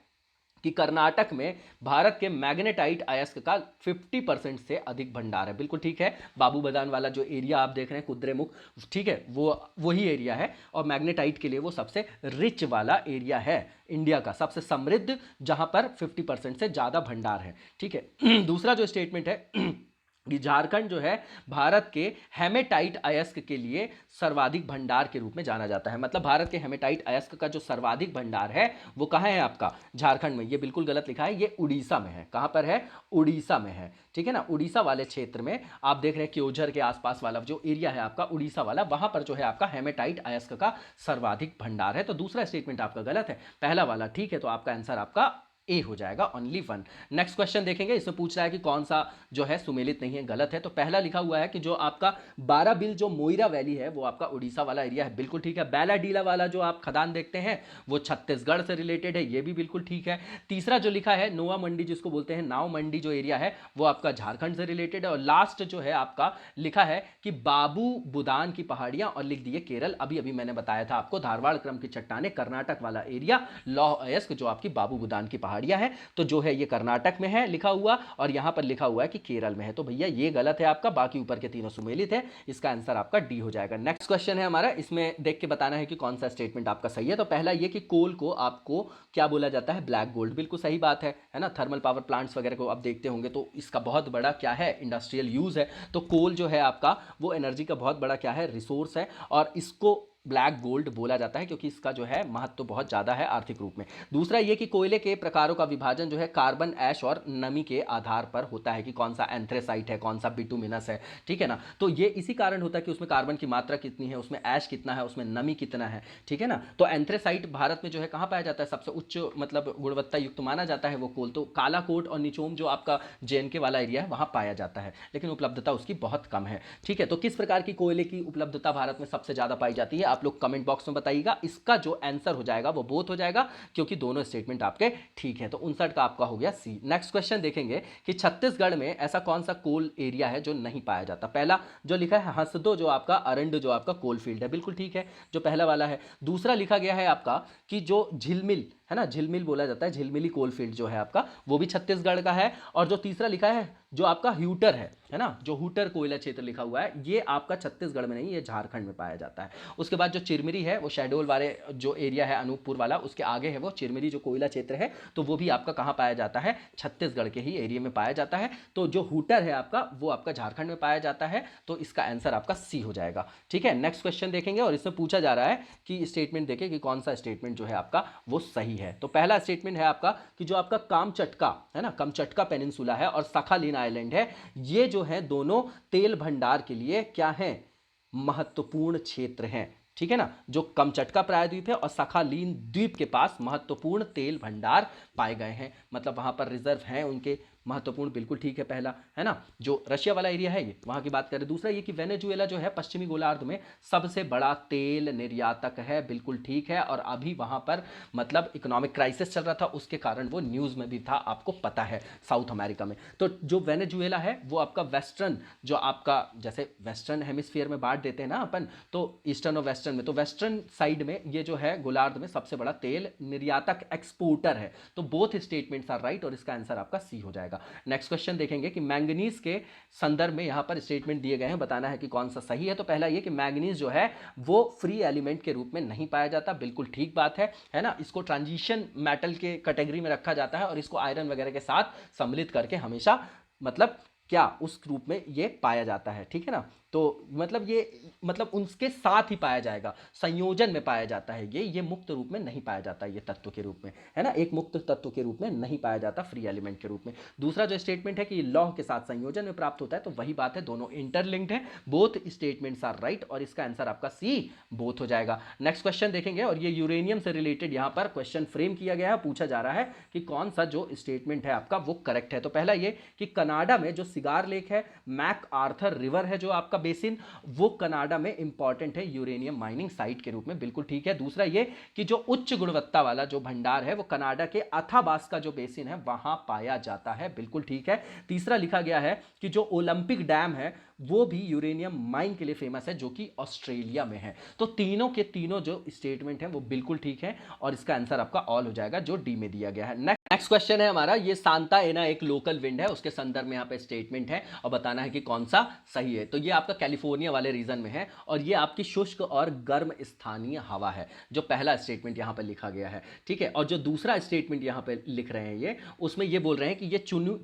कि कर्नाटक में भारत के मैग्नेटाइट अयस्क का 50% से अधिक भंडार है। बिल्कुल ठीक है, बाबू बदान वाला जो एरिया आप देख रहे हैं कुद्रेमुख, ठीक है, वो वही एरिया है, और मैग्नेटाइट के लिए वो सबसे रिच वाला एरिया है, इंडिया का सबसे समृद्ध, जहां पर 50% से ज़्यादा भंडार है। ठीक है दूसरा जो स्टेटमेंट है कि झारखंड जो है भारत के हेमेटाइट अयस्क के लिए सर्वाधिक भंडार के रूप में जाना जाता है। मतलब भारत के हेमेटाइट अयस्क का जो सर्वाधिक भंडार है वो कहाँ है आपका, झारखंड में। ये बिल्कुल गलत लिखा है, ये उड़ीसा में है। कहाँ पर है, उड़ीसा में है। ठीक है ना, उड़ीसा वाले क्षेत्र में आप देख रहे हैं क्योंझर के आसपास वाला जो एरिया है आपका उड़ीसा वाला, वहां पर जो है आपका हेमेटाइट अयस्क का सर्वाधिक भंडार है। तो दूसरा स्टेटमेंट आपका गलत है, पहला वाला ठीक है, तो आपका आंसर आपका ए हो जाएगा, ओनली वन। नेक्स्ट क्वेश्चन देखेंगे, इसमें पूछ रहा है कि कौन सा जो है सुमेलित नहीं है, गलत है। तो पहला लिखा हुआ है कि जो आपका बाराबिल जो मोइरा वैली है वो आपका उड़ीसा वाला एरिया है, बिल्कुल ठीक है। बैलाडीला वाला जो आप खदान देखते हैं वो छत्तीसगढ़ से रिलेटेड है, ये भी बिल्कुल ठीक है। तीसरा जो लिखा है नोआ मंडी जिसको बोलते हैं, नाव मंडी जो एरिया है वो आपका झारखंड से रिलेटेड है। और लास्ट जो है आपका लिखा है कि बाबू बुदान की पहाड़ियां, और लिख दिए केरल। अभी अभी मैंने बताया था आपको, धारवाड़ क्रम की चट्टाने, कर्नाटक वाला एरिया, लौह अयस्क जो आपकी बाबू बुदान की पहाड़ियां हैं, तो जो है ये कर्नाटक में है लिखा हुआ, और यहां पर लिखा हुआ है कि केरल में है। तो भैया ये गलत है आपका, बाकी ऊपर के तीनों सुमेलित है, इसका आंसर आपका डी हो जाएगा। नेक्स्ट क्वेश्चन है हमारा, इसमें देख के बताना है कि कौन सा स्टेटमेंट आपका सही है। तो पहला ये कि कोल को आपको क्या बोला जाता है, ब्लैक गोल्ड, बिल्कुल सही बात है ना। थर्मल पावर प्लांट्स वगैरह को आप देखते होंगे तो इसका बहुत बड़ा क्या है, इंडस्ट्रियल यूज है। तो कोल जो है आपका वो एनर्जी का बहुत बड़ा क्या है, रिसोर्स है, और इसको ब्लैक गोल्ड बोला जाता है क्योंकि इसका जो है महत्व तो बहुत ज़्यादा है आर्थिक रूप में। दूसरा ये कि कोयले के प्रकारों का विभाजन जो है कार्बन, ऐश और नमी के आधार पर होता है कि कौन सा एंथ्रेसाइट है, कौन सा बिटुमिनस है। ठीक है ना, तो ये इसी कारण होता है कि उसमें कार्बन की मात्रा कितनी है, उसमें ऐश कितना है, उसमें नमी कितना है। ठीक है ना, तो एंथ्रेसाइट भारत में जो है कहाँ पाया जाता है, सबसे उच्च मतलब गुणवत्ता युक्त माना जाता है वो कोल। तो कालाकोट और निचोम जो आपका जेएनके वाला एरिया है वहाँ पाया जाता है, लेकिन उपलब्धता उसकी बहुत कम है। ठीक है, तो किस प्रकार की कोयले की उपलब्धता भारत में सबसे ज़्यादा पाई जाती है, आप लोग कमेंट बॉक्स में बताइएगा। इसका जो आंसर हो जाएगा वो बोथ हो जाएगा, क्योंकि दोनों स्टेटमेंट आपके ठीक है। तो 59 का आपका हो गया सी। नेक्स्ट क्वेश्चन देखेंगे कि छत्तीसगढ़ में ऐसा कौन सा कोल एरिया है जो नहीं पाया जाता। पहला जो लिखा है हंसदो जो आपका अरंड जो आपका कोल फील्ड है, बिल्कुल ठीक है, जो पहला वाला है। दूसरा लिखा गया है आपका कि जो झिलमिल है ना, झिलमिल बोला जाता है, झिलमिली कोल फील्ड जो है आपका वो भी छत्तीसगढ़ का है। और जो तीसरा लिखा है जो आपका ह्यूटर है ना, जो हूटर कोयला क्षेत्र लिखा हुआ है, ये आपका छत्तीसगढ़ में नहीं, ये झारखंड में पाया जाता है। उसके बाद जो चिरमिरी है वो शहडोल वाले जो एरिया है अनूपपुर वाला, उसके आगे है वो चिरमिरी जो कोयला क्षेत्र है, तो वो भी आपका कहाँ पाया जाता है, छत्तीसगढ़ के ही एरिया में पाया जाता है। तो जो हूटर है आपका वो आपका झारखंड में पाया जाता है, तो इसका आंसर आपका सी हो जाएगा। ठीक है, नेक्स्ट क्वेश्चन देखेंगे और इसमें पूछा जा रहा है कि स्टेटमेंट देखें कि कौन सा स्टेटमेंट जो है आपका वो सही है। तो पहला स्टेटमेंट है आपका कि जो आपका कामचटका है ना, कामचटका पेनिनसुला है और सखालीन आइलैंड है, ये जो है दोनों तेल भंडार के लिए क्या है, महत्वपूर्ण क्षेत्र हैं। ठीक है ना, जो कमचटका प्रायद्वीप है और सखालीन द्वीप के पास महत्वपूर्ण तेल भंडार पाए गए हैं, मतलब वहां पर रिजर्व हैं उनके महत्वपूर्ण, बिल्कुल ठीक है पहला, है ना, जो रशिया वाला एरिया है ये, वहां की बात करें। दूसरा ये कि वेनेजुएला जो है पश्चिमी गोलार्ध में सबसे बड़ा तेल निर्यातक है, बिल्कुल ठीक है, और अभी वहां पर मतलब इकोनॉमिक क्राइसिस चल रहा था, उसके कारण वो न्यूज में भी था, आपको पता है, साउथ अमेरिका में। तो जो वेनेजुएला है वो आपका वेस्टर्न, जो आपका जैसे वेस्टर्न हेमिस्फीयर में बांट देते हैं ना अपन, तो ईस्टर्न और वेस्टर्न में, तो वेस्टर्न साइड में ये जो है गोलार्ध में सबसे बड़ा तेल निर्यातक एक्सपोर्टर है। तो बोथ स्टेटमेंट्स आर राइट और इसका आंसर आपका सी हो जाएगा। नेक्स्ट क्वेश्चन देखेंगे कि मैंगनीज के संदर्भ में यहां पर स्टेटमेंट दिए गए हैं, बताना है कि कौन सा सही है। तो पहला ये कि मैंगनीज जो है वो फ्री एलिमेंट के रूप में नहीं पाया जाता, बिल्कुल ठीक बात है ना, इसको ट्रांजिशन मेटल के कैटेगरी में रखा जाता है और इसको आयरन वगैरह के साथ सम्मिलित करके हमेशा मतलब क्या उस रूप में ये पाया जाता है, ठीक है ना। तो मतलब ये मतलब उनके साथ ही पाया जाएगा, संयोजन में पाया जाता है, ये मुक्त रूप में नहीं पाया जाता, ये तत्व के रूप में, है ना, एक मुक्त तत्व के रूप में नहीं पाया जाता, फ्री एलिमेंट के रूप में। दूसरा जो स्टेटमेंट है कि लौह के साथ संयोजन में प्राप्त होता है, तो वही बात है, दोनों इंटरलिंक्ड है, बोथ स्टेटमेंट्स आर राइट और इसका आंसर आपका सी बोथ हो जाएगा। नेक्स्ट क्वेश्चन देखेंगे और ये यूरेनियम से रिलेटेड यहां पर क्वेश्चन फ्रेम किया गया है, पूछा जा रहा है कि कौन सा जो स्टेटमेंट है आपका वो करेक्ट है। तो पहला ये कि कनाडा में जो सिगार लेक है, मैक आर्थर रिवर है जो आपका बेसिन, वो कनाडा में इंपॉर्टेंट है यूरेनियम माइनिंग साइट के रूप में, बिल्कुल ठीक है। दूसरा ये कि जो उच्च गुणवत्ता वाला जो भंडार है वो कनाडा के अथाबास्का जो बेसिन है वहां पाया जाता है, बिल्कुल ठीक है। तीसरा लिखा गया है कि जो ओलंपिक डैम है वो भी यूरेनियम माइन के लिए फेमस है, जो कि ऑस्ट्रेलिया में है। तो तीनों के तीनों जो स्टेटमेंट है वो बिल्कुल ठीक है और इसका आंसर आपका ऑल हो जाएगा जो डी में दिया गया है। नेक्स्ट क्वेश्चन है हमारा, ये सांता एना एक लोकल विंड है, उसके संदर्भ में यहाँ पे स्टेटमेंट है और बताना है कि कौन सा सही है। तो ये आपका कैलिफोर्निया वाले रीजन में है और ये आपकी शुष्क और गर्म स्थानीय हवा है, जो पहला स्टेटमेंट यहाँ पे लिखा गया है, ठीक है। और जो दूसरा स्टेटमेंट यहाँ पे लिख रहे हैं ये, उसमें ये बोल रहे हैं कि ये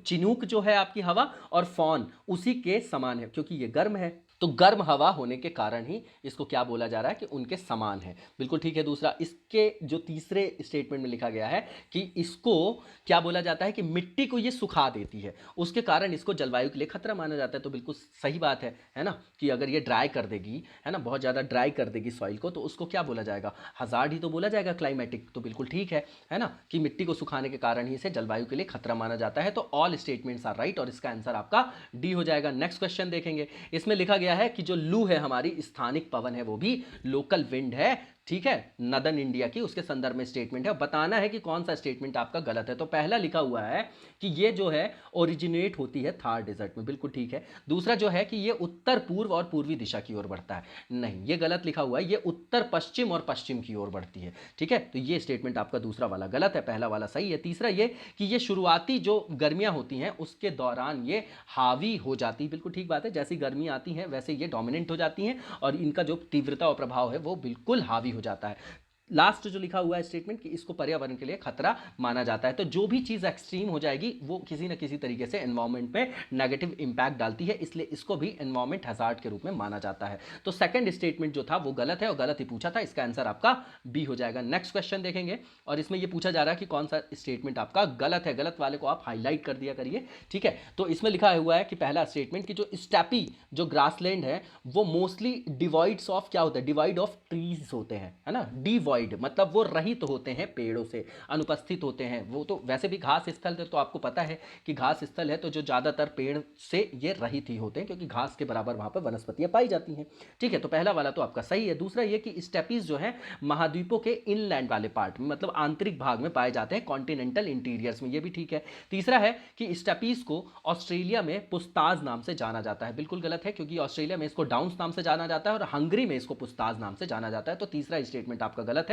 चिनूक जो है आपकी हवा और फॉन उसी के समान है, क्योंकि ये गर्म है, तो गर्म हवा होने के कारण ही इसको क्या बोला जा रहा है कि उनके समान है, बिल्कुल ठीक है। दूसरा, इसके जो तीसरे स्टेटमेंट में लिखा गया है कि इसको क्या बोला जाता है कि मिट्टी को ये सुखा देती है, उसके कारण इसको जलवायु के लिए खतरा माना जाता है। तो बिल्कुल सही बात है ना, कि अगर ये ड्राई कर देगी, है ना, बहुत ज़्यादा ड्राई कर देगी सॉइल को, तो उसको क्या बोला जाएगा, हजार्ड ही तो बोला जाएगा, क्लाइमेटिक। तो बिल्कुल ठीक है ना, कि मिट्टी को सुखाने के कारण ही इसे जलवायु के लिए खतरा माना जाता है। तो ऑल स्टेटमेंट्स आर राइट और इसका आंसर आपका डी हो जाएगा। नेक्स्ट क्वेश्चन देखेंगे, इसमें लिखा गया है कि जो लू है हमारी स्थानिक पवन है, वो भी लोकल विंड है, ठीक है, नदन इंडिया की, उसके संदर्भ में स्टेटमेंट है, बताना है कि कौन सा स्टेटमेंट आपका गलत है। तो पहला लिखा हुआ है कि ये जो है ओरिजिनेट होती है थार डेजर्ट में, बिल्कुल ठीक है। दूसरा जो है कि ये उत्तर पूर्व और पूर्वी दिशा की ओर बढ़ता है, नहीं, ये गलत लिखा हुआ है, ये उत्तर पश्चिम और पश्चिम की ओर बढ़ती है, ठीक है। तो ये स्टेटमेंट आपका दूसरा वाला गलत है, पहला वाला सही है। तीसरा ये कि ये शुरुआती जो गर्मियां होती हैं उसके दौरान ये हावी हो जाती है, बिल्कुल ठीक बात है, जैसी गर्मी आती है वैसे ये डोमिनेंट हो जाती हैं और इनका जो तीव्रता और प्रभाव है वो बिल्कुल हावी हो जाता है। लास्ट जो लिखा हुआ है स्टेटमेंट कि इसको पर्यावरण के लिए खतरा माना जाता है। तो जो भी चीज एक्सट्रीम हो जाएगी वो किसी न किसी तरीके से एनवायरमेंट पे नेगेटिव इंपैक्ट डालती है, इसलिए इसको भी एनवायरमेंट हजार्ड के रूप में माना जाता है। तो सेकंड स्टेटमेंट जो था वो गलत है और गलत ही पूछा था, इसका आंसर आपका बी हो जाएगा। नेक्स्ट क्वेश्चन देखेंगे और इसमें ये पूछा जा रहा है कि कौन सा स्टेटमेंट आपका गलत है, गलत वाले को आप हाईलाइट कर दिया करिए, ठीक है। तो इसमें लिखा हुआ है कि पहला स्टेटमेंट कि जो स्टेपी जो ग्रासलैंड है वो मोस्टली डिवाइड्स ऑफ क्या होता है, डिवाइड ऑफ ट्रीज होते हैं, है ना, डिवाइड मतलब वो रहित होते हैं, पेड़ों से अनुपस्थित होते हैं। वो तो वैसे भी घास स्थल है, तो आपको पता है कि घास स्थल है तो जो ज्यादातर पेड़ से ये रहित ही होते हैं, क्योंकि घास के बराबर वहां पर वनस्पतियां पाई जाती हैं, ठीक है। तो पहला वाला तो आपका सही है। दूसरा ये कि स्टेपीज जो है महाद्वीपों के इनलैंड वाले पार्ट में, मतलब आंतरिक भाग में पाए जाते हैं, कॉन्टिनेंटल इंटीरियर्स में, ये भी ठीक है। तीसरा है कि स्टेपीज को ऑस्ट्रेलिया में पुस्ताज नाम से जाना जाता है, बिल्कुल गलत है, क्योंकि ऑस्ट्रेलिया में इसको डाउन्स नाम से जाना जाता है और हंगरी में इसको पुस्ताज नाम से जाना जाता है। तो तीसरा स्टेटमेंट आपका गलत है।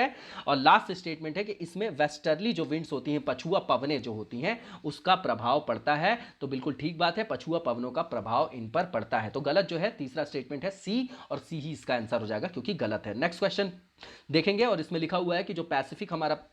और लास्ट स्टेटमेंट है कि इसमें वेस्टर्ली जो विंड्स होती हैं, पछुआ पवनें जो होती हैं, उसका प्रभाव पड़ता है। तो बिल्कुल ठीक बात है, पछुआ पवनों का प्रभाव इन पर पड़ता है। तो गलत जो है तीसरा स्टेटमेंट है सी, और सी ही इसका आंसर हो जाएगा क्योंकि गलत है। नेक्स्ट क्वेश्चन देखेंगे और इसमें लिखा हुआ है कि जो पैसिफिक हमारा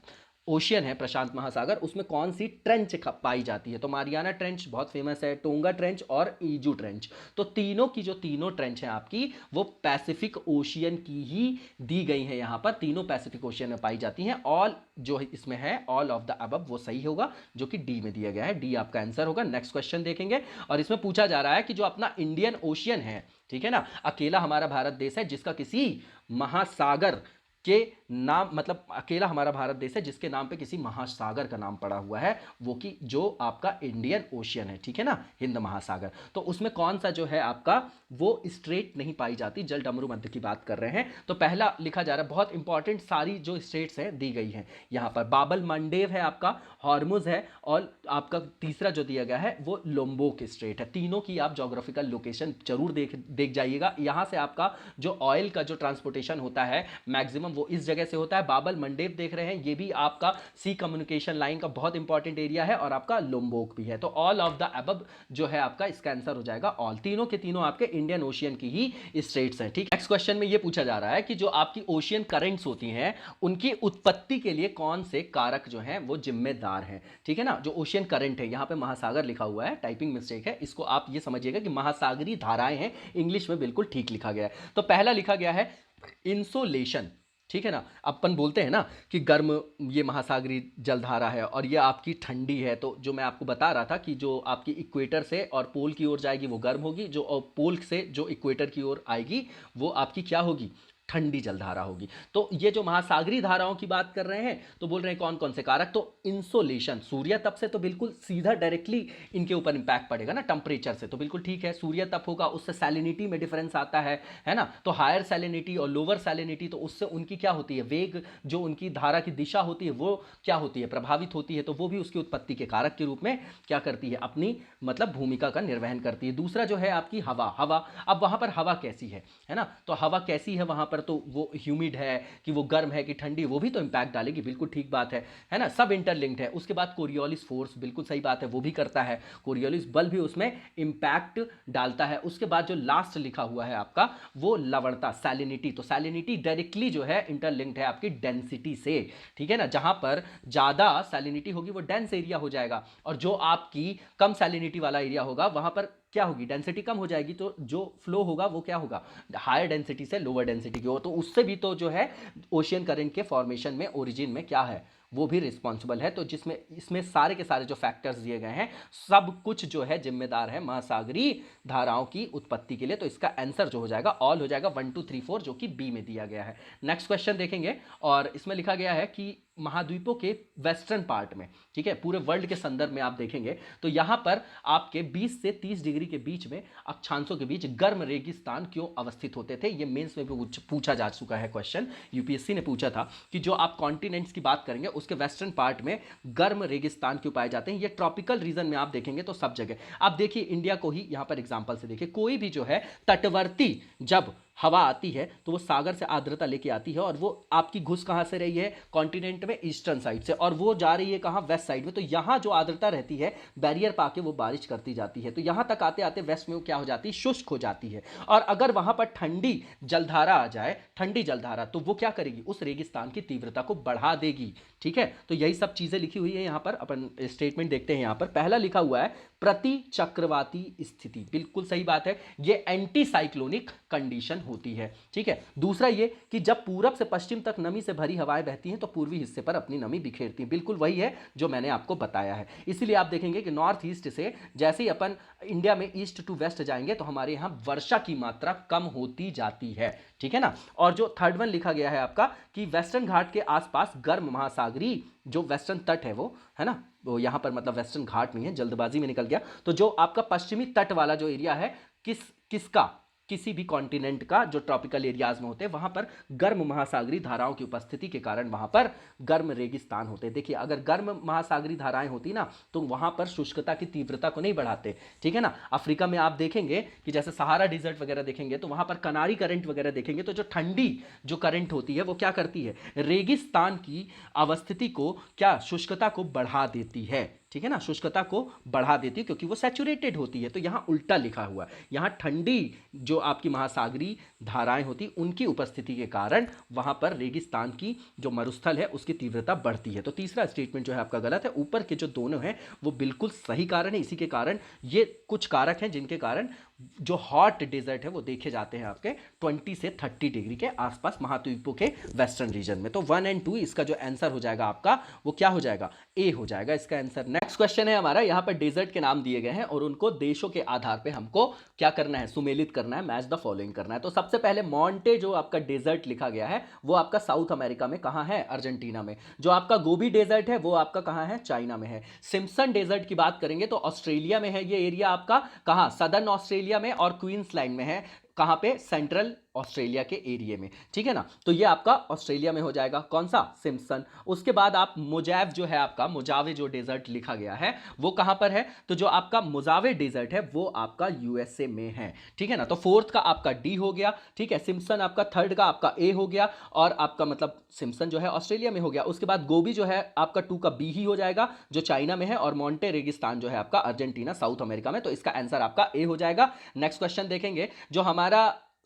ओशियन है, प्रशांत महासागर, उसमें कौन सी ट्रेंच पाई जाती है। तो मारियाना ट्रेंच बहुत फेमस है, टोंगा ट्रेंच और ईजू ट्रेंच। तो तीनों की जो तीनों ट्रेंच हैं आपकी वो पैसिफिक ओशियन की ही दी गई हैं, यहां पर तीनों पैसिफिक ओशियन में पाई जाती हैं। ऑल जो इसमें है ऑल ऑफ द अबव वो सही होगा, जो कि डी में दिया गया है, डी आपका आंसर होगा। नेक्स्ट क्वेश्चन देखेंगे और इसमें पूछा जा रहा है कि जो अपना इंडियन ओशियन है, ठीक है ना, अकेला हमारा भारत देश है जिसका किसी महासागर के नाम, मतलब अकेला हमारा भारत देश है जिसके नाम पे किसी महासागर का नाम पड़ा हुआ है, वो कि जो आपका इंडियन ओशियन है, ठीक है ना, हिंद महासागर। तो उसमें कौन सा जो है आपका वो स्ट्रेट नहीं पाई जाती, जल डमरू मध्य की बात कर रहे हैं। तो पहला लिखा जा रहा है, बहुत इंपॉर्टेंट सारी जो स्टेट्स हैं दी गई हैं यहाँ पर। बाबल मंडेव है आपका, हॉर्मुज है, और आपका तीसरा जो दिया गया है वो लोम्बोक स्ट्रेट है। तीनों की आप जोग्राफिकल लोकेशन जरूर देख जाइएगा। यहाँ से आपका जो ऑयल का जो ट्रांसपोर्टेशन होता है मैक्सिमम वो इस जगह से होता है। बाबल मंडेव देख रहे हैं, ये भी आपका सी कम्युनिकेशन लाइन का बहुत इंपॉर्टेंट एरिया है, और आपका लोम्बोक भी है। तो ऑल ऑफ द अबव जो है आपका इसका आंसर हो जाएगा ऑल। तीनों के तीनों आपके इंडियन ओशियन की ही स्टेट्स हैं, ठीक। नेक्स्ट क्वेश्चन में ये पूछा जा रहा है कि जो आपकी ओशियन करंट्स होती हैं उनकी उत्पत्ति के लिए कौन से कारक जो हैं वो जिम्मेदार हैं, ठीक है ना। जो ओशियन करंट है, यहाँ पे महासागर लिखा हुआ है, टाइपिंग मिस्टेक है, इसको आप ये समझिएगा कि महासागरीय धाराएं हैं, इंग्लिश में बिल्कुल ठीक लिखा गया है। तो पहला लिखा गया है इंसोलेशन, ठीक है ना। अपन बोलते हैं ना कि गर्म ये महासागरीय जलधारा है और ये आपकी ठंडी है। तो जो मैं आपको बता रहा था कि जो आपकी इक्वेटर से और पोल की ओर जाएगी वो गर्म होगी, जो पोल से जो इक्वेटर की ओर आएगी वो आपकी क्या होगी, ठंडी जलधारा होगी। तो ये जो महासागरीय धाराओं की बात कर रहे हैं तो बोल रहे हैं कौन कौन से कारक, तो इंसोलेशन, सूर्य तप से तो बिल्कुल सीधा डायरेक्टली इनके ऊपर इंपैक्ट पड़ेगा ना, टेम्परेचर से, तो बिल्कुल ठीक है। सूर्य तप होगा, उससे सैलिनिटी में डिफरेंस आता है ना। तो हायर सैलिनिटी और लोअर सैलिनिटी, तो उससे उनकी क्या होती है, वेग, जो उनकी धारा की दिशा होती है वो क्या होती है, प्रभावित होती है। तो वो भी उसकी उत्पत्ति के कारक के रूप में क्या करती है, अपनी मतलब भूमिका का निर्वहन करती है। दूसरा जो है आपकी हवा, अब वहां पर हवा कैसी है ना, तो हवा कैसी है वहां पर, तो वो ह्यूमिड है कि वो गर्म है कि ठंडी, वो भी तो इंपैक्ट डालेगी, बिल्कुल ठीक बात है ना। सब इंटरलिंक्ड है। उसके बाद कोरियोलिस फोर्स, बिल्कुल सही बात है, वो भी करता है, कोरियोलिस बल भी उसमें इंपैक्ट डालता है। उसके बाद जो लास्ट लिखा हुआ है आपका वो लवणता, सैलिनिटी, तो सैलिनिटी डायरेक्टली जो है इंटरलिंक्ड है आपकी डेंसिटी से, ठीक है ना। जहां पर ज्यादा सैलिनिटी होगी वो डेंस एरिया हो जाएगा, और जो आपकी कम सैलिनिटी वाला एरिया होगा वहां पर क्या होगी, डेंसिटी कम हो जाएगी, तो जो फ्लो होगा वो क्या होगा, हायर डेंसिटी से लोअर डेंसिटी की ओर। तो उससे भी तो जो है ओशियन करंट के फॉर्मेशन में, ओरिजिन में क्या है, वो भी रिस्पॉन्सिबल है। तो जिसमें इसमें सारे के सारे जो फैक्टर्स दिए गए हैं सब कुछ जो है जिम्मेदार है महासागरीय धाराओं की उत्पत्ति के लिए। तो इसका आंसर जो हो जाएगा ऑल हो जाएगा, 1 2 3 4, जो कि बी में दिया गया है। नेक्स्ट क्वेश्चन देखेंगे, और इसमें लिखा गया है कि महाद्वीपों के वेस्टर्न पार्ट में, ठीक है, पूरे वर्ल्ड के संदर्भ में आप देखेंगे तो यहां पर आपके 20 से 30 डिग्री के बीच में, अक्षांशों के बीच गर्म रेगिस्तान क्यों अवस्थित होते थे। ये मेंस में भी पूछा जा चुका है क्वेश्चन, यूपीएससी ने पूछा था कि जो आप कॉन्टिनेंट्स की बात करेंगे उसके वेस्टर्न पार्ट में गर्म रेगिस्तान क्यों पाए जाते हैं। ये ट्रॉपिकल रीजन में आप देखेंगे तो सब जगह, आप देखिए इंडिया को ही यहां पर एग्जाम्पल से देखिए, कोई भी जो है तटवर्ती जब हवा आती है तो वो सागर से आर्द्रता लेके आती है, और वो आपकी घुस कहां से रही है, कॉन्टिनेंट में ईस्टर्न साइड से, और वो जा रही है कहां, वेस्ट साइड में। तो यहां जो आर्द्रता रहती है बैरियर पाके वो बारिश करती जाती है, तो यहां तक आते आते वेस्ट में वो क्या हो जाती है, शुष्क हो जाती है। और अगर वहां पर ठंडी जलधारा आ जाए, ठंडी जलधारा, तो वो क्या करेगी, उस रेगिस्तान की तीव्रता को बढ़ा देगी, ठीक है। तो यही सब चीजें लिखी हुई है यहां पर। अपन स्टेटमेंट देखते हैं, यहां पर पहला लिखा हुआ है प्रति चक्रवाती स्थिति, बिल्कुल सही बात है, ये एंटी साइक्लोनिक कंडीशन होती है, ठीक है। दूसरा ये कि जब पूरब से पश्चिम तक नमी से भरी हवाएं बहती हैं तो पूर्वी हिस्से पर अपनी नमी बिखेरती हैं, बिल्कुल वही है जो मैंने आपको बताया है। इसीलिए आप देखेंगे कि नॉर्थ ईस्ट से जैसे ही अपन इंडिया में ईस्ट टू वेस्ट जाएंगे तो हमारे यहां वर्षा की मात्रा कम होती जाती है, ठीक है ना। और जो थर्ड वन लिखा गया है आपका कि वेस्टर्न घाट के आसपास गर्म महासागरीय जो वेस्टर्न तट है वो, है ना, वो यहां पर मतलब वेस्टर्न घाट नहीं है, जल्दबाजी में निकल गया। तो जो आपका पश्चिमी तट वाला जो एरिया है, किसका, किसी भी कॉन्टिनेंट का जो ट्रॉपिकल एरियाज में होते हैं वहां पर गर्म महासागरीय धाराओं की उपस्थिति के कारण वहां पर गर्म रेगिस्तान होते हैं। देखिए अगर गर्म महासागरीय धाराएं होती ना तो वहां पर शुष्कता की तीव्रता को नहीं बढ़ाते, ठीक है ना। अफ्रीका में आप देखेंगे कि जैसे सहारा डिजर्ट वगैरह देखेंगे तो वहां पर कनारी करंट वगैरह देखेंगे, तो जो ठंडी जो करंट होती है वो क्या करती है, रेगिस्तान की अवस्थिति को क्या, शुष्कता को बढ़ा देती है, ठीक है ना, शुष्कता को बढ़ा देती है क्योंकि वो सैचुरेटेड होती है। तो यहां उल्टा लिखा हुआ है, यहां ठंडी जो आपकी महासागरीय धाराएं होती उनकी उपस्थिति के कारण वहां पर रेगिस्तान की जो मरुस्थल है उसकी तीव्रता बढ़ती है। तो तीसरा स्टेटमेंट जो है आपका गलत है, ऊपर के जो दोनों हैं वो बिल्कुल सही कारण है। इसी के कारण ये कुछ कारक हैं जिनके कारण जो हॉट डेजर्ट है वो देखे जाते हैं आपके 20 से 30 डिग्री के आसपास महाद्वीपों के वेस्टर्न रीजन में। तो 1 एंड 2 इसका जो आंसर हो जाएगा आपका वो क्या हो जाएगा, ए हो जाएगा इसका आंसर। नेक्स्ट क्वेश्चन है हमारा, यहाँ पर डेजर्ट के नाम दिए गए हैं और उनको देशों के आधार पे हमको क्या करना है, सुमेलित करना है, मैच द फॉलोइंग करना है। तो सबसे पहले मॉन्टे जो आपका डेजर्ट लिखा गया है वो आपका साउथ अमेरिका में कहां है, अर्जेंटीना में। जो आपका गोबी डेजर्ट है वो आपका कहां है, चाइना में है। सिम्पसन डेजर्ट की बात करेंगे तो ऑस्ट्रेलिया में है ये एरिया आपका, कहां, सदर्न ऑस्ट्रेलिया में, और क्वींसलैंड में है, कहां पे, सेंट्रल ऑस्ट्रेलिया के एरिया में, ठीक है ना। तो ये आपका ऑस्ट्रेलिया में हो जाएगा, कौन सा, सिम्पसन। उसके बाद आप मोजाव जो है आपका, मोजावे जो डेजर्ट लिखा गया है वो कहां पर है, तो जो आपका मोजावे डेजर्ट है वो आपका यूएसए में है, ठीक है ना। तो फोर्थ का आपका डी हो गया, ठीक है। सिम्पसन आपका थर्ड का आपका ए हो गया, और आपका मतलब सिम्पसन जो है ऑस्ट्रेलिया में हो गया। उसके बाद गोबी जो है आपका 2 का बी ही हो जाएगा जो चाइना में है, और मोंटे रेगिस्तान जो है आपका अर्जेंटीना साउथ अमेरिका में। तो इसका आंसर आपका ए हो जाएगा। नेक्स्ट क्वेश्चन देखेंगे, जो हमारा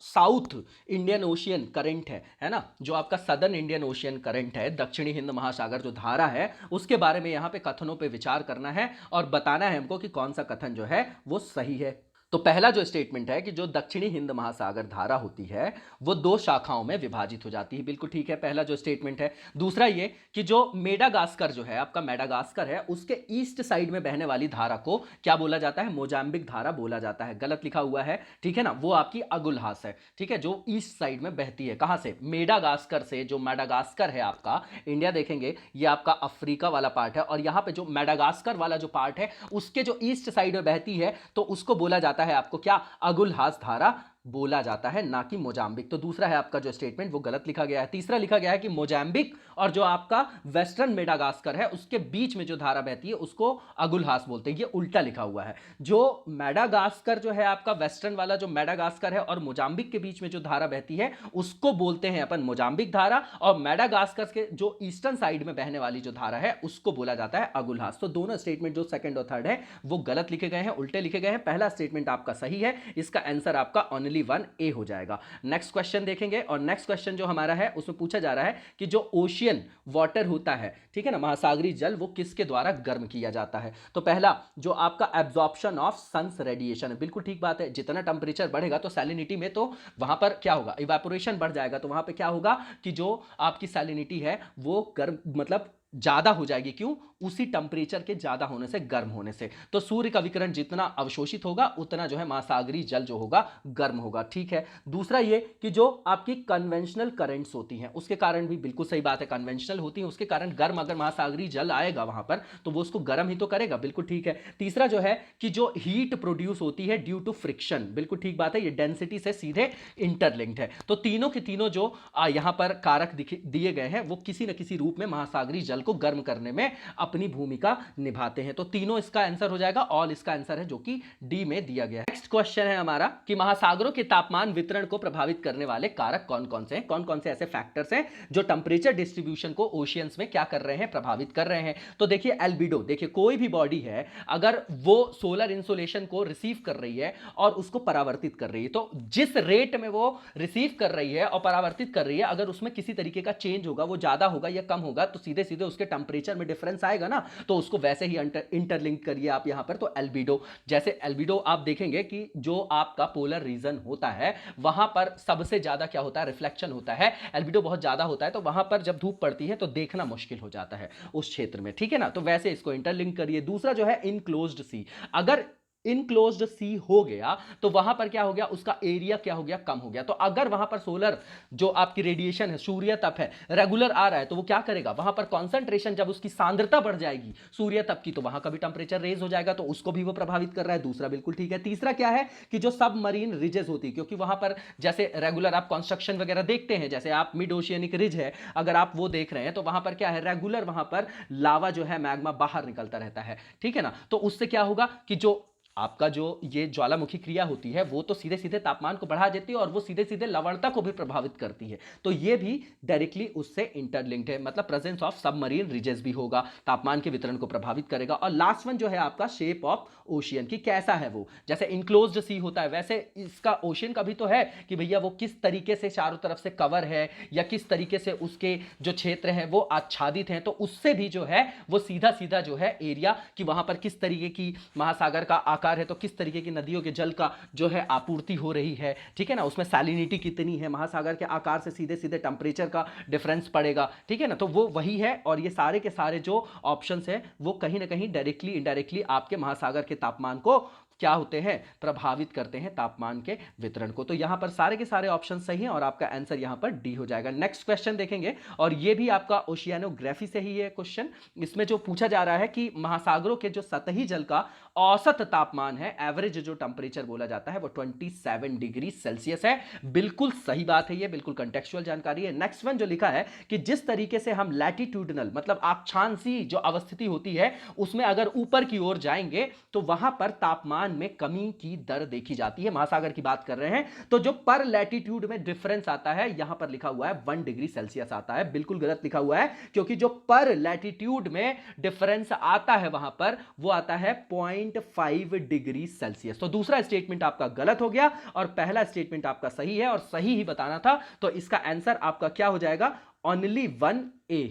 साउथ इंडियन ओशियन करंट है ना, जो आपका सदर्न इंडियन ओशियन करंट है, दक्षिणी हिंद महासागर जो धारा है, उसके बारे में यहां पे कथनों पे विचार करना है और बताना है हमको कि कौन सा कथन जो है वो सही है। तो पहला जो स्टेटमेंट है कि जो दक्षिणी हिंद महासागर धारा होती है वो 2 शाखाओं में विभाजित हो जाती है, बिल्कुल ठीक है, पहला जो स्टेटमेंट है। दूसरा ये कि जो मेडागास्कर जो है आपका, मेडागास्कर है, उसके ईस्ट साइड में बहने वाली धारा को क्या बोला जाता है, मोजाम्बिक धारा बोला जाता है। गलत लिखा हुआ है, ठीक है ना, वो आपकी अगुलहास है, ठीक है, जो ईस्ट साइड में बहती है। कहां से, मेडागास्कर से। जो मेडागास्कर है आपका, इंडिया देखेंगे ये आपका अफ्रीका वाला पार्ट है, और यहां पे जो मेडागास्कर वाला जो पार्ट है उसके जो ईस्ट साइड में बहती है तो उसको बोला जाता है आपको क्या, अगुलहास धारा बोला जाता है, ना कि मोजाम्बिक। तो दूसरा है आपका जो स्टेटमेंट वो गलत लिखा गया है। तीसरा लिखा गया है कि मोजाम्बिक और जो आपका वेस्टर्न मेडागास्कर है उसके बीच में जो धारा बहती है उसको अगुलहास बोलते हैं, ये उल्टा लिखा हुआ है। जो मेडागास्कर जो है आपका, वेस्टर्न वाला जो मेडागास्कर है और मोजाम्बिक के बीच में जो धारा बहती है उसको बोलते हैं अपन मोजाम्बिक धारा, और मेडागास्कर के जो ईस्टर्न साइड में बहने वाली जो धारा है उसको बोला जाता है अगुलहास। तो दोनों स्टेटमेंट जो सेकंड और थर्ड है वो गलत लिखे गए हैं, उल्टे लिखे गए हैं। पहला स्टेटमेंट आपका सही है, इसका आंसर आपका ओनली 1 ए हो जाएगा। नेक्स्ट क्वेश्चन देखेंगे, और नेक्स्ट क्वेश्चन जो हमारा है उसमें पूछा जा रहा है कि जो ओशियन वाटर होता है, ठीक है ना, महासागरी जल, वो किसके द्वारा गर्म किया जाता है। तो पहला जो आपका एब्जॉर्प्शन ऑफ सन्स रेडिएशन है, बिल्कुल ठीक बात है। जितना टेंपरेचर बढ़ेगा तो सैलिनिटी में तो वहां पर क्या होगा, इवेपोरेशन बढ़ जाएगा, तो वहां पर क्या होगा कि जो आपकी सैलिनिटी है वो गर्म मतलब ज्यादा हो जाएगी। क्यों, उसी टेंपरेचर के ज्यादा होने से, गर्म होने से। तो सूर्य का विकिरण जितना अवशोषित होगा उतना जो है महासागरी जल जो होगा गर्म होगा, ठीक है। दूसरा ये कि जो आपकी कन्वेंशनल करंट्स होती हैं उसके कारण भी, बिल्कुल सही बात है, कन्वेंशनल होती हैं उसके कारण गर्म, अगर महासागरी जल आएगा वहां पर तो वो उसको गर्म ही तो करेगा, बिल्कुल ठीक है। तीसरा जो है कि जो हीट प्रोड्यूस होती है ड्यू टू फ्रिक्शन, बिल्कुल ठीक बात है, ये डेंसिटी से सीधे इंटरलिंक्ड है। तो तीनों के तीनों जो यहां पर कारक दिए गए हैं वो किसी न किसी रूप में महासागरी जल को गर्म करने में अपनी भूमिका निभाते हैं। तो तीनों इसका आंसर हो जाएगा, ऑल इसका आंसर है जो कि डी में दिया गया है। नेक्स्ट क्वेश्चन है हमारा कि महासागरों के तापमान वितरण को प्रभावित करने वाले कारक कौन कौन से हैं, कौन कौन से ऐसे फैक्टर्स हैं जो टेंपरेचर डिस्ट्रीब्यूशन को ओशियंस में क्या कर रहे हैं, प्रभावित कर रहे हैं। तो देखिए एल्बिडो, देखिए कोई भी बॉडी है अगर वो सोलर इंसोलेशन को रिसीव कर रही है और उसको परावर्तित कर रही है, तो जिस रेट में वो रिसीव कर रही है और परावर्तित कर रही है, अगर उसमें किसी तरीके का चेंज होगा, वो ज्यादा होगा या कम होगा, तो सीधे सीधे उसके टेंपरेचर में डिफरेंस आएगा ना, तो उसको वैसे ही इंटरलिंक करिए आप यहां पर। तो एल्बिडो, जैसे एल्बिडो आप देखेंगे कि जो आपका पोलर रीजन होता है वहां पर सबसे ज्यादा क्या होता है, रिफ्लेक्शन होता है, एल्बिडो बहुत ज्यादा होता है, तो वहां पर जब धूप पड़ती है तो देखना मुश्किल हो जाता है उस क्षेत्र में, ठीक है ना। तो वैसे इसको इंटरलिंक करिए। दूसरा जो है इनक्लोज्ड सी, अगर इनक्लोज्ड सी हो गया तो वहां पर क्या हो गया, उसका एरिया क्या हो गया, कम हो गया। तो अगर वहां पर सोलर जो आपकी रेडिएशन है, सूर्य तप है, रेगुलर आ रहा है, तो वो क्या करेगा, वहां पर कॉन्सेंट्रेशन, जब उसकी सांद्रता बढ़ जाएगी सूर्य तप की, तो वहां का भी टेंपरेचर रेज हो जाएगा, तो उसको भी वो प्रभावित कर रहा है। दूसरा बिल्कुल ठीक है। तीसरा क्या है कि जो सबमरीन रिजेस होती है, क्योंकि वहां पर जैसे रेगुलर आप कंस्ट्रक्शन वगैरह देखते हैं, जैसे आप मिड ओशियनिक रिज है अगर आप वो देख रहे हैं, तो वहां पर क्या है, रेगुलर वहां पर लावा जो है, मैग्मा बाहर निकलता रहता है, ठीक है ना। तो उससे क्या होगा कि जो आपका जो ये ज्वालामुखी क्रिया होती है वो तो सीधे सीधे तापमान को बढ़ा देती है और वो सीधे सीधे लवणता को भी प्रभावित करती है, तो ये भी डायरेक्टली उससे इंटरलिंक्ड है, मतलब प्रेजेंस ऑफ सबमरीन रिजेस भी होगा, तापमान के वितरण को प्रभावित करेगा। और लास्ट वन जो है आपका शेप ऑफ ओशियन की कैसा है वो, जैसे इंक्लोज्ड सी होता है वैसे इसका ओशियन का भी तो है कि भैया वो किस तरीके से चारों तरफ से कवर है या किस तरीके से उसके जो क्षेत्र है वो आच्छादित हैं, तो उससे भी जो है वो सीधा सीधा जो है एरिया कि वहां पर किस तरीके की महासागर का आकार प्रकार है, तो किस तरीके की नदियों के जल का जो है आपूर्ति हो रही है, ठीक है ना, उसमें सैलिनिटी कितनी है, महासागर के आकार से सीधे सीधे टेम्परेचर का डिफरेंस पड़ेगा, ठीक है ना, तो वो वही है। और ये सारे के सारे जो ऑप्शंस है वो कहीं ना कहीं डायरेक्टली इनडायरेक्टली आपके महासागर के तापमान को क्या होते हैं, प्रभावित करते हैं, तापमान के वितरण को। तो यहां पर सारे के सारे ऑप्शन सही हैं और आपका आंसर यहां पर डी हो जाएगा। नेक्स्ट क्वेश्चन देखेंगे और ये भी आपका ओशियानोग्राफी से ही है क्वेश्चन। इसमें जो पूछा जा रहा है कि महासागरों के जो सतही जल का औसत तापमान है, एवरेज जो टेंपरेचर बोला जाता है, वो 27 डिग्री सेल्सियस है। बिल्कुल सही बात है, ये बिल्कुल कंटेक्चुअल जानकारी है। नेक्स्ट वन जो लिखा है कि जिस तरीके से हम लैटिट्यूडनल मतलब अक्षांशीय जो अवस्थिति होती है उसमें अगर ऊपर की ओर जाएंगे तो वहां पर तापमान में कमी की दर देखी जाती है। महासागर की बात कर रहे हैं तो जो पर लैटिट्यूड में डिफरेंस आता है यहां पर लिखा हुआ है 1 डिग्री सेल्सियस आता है। बिल्कुल गलत लिखा हुआ है क्योंकि जो पर लैटिट्यूड में डिफरेंस आता है वहां पर वो आता है 0.5 डिग्री सेल्सियस। तो दूसरा स्टेटमेंट आपका गलत हो गया और पहला स्टेटमेंट आपका सही है और सही ही बताना था। तो इसका आंसर आपका क्या हो जाएगा, ओनली 1A।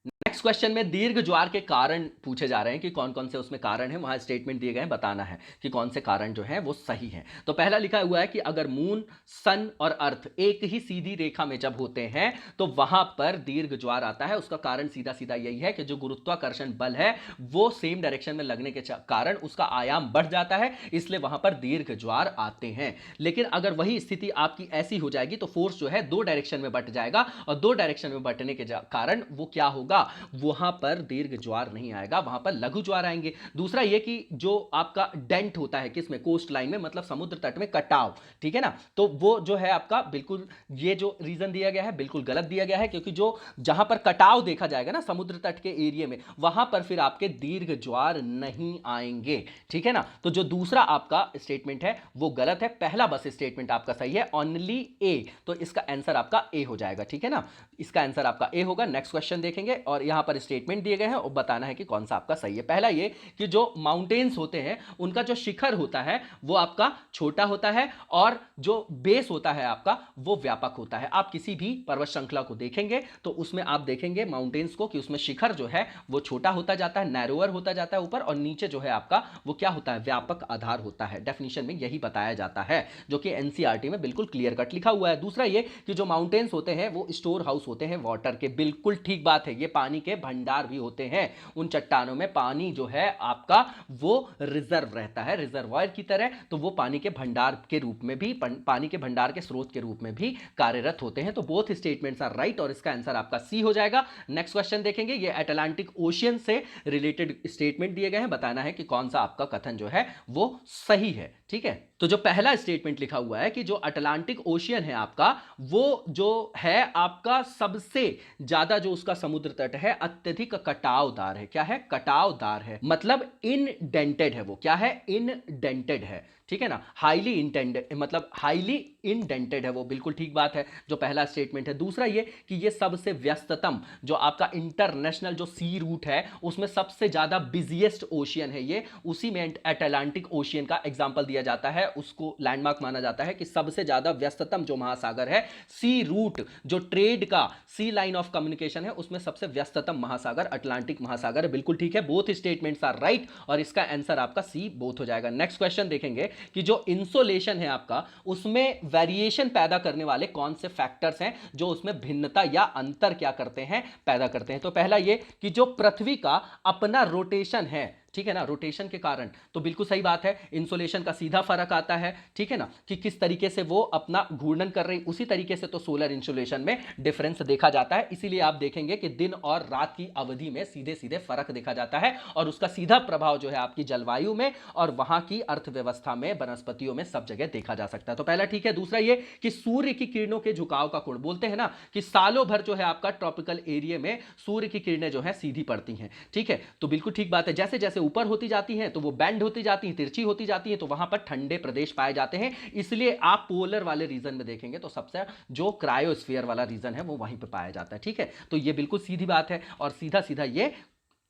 नेक्स्ट क्वेश्चन में दीर्घ ज्वार के कारण पूछे जा रहे हैं कि कौन कौन से उसमें कारण है, वहां स्टेटमेंट दिए गए हैं, बताना है कि कौन से कारण जो है वो सही है। तो पहला लिखा हुआ है कि अगर मून, सन और अर्थ एक ही सीधी रेखा में जब होते हैं तो वहां पर दीर्घ ज्वार आता है। उसका कारण सीधा सीधा यही है कि जो गुरुत्वाकर्षण बल है वो सेम डायरेक्शन में लगने के कारण उसका आयाम बढ़ जाता है, इसलिए वहां पर दीर्घ ज्वार आते हैं। लेकिन अगर वही स्थिति आपकी ऐसी हो जाएगी तो फोर्स जो है दो डायरेक्शन में बट जाएगा और दो डायरेक्शन में बटने के कारण वो क्या होगा, वहां पर दीर्घ ज्वार नहीं आएगा, वहां पर लघु ज्वार आएंगे। दूसरा यह कि जो आपका डेंट होता है किसमें, कोस्ट लाइन में, मतलब समुद्र तट में कटाव, ठीक है ना, तो वो जो है आपका बिल्कुल ये जो रीजन दिया गया है बिल्कुल गलत दिया गया है क्योंकि जो जहां पर कटाव देखा जाएगा ना समुद्र तट के एरिया में वहां पर फिर आपके दीर्घ ज्वार नहीं आएंगे, ठीक है ना। तो जो दूसरा आपका स्टेटमेंट है वो गलत है, पहला बस स्टेटमेंट आपका सही है, ओनली ए। तो इसका आंसर आपका ए हो जाएगा, ठीक है ना, इसका आंसर आपका ए होगा। नेक्स्ट क्वेश्चन देखेंगे और यहां पर स्टेटमेंट दिए गए हैं और बताना है कि कौन सा आपका सही है। पहला ये कि जो माउंटेन्स होते हैं उनका जो शिखर होता है वो आपका छोटा होता है और जो बेस होता है आपका वो व्यापक होता है। आप किसी भी पर्वत श्रृंखला को देखेंगे तो उसमें आप देखेंगे माउंटेन्स को कि उसमें शिखर जो है वो छोटा होता जाता है, नैरोअर होता जाता है ऊपर, और नीचे जो है आपका वो क्या होता है, व्यापक आधार होता है। डेफिनेशन में यही बताया जाता है जो कि एनसीईआरटी में बिल्कुल क्लियर कट लिखा हुआ है। दूसरा ये कि जो माउंटेन्स होते हैं वो स्टोर हाउस होते हैं वाटर के, बिल्कुल ठीक बात है, ये पानी के भंडार भी होते हैं। उन चट्टानों में पानी जो है आपका वो रिजर्व रहता है रिजर्वायर की तरह, तो वो पानी के भंडार के रूप में भी, पानी के भंडार के स्रोत के रूप में भी कार्यरत होते हैं। तो बोथ स्टेटमेंट्स आर राइट और इसका आंसर आपका सी हो जाएगा। नेक्स्ट क्वेश्चन देखेंगे, ये अटलांटिक ओशियन से रिलेटेड स्टेटमेंट दिए गए हैं, बताना है कि कौन सा आपका कथन जो है वो सही है, ठीक है। तो जो पहला स्टेटमेंट लिखा हुआ है कि जो अटलांटिक ओशियन है आपका वो जो है आपका सबसे ज्यादा जो उसका समुद्र तट है अत्यधिक कटावदार है। क्या है, कटावदार है, मतलब इनडेंटेड है, वो क्या है, इनडेंटेड है, ठीक है ना, हाईली इंटेंडेड मतलब हाईली इंडेंटेड है, वो बिल्कुल ठीक बात है, जो पहला स्टेटमेंट है। दूसरा ये कि ये सबसे व्यस्ततम जो आपका इंटरनेशनल जो सी रूट है उसमें सबसे ज्यादा बिजिएस्ट ओशियन है ये, उसी में अटलांटिक ओशियन का एग्जांपल दिया जाता है, उसको लैंडमार्क माना जाता है कि सबसे ज्यादा व्यस्ततम जो महासागर है, सी रूट जो ट्रेड का सी लाइन ऑफ कम्युनिकेशन है उसमें सबसे व्यस्ततम महासागर अटलांटिक महासागर है। बिल्कुल ठीक है, बोथ स्टेटमेंट्स आर राइट और इसका आंसर आपका सी बोथ हो जाएगा। नेक्स्ट क्वेश्चन देखेंगे कि जो इंसोलेशन है आपका उसमें वेरिएशन पैदा करने वाले कौन से फैक्टर्स हैं जो उसमें भिन्नता या अंतर क्या करते हैं, पैदा करते हैं। तो पहला ये कि जो पृथ्वी का अपना रोटेशन है, ठीक है ना, रोटेशन के कारण, तो बिल्कुल सही बात है, इंसोलेशन का सीधा फर्क आता है, ठीक है ना, कि किस तरीके से वो अपना घूर्णन कर रही, उसी तरीके से तो सोलर इंसोलेशन में डिफरेंस देखा जाता है। इसीलिए आप देखेंगे कि दिन और रात की अवधि में सीधे सीधे फर्क देखा जाता है और उसका सीधा प्रभाव जो है आपकी जलवायु में और वहां की अर्थव्यवस्था में, वनस्पतियों में, सब जगह देखा जा सकता है। तो पहला ठीक है। दूसरा ये कि सूर्य की किरणों के झुकाव का कोण, बोलते हैं ना कि सालों भर जो है आपका ट्रॉपिकल एरिया में सूर्य की किरणें जो है सीधी पड़ती हैं, ठीक है, तो बिल्कुल ठीक बात है, जैसे जैसे ऊपर होती जाती हैं तो वो बैंड होती जाती हैं, तिरछी होती जाती हैं, तो वहां पर ठंडे प्रदेश पाए जाते हैं। इसलिए आप पोलर वाले रीजन में देखेंगे तो सबसे जो क्रायोस्फीयर वाला रीजन है वो वहीं पे पाया जाता है, ठीक है। तो ये बिल्कुल सीधी बात है और सीधा सीधा ये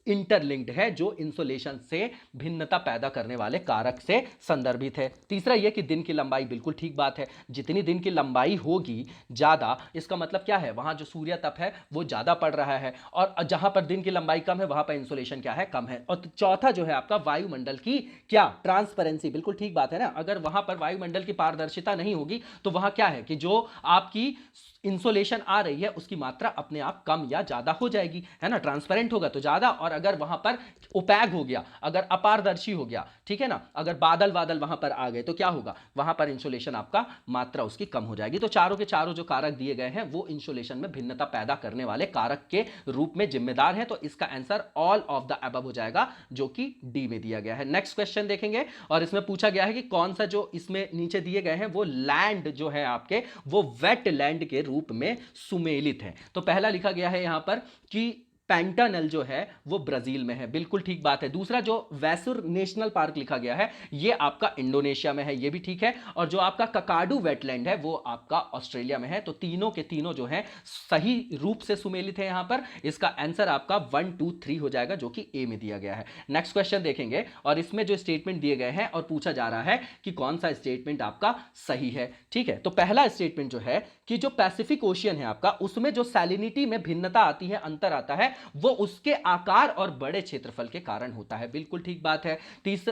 इंटरलिंक्ड है, जो इंसुलेशन से भिन्नता पैदा करने वाले कारक से संदर्भित है। तीसरा यह कि दिन की लंबाई, बिल्कुल ठीक बात है, जितनी दिन की लंबाई होगी ज़्यादा, इसका मतलब क्या है, वहाँ जो सूर्य तप है वो ज़्यादा पड़ रहा है, और जहाँ पर दिन की लंबाई कम है वहाँ पर इंसुलेशन क्या है, कम है। और चौथा जो है आपका वायुमंडल की क्या, ट्रांसपेरेंसी, बिल्कुल ठीक बात है ना, अगर वहाँ पर वायुमंडल की पारदर्शिता नहीं होगी तो वहाँ क्या है कि जो आपकी इंसोलेशन आ रही है उसकी मात्रा अपने आप कम या ज्यादा हो जाएगी, है ना, ट्रांसपेरेंट होगा तो ज्यादा, और अगर वहां पर ओपैक हो गया, अगर अपारदर्शी हो गया, ठीक है ना, अगर बादल बादल वहां पर आ गए तो क्या होगा, वहां पर इंसोलेशन आपका मात्रा उसकी कम हो जाएगी। तो चारों के चारों जो कारक दिए गए हैं वो इंसोलेशन में भिन्नता पैदा करने वाले कारक के रूप में जिम्मेदार है, तो इसका answer all of the above हो जाएगा, जो कि डी में दिया गया है। नेक्स्ट क्वेश्चन देखेंगे, और इसमें पूछा गया है कि कौन सा जो इसमें नीचे दिए गए हैं वो लैंड जो है आपके वो वेट लैंड के रूप में सुमेलित है। तो पहला लिखा गया है यहां पर कि पैंटानल जो है वो ब्राजील में है, बिल्कुल ठीक बात है। दूसरा जो वैसुर नेशनल पार्क लिखा गया है ये आपका इंडोनेशिया में है, ये भी ठीक है। और जो आपका ककाडू वेटलैंड है वो आपका ऑस्ट्रेलिया में है। तो तीनों के तीनों जो है सही रूप से सुमेलित है यहां पर। इसका आंसर आपका 1 2 3 हो जाएगा, जो कि ए में दिया गया है। नेक्स्ट क्वेश्चन देखेंगे, और इसमें जो स्टेटमेंट दिए गए हैं और पूछा जा रहा है कि कौन सा स्टेटमेंट आपका सही है, ठीक है। तो पहला स्टेटमेंट जो है कि जो पैसिफिक ओशियन है आपका उसमें जो सैलिनिटी में भिन्नता आती है, अंतर आता है, वो उसके आकार और बड़े क्षेत्रफल के कारण होता है, बिल्कुल ठीक बात है।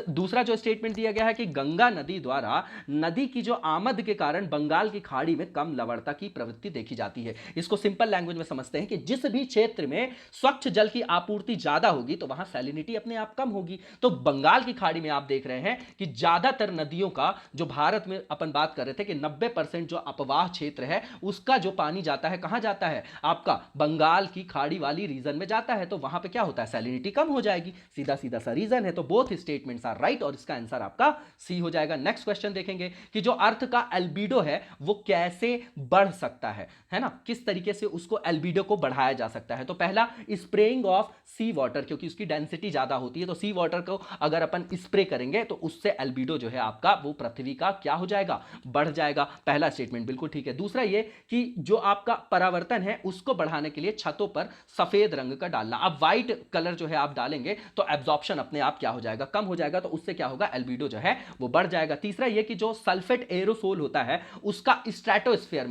दूसरा जो स्टेटमेंट दिया गया है कि गंगा नदी द्वारा नदी की जो आमद के कारण बंगाल की खाड़ी में कम लवणता की प्रवृत्ति देखी जाती है। इसको सिंपल लैंग्वेज में समझते हैं कि जिस भी क्षेत्र में स्वच्छ जल की आपूर्ति ज्यादा होगी तो वहां सैलिनिटी अपने आप कम होगी। तो बंगाल की खाड़ी में आप देख रहे हैं कि ज्यादातर नदियों का जो भारत में अपन बात कर रहे थे कि 90% जो अपवाह क्षेत्र है उसका जो पानी जाता है कहां जाता है, आपका बंगाल की खाड़ी वाली रीजन में जाता है। तो वहां पे क्या होता है, सैलिनिटी कम हो जाएगी, सीधा सीधा सा रीजन है। तो बोथ स्टेटमेंट्स आर राइट और इसका आंसर आपका सी हो जाएगा। नेक्स्ट क्वेश्चन देखेंगे कि जो अर्थ का एल्बिडो है वो कैसे बढ़ सकता है ना, किस तरीके से उसको एल्बिडो को बढ़ाया जा सकता है। तो पहला स्प्रेइंग ऑफ सी वाटर, क्योंकि उसकी डेंसिटी ज्यादा होती है, तो सी वाटर को अगर अपन स्प्रे करेंगे तो उससे एल्बिडो जो है आपका वो पृथ्वी का क्या हो जाएगा, बढ़ जाएगा। पहला स्टेटमेंट बिल्कुल ठीक है। दूसरा ये कि जो आपका परावर्तन है उसको बढ़ाने के लिए छतों पर सफेद रंग का डालना। अब व्हाइट कलर जो है आप डालेंगे तो एब्जॉर्प्शन अपने आप क्या हो जाएगा, कम हो जाएगा, तो उससे क्या होगा, एल्बिडो जो है वो बढ़ जाएगा। तीसरा ये कि जो सल्फेट एरोसोल होता है उसका स्ट्रेटोस्फीयर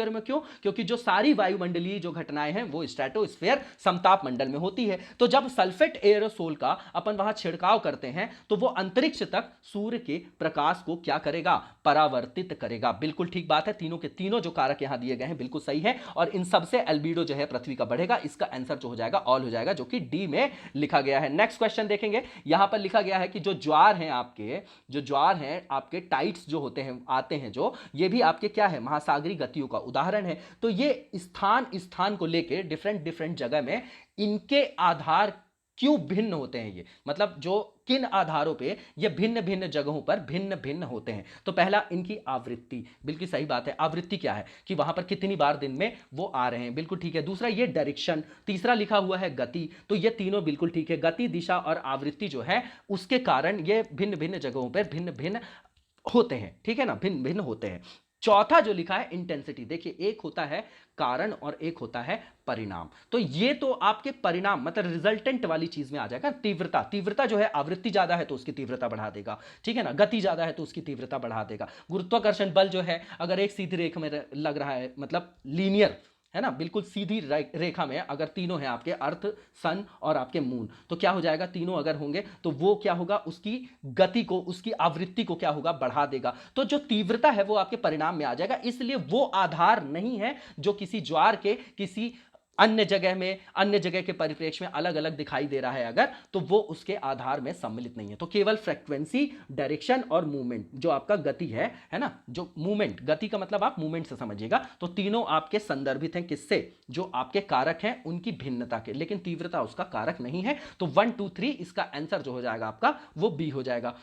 में क्यों, क्योंकि जो सारी वायुमंडलीय जो घटनाएं हैं वो स्ट्रेटोस्फीयर समताप मंडल में होती है। तो जब सल्फेट एरोसोल का अपन वहां छिड़काव करते हैं तो वो अंतरिक्ष तक सूर्य के प्रकाश को क्या करेगा, परावर्तित करेगा। बिल्कुल ठीक बात है, तीनों के तीनों जो कारक यहां दिए गए हैं बिल्कुल सही है, और इन सबसे एल्बिडो जो है पृथ्वी का बढ़ेगा। इसका आंसर जो हो जाएगा ऑल हो जाएगा, जो कि डी में लिखा गया है। नेक्स्ट क्वेश्चन देखेंगे, यहां पर लिखा गया है कि जो ज्वार हैं आपके टाइड्स जो होते हैं आते हैं, जो ये भी आपके क्या है, महासागरीय गतियों का उदाहरण है। तो ये स्थान को लेके डिफरेंट जगह में इनके आधार क्यों भिन्न होते हैं, ये मतलब जो किन आधारों पे ये भिन्न भिन्न जगहों पर भिन्न भिन्न होते हैं। तो पहला इनकी आवृत्ति, बिल्कुल सही बात है। आवृत्ति क्या है कि वहां पर कितनी बार दिन में वो आ रहे हैं, बिल्कुल ठीक है। दूसरा ये डायरेक्शन, तीसरा लिखा हुआ है गति, तो ये तीनों बिल्कुल ठीक है। गति, दिशा और आवृत्ति जो है उसके कारण ये भिन्न भिन्न जगहों पर भिन्न भिन्न होते हैं, ठीक है ना, भिन्न भिन्न होते हैं। चौथा जो लिखा है इंटेंसिटी, देखिए एक होता है कारण और एक होता है परिणाम। तो ये तो आपके परिणाम मतलब रिजल्टेंट वाली चीज में आ जाएगा। तीव्रता जो है, आवृत्ति ज्यादा है तो उसकी तीव्रता बढ़ा देगा, ठीक है ना, गति ज्यादा है तो उसकी तीव्रता बढ़ा देगा। गुरुत्वाकर्षण बल जो है अगर एक सीधी रेखा में लग रहा है, मतलब लीनियर है ना, बिल्कुल सीधी रेखा में अगर तीनों हैं आपके अर्थ, सन और आपके मून, तो क्या हो जाएगा, तीनों अगर होंगे तो वो क्या होगा, उसकी गति को, उसकी आवृत्ति को क्या होगा, बढ़ा देगा। तो जो तीव्रता है वो आपके परिणाम में आ जाएगा। इसलिए वो आधार नहीं है जो किसी ज्वार के किसी अन्य जगह के परिप्रेक्ष्य में अलग अलग दिखाई दे रहा है अगर, तो वो उसके आधार में सम्मिलित नहीं है। तो केवल फ्रीक्वेंसी, डायरेक्शन और मूवमेंट जो आपका गति है ना, जो मूवमेंट, गति का मतलब आप मूवमेंट से समझिएगा, तो तीनों आपके संदर्भित हैं किससे, जो आपके कारक हैं उनकी भिन्नता के, लेकिन तीव्रता उसका कारक नहीं है। तो 1 2 3 इसका आंसर जो हो जाएगा आपका वो बी हो जाएगा।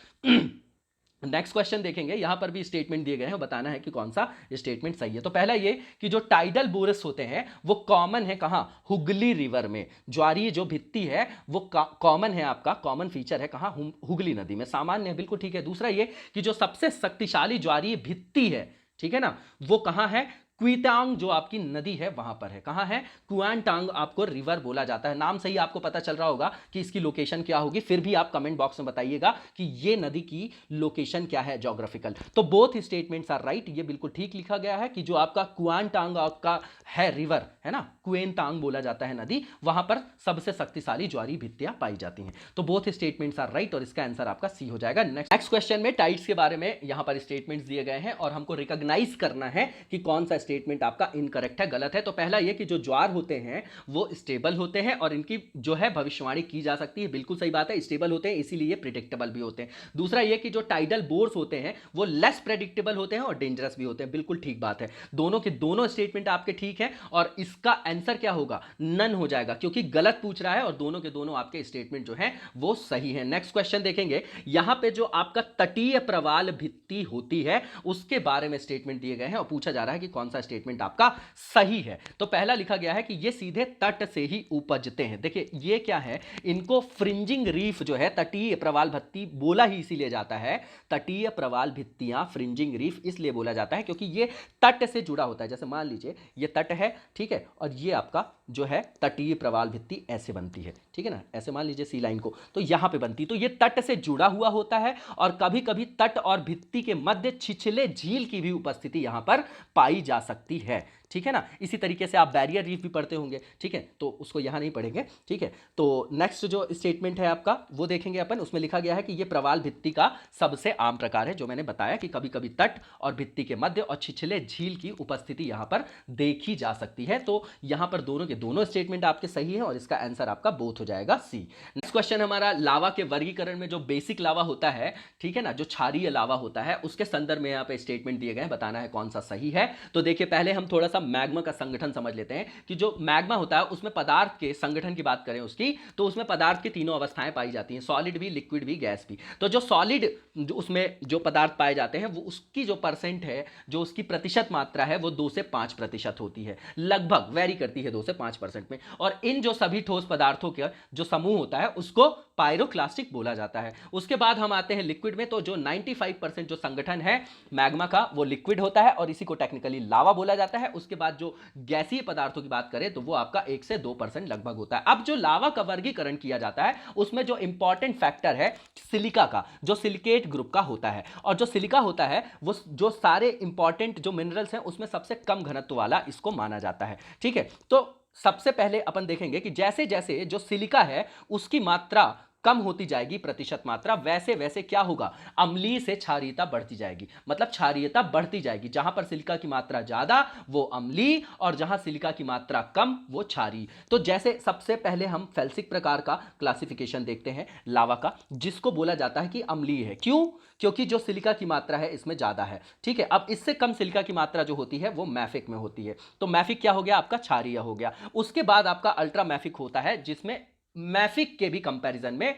नेक्स्ट क्वेश्चन देखेंगे, यहां पर भी स्टेटमेंट दिए गए हैं, बताना है कि कौन सा स्टेटमेंट सही है। तो पहला ये कि जो टाइडल बोरस होते हैं वो कॉमन है कहां, हुगली रिवर में। ज्वारीय जो भित्ति है वो कॉमन है, आपका कॉमन फीचर है कहां, हुगली नदी में, सामान्य है, बिल्कुल ठीक है। दूसरा ये कि जो सबसे शक्तिशाली ज्वारीय भित्ति है, ठीक है ना, वो कहां है, क्वितांग जो आपकी नदी है वहां पर है। कहां है? क्वांटांग आपको रिवर बोला जाता है। नाम से ही आपको पता चल रहा होगा कि इसकी लोकेशन क्या होगी। फिर भी आप कमेंट बॉक्स में बताइएगा कि ये नदी की लोकेशन क्या है ज्योग्राफिकल। तो बोथ स्टेटमेंट्स आर राइट, ये बिल्कुल ठीक लिखा गया है कि जो आपका क्वांटांग आपका है रिवर है ना, क्वेनतांग बोला जाता है नदी, वहां पर सबसे शक्तिशाली ज्वारी भित्तियां पाई जाती हैं। तो बोथ स्टेटमेंट्स आर राइट और इसका आंसर आपका सी हो जाएगा। नेक्स्ट क्वेश्चन में टाइड्स के बारे में यहां पर स्टेटमेंट्स दिए गए हैं और हमको रिकॉग्नाइज करना है कि कौन सा स्टेटमेंट आपका इनकरेक्ट है, गलत है। तो पहला यह कि जो ज्वार होते हैं वो स्टेबल होते हैं और इनकी जो है भविष्यवाणी की जा सकती है, बिल्कुल सही बात है, स्टेबल होते हैं इसीलिए प्रिडिक्टेबल भी होते हैं। दूसरा यह कि जो टाइडल बोर्स होते हैं वो लेस प्रेडिक्टेबल होते हैं और डेंजरस भी होते हैं, बिल्कुल ठीक बात है। दोनों के दोनों स्टेटमेंट आपके ठीक है और इसका आंसर क्या होगा? नन हो जाएगा, क्योंकि गलत पूछ रहा है और दोनों के दोनों आपके स्टेटमेंट जो है वो सही है। नेक्स्ट क्वेश्चन देखेंगे, यहां पे जो आपका तटीय प्रवाल भित्ति होती है उसके बारे में स्टेटमेंट दिए गए हैं और पूछा जा रहा है कि कौन सा स्टेटमेंट आपका सही है। तो पहला लिखा गया है कि ये सीधे तट से ही उपजते हैं। देखिए ये क्या है, इनको फ्रिंजिंग रीफ जो है, तटीय प्रवाल भित्ति बोला ही इसीलिए जाता है, तटीय प्रवाल भित्तियां फ्रिंजिंग रीफ इसलिए बोला जाता है क्योंकि ये तट से जुड़ा होता है। जैसे मान लीजिए ये तट है, ठीक है, और ये आपका जो है तटीय प्रवाल भित्ति ऐसे बनती है, ठीक है ना, ऐसे मान लीजिए सी लाइन को, तो यहां पे बनती, तो ये तट से जुड़ा हुआ होता है और कभी कभी तट और भित्ति के मध्य छिछले झील की भी उपस्थिति यहां पर पाई जा सकती है, ठीक है ना। इसी तरीके से आप बैरियर रीफ भी पढ़ते होंगे, ठीक है, तो उसको यहां नहीं पढ़ेंगे, ठीक है। तो नेक्स्ट जो स्टेटमेंट है आपका वो देखेंगे अपन, उसमें लिखा गया है कि ये प्रवाल भित्ति का सबसे आम प्रकार है, जो मैंने बताया कि कभी कभी तट और भित्ति के मध्य और छिछले झील की उपस्थिति यहां पर देखी जा सकती है। तो यहां पर दोनों के दोनों स्टेटमेंट आपके सही है और इसका आंसर आपका बोथ हो जाएगा सी। नेक्स्ट क्वेश्चन हमारा लावा के वर्गीकरण में जो बेसिक लावा होता है, ठीक है ना, जो क्षारीय लावा होता है, उसके संदर्भ में यहाँ पे स्टेटमेंट दिए गए हैं, बताना है कौन सा सही है। तो देखिए पहले हम थोड़ा सा मैग्मा का संगठन समझ लेते हैं कि जो मैग्मा होता है उसमें पदार्थ के संगठन की बात करें उसकी, तो उसमें पदार्थ की तीनों अवस्थाएं पाई जाती हैं, सॉलिड भी, लिक्विड भी, गैस भी। तो जो सॉलिड उसमें जो पदार्थ पाए जाते हैं वो उसकी जो परसेंट है, जो उसकी प्रतिशत मात्रा है वो 2 से 5% होती है, लगभग वेरी करती है 2 से 5% में। और इन जो सभी ठोस पदार्थों के जो समूह होता है उसको पायरोक्लास्टिक बोला जाता है। उसके बाद हम आते हैं लिक्विड में, तो जो 95% जो संगठन है मैग्मा का वो लिक्विड होता है और इसी को टेक्निकली लावा बोला जाता है। उसके बाद जो गैसीय पदार्थों की बात करें तो वो आपका 1 से 2% लगभग होता है। अब जो लावा का वर्गीकरण किया जाता है उसमें जो इंपॉर्टेंट फैक्टर है सिलिका का, जो सिलिकेट ग्रुप का होता है, और जो सिलिका होता है वो जो सारे इंपॉर्टेंट जो मिनरल्स हैं उसमें सबसे कम घनत्व वाला इसको माना जाता है, ठीक है। तो सबसे पहले अपन देखेंगे कि जैसे जैसे जो सिलिका है उसकी मात्रा कम होती जाएगी, प्रतिशत मात्रा, वैसे वैसे क्या होगा, अम्लीय से क्षारीयता बढ़ती जाएगी, मतलब क्षारीयता बढ़ती जाएगी। जहां पर सिलिका की मात्रा ज्यादा वो अम्लीय और जहां सिलिका की मात्रा कम वो क्षारीय। तो जैसे सबसे पहले हम फेल्सिक प्रकार का क्लासिफिकेशन देखते हैं लावा का, जिसको बोला जाता है कि अम्लीय है। क्यों? क्योंकि जो सिलिका की मात्रा है इसमें ज्यादा है, ठीक है। अब इससे कम सिलिका की मात्रा जो होती है वो मैफिक में होती है, तो मैफिक क्या हो गया आपका, क्षारीय हो गया। उसके बाद आपका अल्ट्रा मैफिक होता है जिसमें मैफिक के भी कंपैरिजन में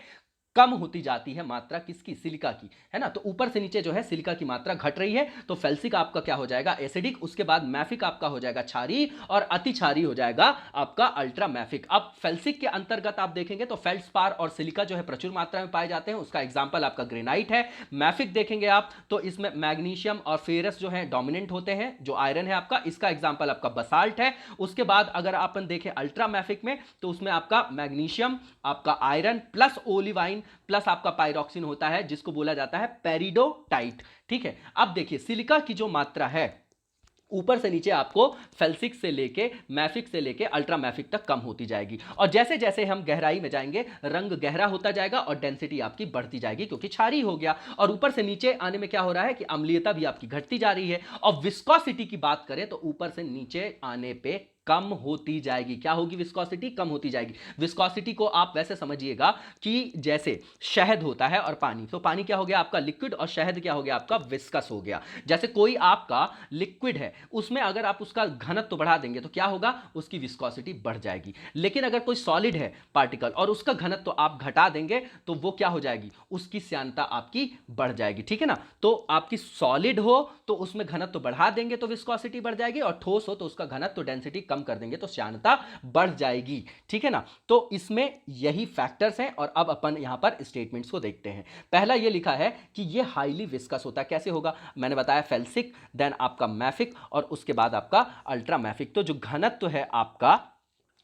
कम होती जाती है मात्रा किसकी, सिलिका की, है ना। तो ऊपर से नीचे जो है सिलिका की मात्रा घट रही है, तो फेल्सिक आपका क्या हो जाएगा, एसिडिक। उसके बाद मैफिक आपका हो जाएगा क्षारीय और अति क्षारीय हो जाएगा आपका अल्ट्रा मैफिक। अब फेल्सिक के अंतर्गत आप देखेंगे तो फेल्ड्स्पार और सिलिका जो है प्रचुर मात्रा में पाए जाते हैं, उसका एग्जाम्पल आपका ग्रेनाइट है। मैफिक देखेंगे आप तो इसमें मैग्नीशियम और फेरस जो है डोमिनेंट होते हैं, जो आयरन है आपका, इसका एग्जाम्पल आपका बसाल्ट है। उसके बाद अगर अपन देखें अल्ट्रा मैफिक में तो उसमें आपका मैग्नीशियम, आपका आयरन प्लस ओलिवाइन प्लस आपका पायरोक्सिन होता है, जिसको बोला जाता है पेरिडोटाइट, ठीक है। अब देखिए सिलिका की जो मात्रा है ऊपर से नीचे आपको फेल्सिक से लेके मैफिक से लेके अल्ट्रा मैफिक तक कम होती जाएगी, और जैसे जैसे हम गहराई में जाएंगे रंग गहरा होता जाएगा और डेंसिटी आपकी बढ़ती जाएगी क्योंकि क्षारीय हो गया। और ऊपर से नीचे आने में क्या हो रहा है कि अम्लीयता भी आपकी घटती जा रही है। और विस्कोसिटी की बात करें तो ऊपर से नीचे आने पे कम होती जाएगी। क्या होगी, विस्कोसिटी कम होती जाएगी। विस्कोसिटी को आप वैसे समझिएगा कि जैसे शहद होता है और पानी, तो पानी क्या हो गया आपका लिक्विड और शहद क्या हो गया आपका विस्कस हो गया। जैसे कोई आपका लिक्विड है उसमें अगर आप उसका घनत्व बढ़ा देंगे तो क्या होगा, उसकी विस्कोसिटी बढ़ जाएगी। लेकिन अगर कोई सॉलिड है पार्टिकल और उसका घनत्व आप घटा देंगे तो वो क्या हो जाएगी, उसकी श्यानता आपकी बढ़ जाएगी, ठीक है ना। तो आपकी सॉलिड हो तो उसमें घनत्व बढ़ा देंगे तो विस्कोसिटी बढ़ जाएगी, और ठोस हो तो उसका घनत्व डेंसिटी कम कर देंगे तो श्यानता बढ़ जाएगी, ठीक है ना। तो इसमें यही फैक्टर्स हैं और अब अपन यहां पर स्टेटमेंट्स को देखते हैं। पहला ये लिखा है कि ये हाईली विस्कस होता है। कैसे होगा, मैंने बताया फेल्सिक, देन आपका मैफिक और उसके बाद आपका अल्ट्रा मैफिक। तो जो घनत्व है आपका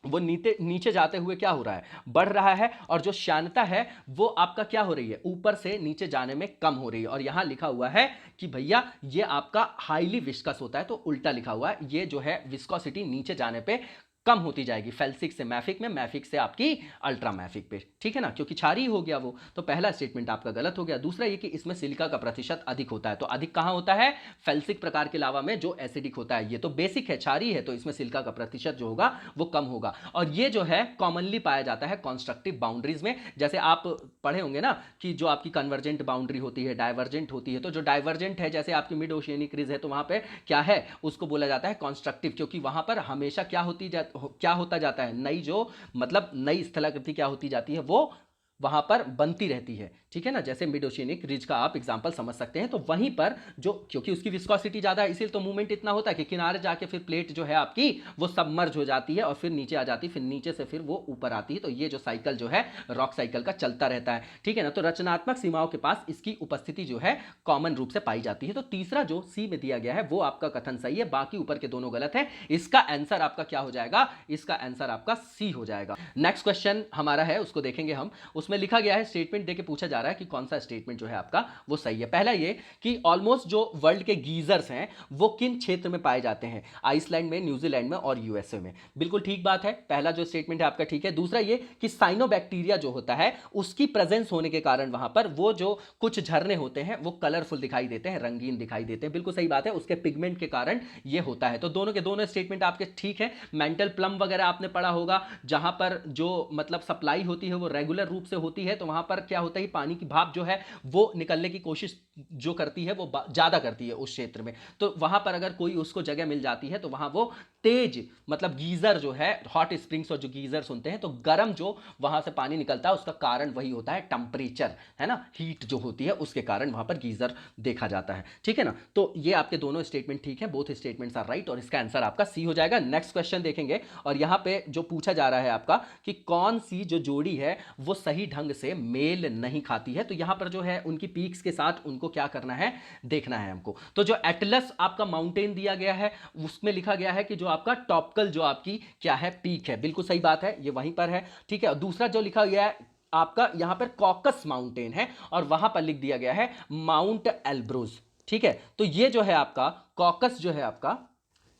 वो नीचे नीचे जाते हुए क्या हो रहा है, बढ़ रहा है, और जो श्यानता है वो आपका क्या हो रही है, ऊपर से नीचे जाने में कम हो रही है। और यहां लिखा हुआ है कि भैया ये आपका हाईली विस्कस होता है, तो उल्टा लिखा हुआ है, ये जो है विस्कोसिटी नीचे जाने पे कम होती जाएगी, फेल्सिक से मैफिक में, मैफिक से आपकी अल्ट्रा मैफिक पे, ठीक है ना, क्योंकि क्षारीय हो गया वो। तो पहला स्टेटमेंट आपका गलत हो गया। दूसरा ये कि इसमें सिलिका का प्रतिशत अधिक होता है। तो अधिक कहां होता है, फेल्सिक प्रकार के लावा में जो एसिडिक होता है। ये तो बेसिक है, क्षारीय है, तो इसमें सिलिका का प्रतिशत जो होगा वो कम होगा। और ये जो है कॉमनली पाया जाता है कॉन्स्ट्रक्टिव बाउंड्रीज में। जैसे आप पढ़े होंगे ना कि जो आपकी कन्वर्जेंट बाउंड्री होती है, डाइवर्जेंट होती है। तो जो डाइवर्जेंट है, जैसे आपकी मिड ओशियनिक रिज है, तो वहां पे क्या है, उसको बोला जाता है कॉन्स्ट्रक्टिव, क्योंकि वहां पर हमेशा क्या होता जाता है, नई जो मतलब नई स्थलाकृति क्या होती जाती है, वो वहां पर बनती रहती है, ठीक है ना। जैसे मिड ओशियनिक रिज का आप एग्जांपल समझ सकते हैं। तो वहीं पर जो, क्योंकि उसकी विस्कोसिटी ज्यादा है, इसीलिए तो मूवमेंट इतना होता है कि किनारे जाके फिर प्लेट जो है आपकी वो सबमर्ज हो जाती है और फिर नीचे आ जाती है, फिर नीचे से फिर वो ऊपर आती है। तो ये जो साइकिल जो है रॉक साइकिल का चलता रहता है, ठीक है ना। तो रचनात्मक सीमाओं के पास इसकी उपस्थिति जो है कॉमन रूप से पाई जाती है। तो तीसरा जो सी में दिया गया है वो आपका कथन सही है, बाकी ऊपर के दोनों गलत है। इसका आंसर आपका क्या हो जाएगा, इसका आंसर आपका सी हो जाएगा। नेक्स्ट क्वेश्चन हमारा है, उसको देखेंगे हम। उसमें लिखा गया है, स्टेटमेंट देके पूछा जा रहा है कि कौन सा स्टेटमेंट जो है आपका वो सही है। पहला ये कि ऑलमोस्ट जो वर्ल्ड के गीजर्स हैं वो किन क्षेत्र में पाए जाते हैं, आइसलैंड में, न्यूजीलैंड में और यूएसए में। बिल्कुल ठीक बात है, पहला जो स्टेटमेंट है आपका ठीक है। दूसरा ये कि साइनोबैक्टीरिया जो होता है उसकी प्रेजेंस होने के कारण वहां पर वो जो कुछ झरने होते हैं वो कलरफुल दिखाई देते हैं, रंगीन दिखाई देते हैं। बिल्कुल सही बात है, उसके पिगमेंट के कारण ये होता है। तो दोनों के दोनों स्टेटमेंट आपके ठीक है। मेंटल प्लम वगैरह आपने पढ़ा होगा, जहां पर जो मतलब सप्लाई होती है वो रेगुलर रूप से होती है, तो वहां पर क्या होता है, पानी की भाप जो है वो निकलने की कोशिश जो करती है वो ज्यादा करती है उस क्षेत्र में। तो वहां पर अगर कोई उसको जगह मिल जाती है तो वहां वो तेज मतलब गीजर जो है, हॉट स्प्रिंग्स और जो गीजर सुनते हैं, तो गर्म जो वहां से पानी निकलता है उसका कारण वही होता है टेम्परेचर, है ना, हीट जो होती है उसके कारण वहां पर गीजर देखा जाता है, ठीक है ना। तो ये आपके दोनों स्टेटमेंट ठीक है, बोथ स्टेटमेंट्स आर राइट, और इसका आंसर आपका सी हो जाएगा। नेक्स्ट क्वेश्चन देखेंगे, और यहां पे जो पूछा जा रहा है आपका कि कौन सी जो जोड़ी है वो सही ढंग से मेल नहीं खाती है। तो यहां पर जो है उनकी पीक्स के साथ उनको क्या करना है, देखना है हमको। तो जो एटलस आपका माउंटेन दिया गया है उसमें लिखा गया है कि जो आपका टॉपिकल जो आपकी क्या है, पीक है। बिल्कुल सही बात है, ये वहीं पर है, ठीक है। और दूसरा जो लिखा गया है आपका यहां पर कॉकस माउंटेन है और वहां पर लिख दिया गया है माउंट एल्ब्रोज, ठीक है। तो ये जो है आपका कॉकस जो है आपका,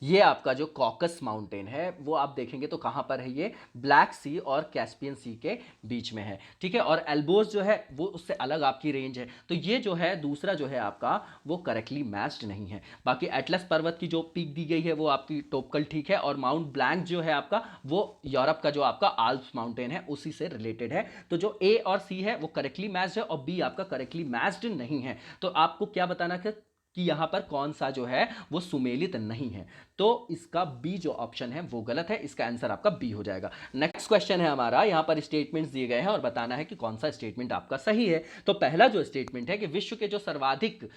ये आपका जो कॉकस माउंटेन है वो आप देखेंगे तो कहां पर है, ये ब्लैक सी और कैस्पियन सी के बीच में है, ठीक है। और एल्बोज जो है वो उससे अलग आपकी रेंज है। तो ये जो है दूसरा जो है आपका वो करेक्टली मैच्ड नहीं है। बाकी एटलस पर्वत की जो पीक दी गई है वो आपकी टोपकल ठीक है, और माउंट ब्लैंक जो है आपका वो यूरोप का जो आपका आल्प्स माउंटेन है उसी से रिलेटेड है। तो जो ए और सी है वो करेक्टली मैच्ड है और बी आपका करेक्टली मैच्ड नहीं है। तो आपको क्या बताना है कि यहां पर कौन सा जो है वो सुमेलित नहीं है। तो इसका बी जो ऑप्शन है वो गलत है, इसका आंसर आपका बी हो जाएगा। नेक्स्ट क्वेश्चन है हमारा, यहां पर स्टेटमेंट्स दिए गए हैं और बताना है कि कौन सा स्टेटमेंट आपका सही है। तो पहला जो स्टेटमेंट है कि विश्व के जो सर्वाधिक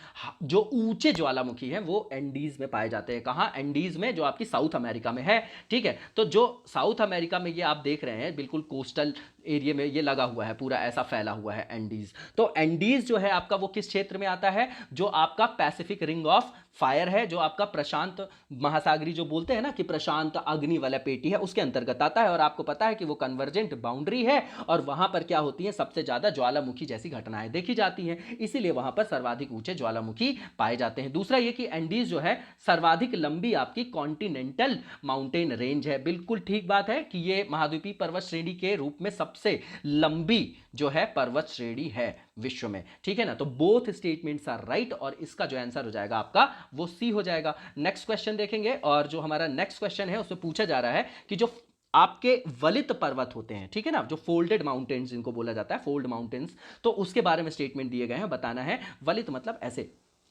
जो ऊंचे ज्वालामुखी है वो एंडीज में पाए जाते हैं। कहां, एंडीज में, जो आपकी साउथ अमेरिका में है, ठीक है। तो जो साउथ अमेरिका में ये आप देख रहे हैं बिल्कुल कोस्टल एरिया में ये लगा हुआ है, पूरा ऐसा फैला हुआ है एंडीज। तो एंडीज जो है आपका वो किस क्षेत्र में आता है, जो आपका पैसिफिक रिंग ऑफ फायर है, जो आपका प्रशांत महासागरी जो बोलते हैं ना कि प्रशांत अग्नि वाला पेटी है, उसके अंतर्गत आता है। और आपको पता है कि वो कन्वर्जेंट बाउंड्री है और वहां पर क्या होती है, सबसे ज्यादा ज्वालामुखी जैसी घटनाएं देखी जाती हैं, इसीलिए वहां पर सर्वाधिक ऊंचे ज्वालामुखी पाए जाते हैं। दूसरा ये कि एंडीज जो है सर्वाधिक लंबी आपकी कॉन्टिनेंटल माउंटेन रेंज है। बिल्कुल ठीक बात है कि ये महाद्वीपीय पर्वत श्रेणी के रूप में सबसे लंबी जो है पर्वत श्रेणी है विश्व में, ठीक है ना। तो बोथ स्टेटमेंट्स आर राइट और इसका जो आंसर हो जाएगा आपका वो सी हो जाएगा। नेक्स्ट क्वेश्चन देखेंगे, और जो हमारा नेक्स्ट क्वेश्चन है उसमें पूछा जा रहा है कि जो आपके वलित पर्वत होते हैं, ठीक है ना, जो फोल्डेड माउंटेन्स जिनको बोला जाता है, फोल्ड माउंटेन्स, तो उसके बारे में स्टेटमेंट दिए गए हैं। बताना है वलित मतलब ऐसे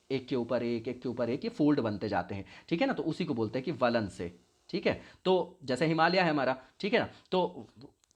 एक के ऊपर एक, एक के ऊपर एक, ये फोल्ड बनते जाते हैं, ठीक है ना। तो उसी को बोलते हैं कि वलन से, ठीक है। तो जैसे हिमालय है हमारा, ठीक है ना, तो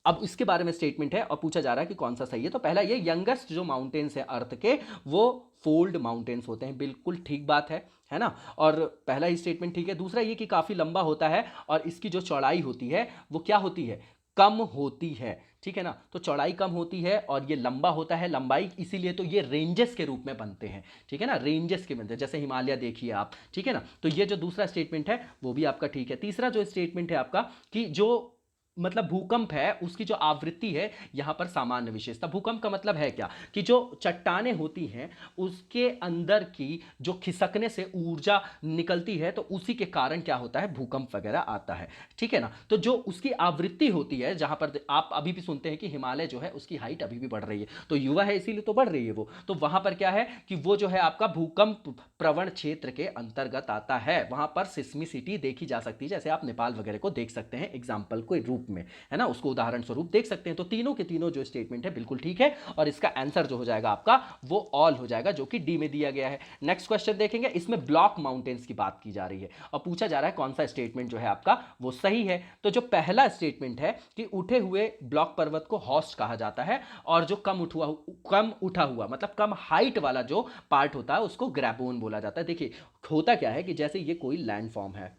अब इसके बारे में स्टेटमेंट है और पूछा जा रहा है कि कौन सा सही है। तो पहला ये यंगेस्ट जो माउंटेन्स है अर्थ के वो फोल्ड माउंटेन्स होते हैं, बिल्कुल ठीक बात है ना। और पहला ही स्टेटमेंट ठीक है। दूसरा ये कि काफ़ी लंबा होता है और इसकी जो चौड़ाई होती है वो क्या होती है, कम होती है, ठीक है ना। तो चौड़ाई कम होती है और ये लंबा होता है, लंबाई इसीलिए तो ये रेंजेस के रूप में बनते हैं, ठीक है ना, रेंजेस के बनते हैं, जैसे हिमालय देखिए आप, ठीक है ना। तो ये जो दूसरा स्टेटमेंट है वो भी आपका ठीक है। तीसरा जो स्टेटमेंट है आपका कि जो मतलब भूकंप है उसकी जो आवृत्ति है यहां पर सामान्य विशेषता। भूकंप का मतलब है क्या कि जो चट्टानें होती हैं उसके अंदर की जो खिसकने से ऊर्जा निकलती है तो उसी के कारण क्या होता है, भूकंप वगैरह आता है, ठीक है ना। तो जो उसकी आवृत्ति होती है, जहां पर आप अभी भी सुनते हैं कि हिमालय जो है उसकी हाइट अभी भी बढ़ रही है, तो युवा है इसीलिए तो बढ़ रही है वो, तो वहां पर क्या है कि वो जो है आपका भूकंप प्रवण क्षेत्र के अंतर्गत आता है, वहां पर सिस्मिसिटी देखी जा सकती है, जैसे आप नेपाल वगैरह को देख सकते हैं एग्जाम्पल के रूप में, है ना, उसको उदाहरण स्वरूप देख सकते हैं। तो तीनों के तीनों जो स्टेटमेंट है बिल्कुल ठीक है और इसका आंसर जो हो जाएगा आपका वो ऑल हो जाएगा, जो कि डी में दिया गया है। नेक्स्ट क्वेश्चन देखेंगे, इसमें ब्लॉक माउंटेन्स की बात की जा रही है और पूछा जा रहा है कौन सा स्टेटमेंट जो है आपका वो सही है। तो जो पहला स्टेटमेंट है कि उठे हुए ब्लॉक पर्वत को हॉस्ट कहा जाता है और जो कम उठा हुआ मतलब कम हाइट वाला जो पार्ट होता है उसको ग्रैबोन बोला जाता है। देखिए होता क्या है कि जैसे ये कोई लैंडफॉर्म है,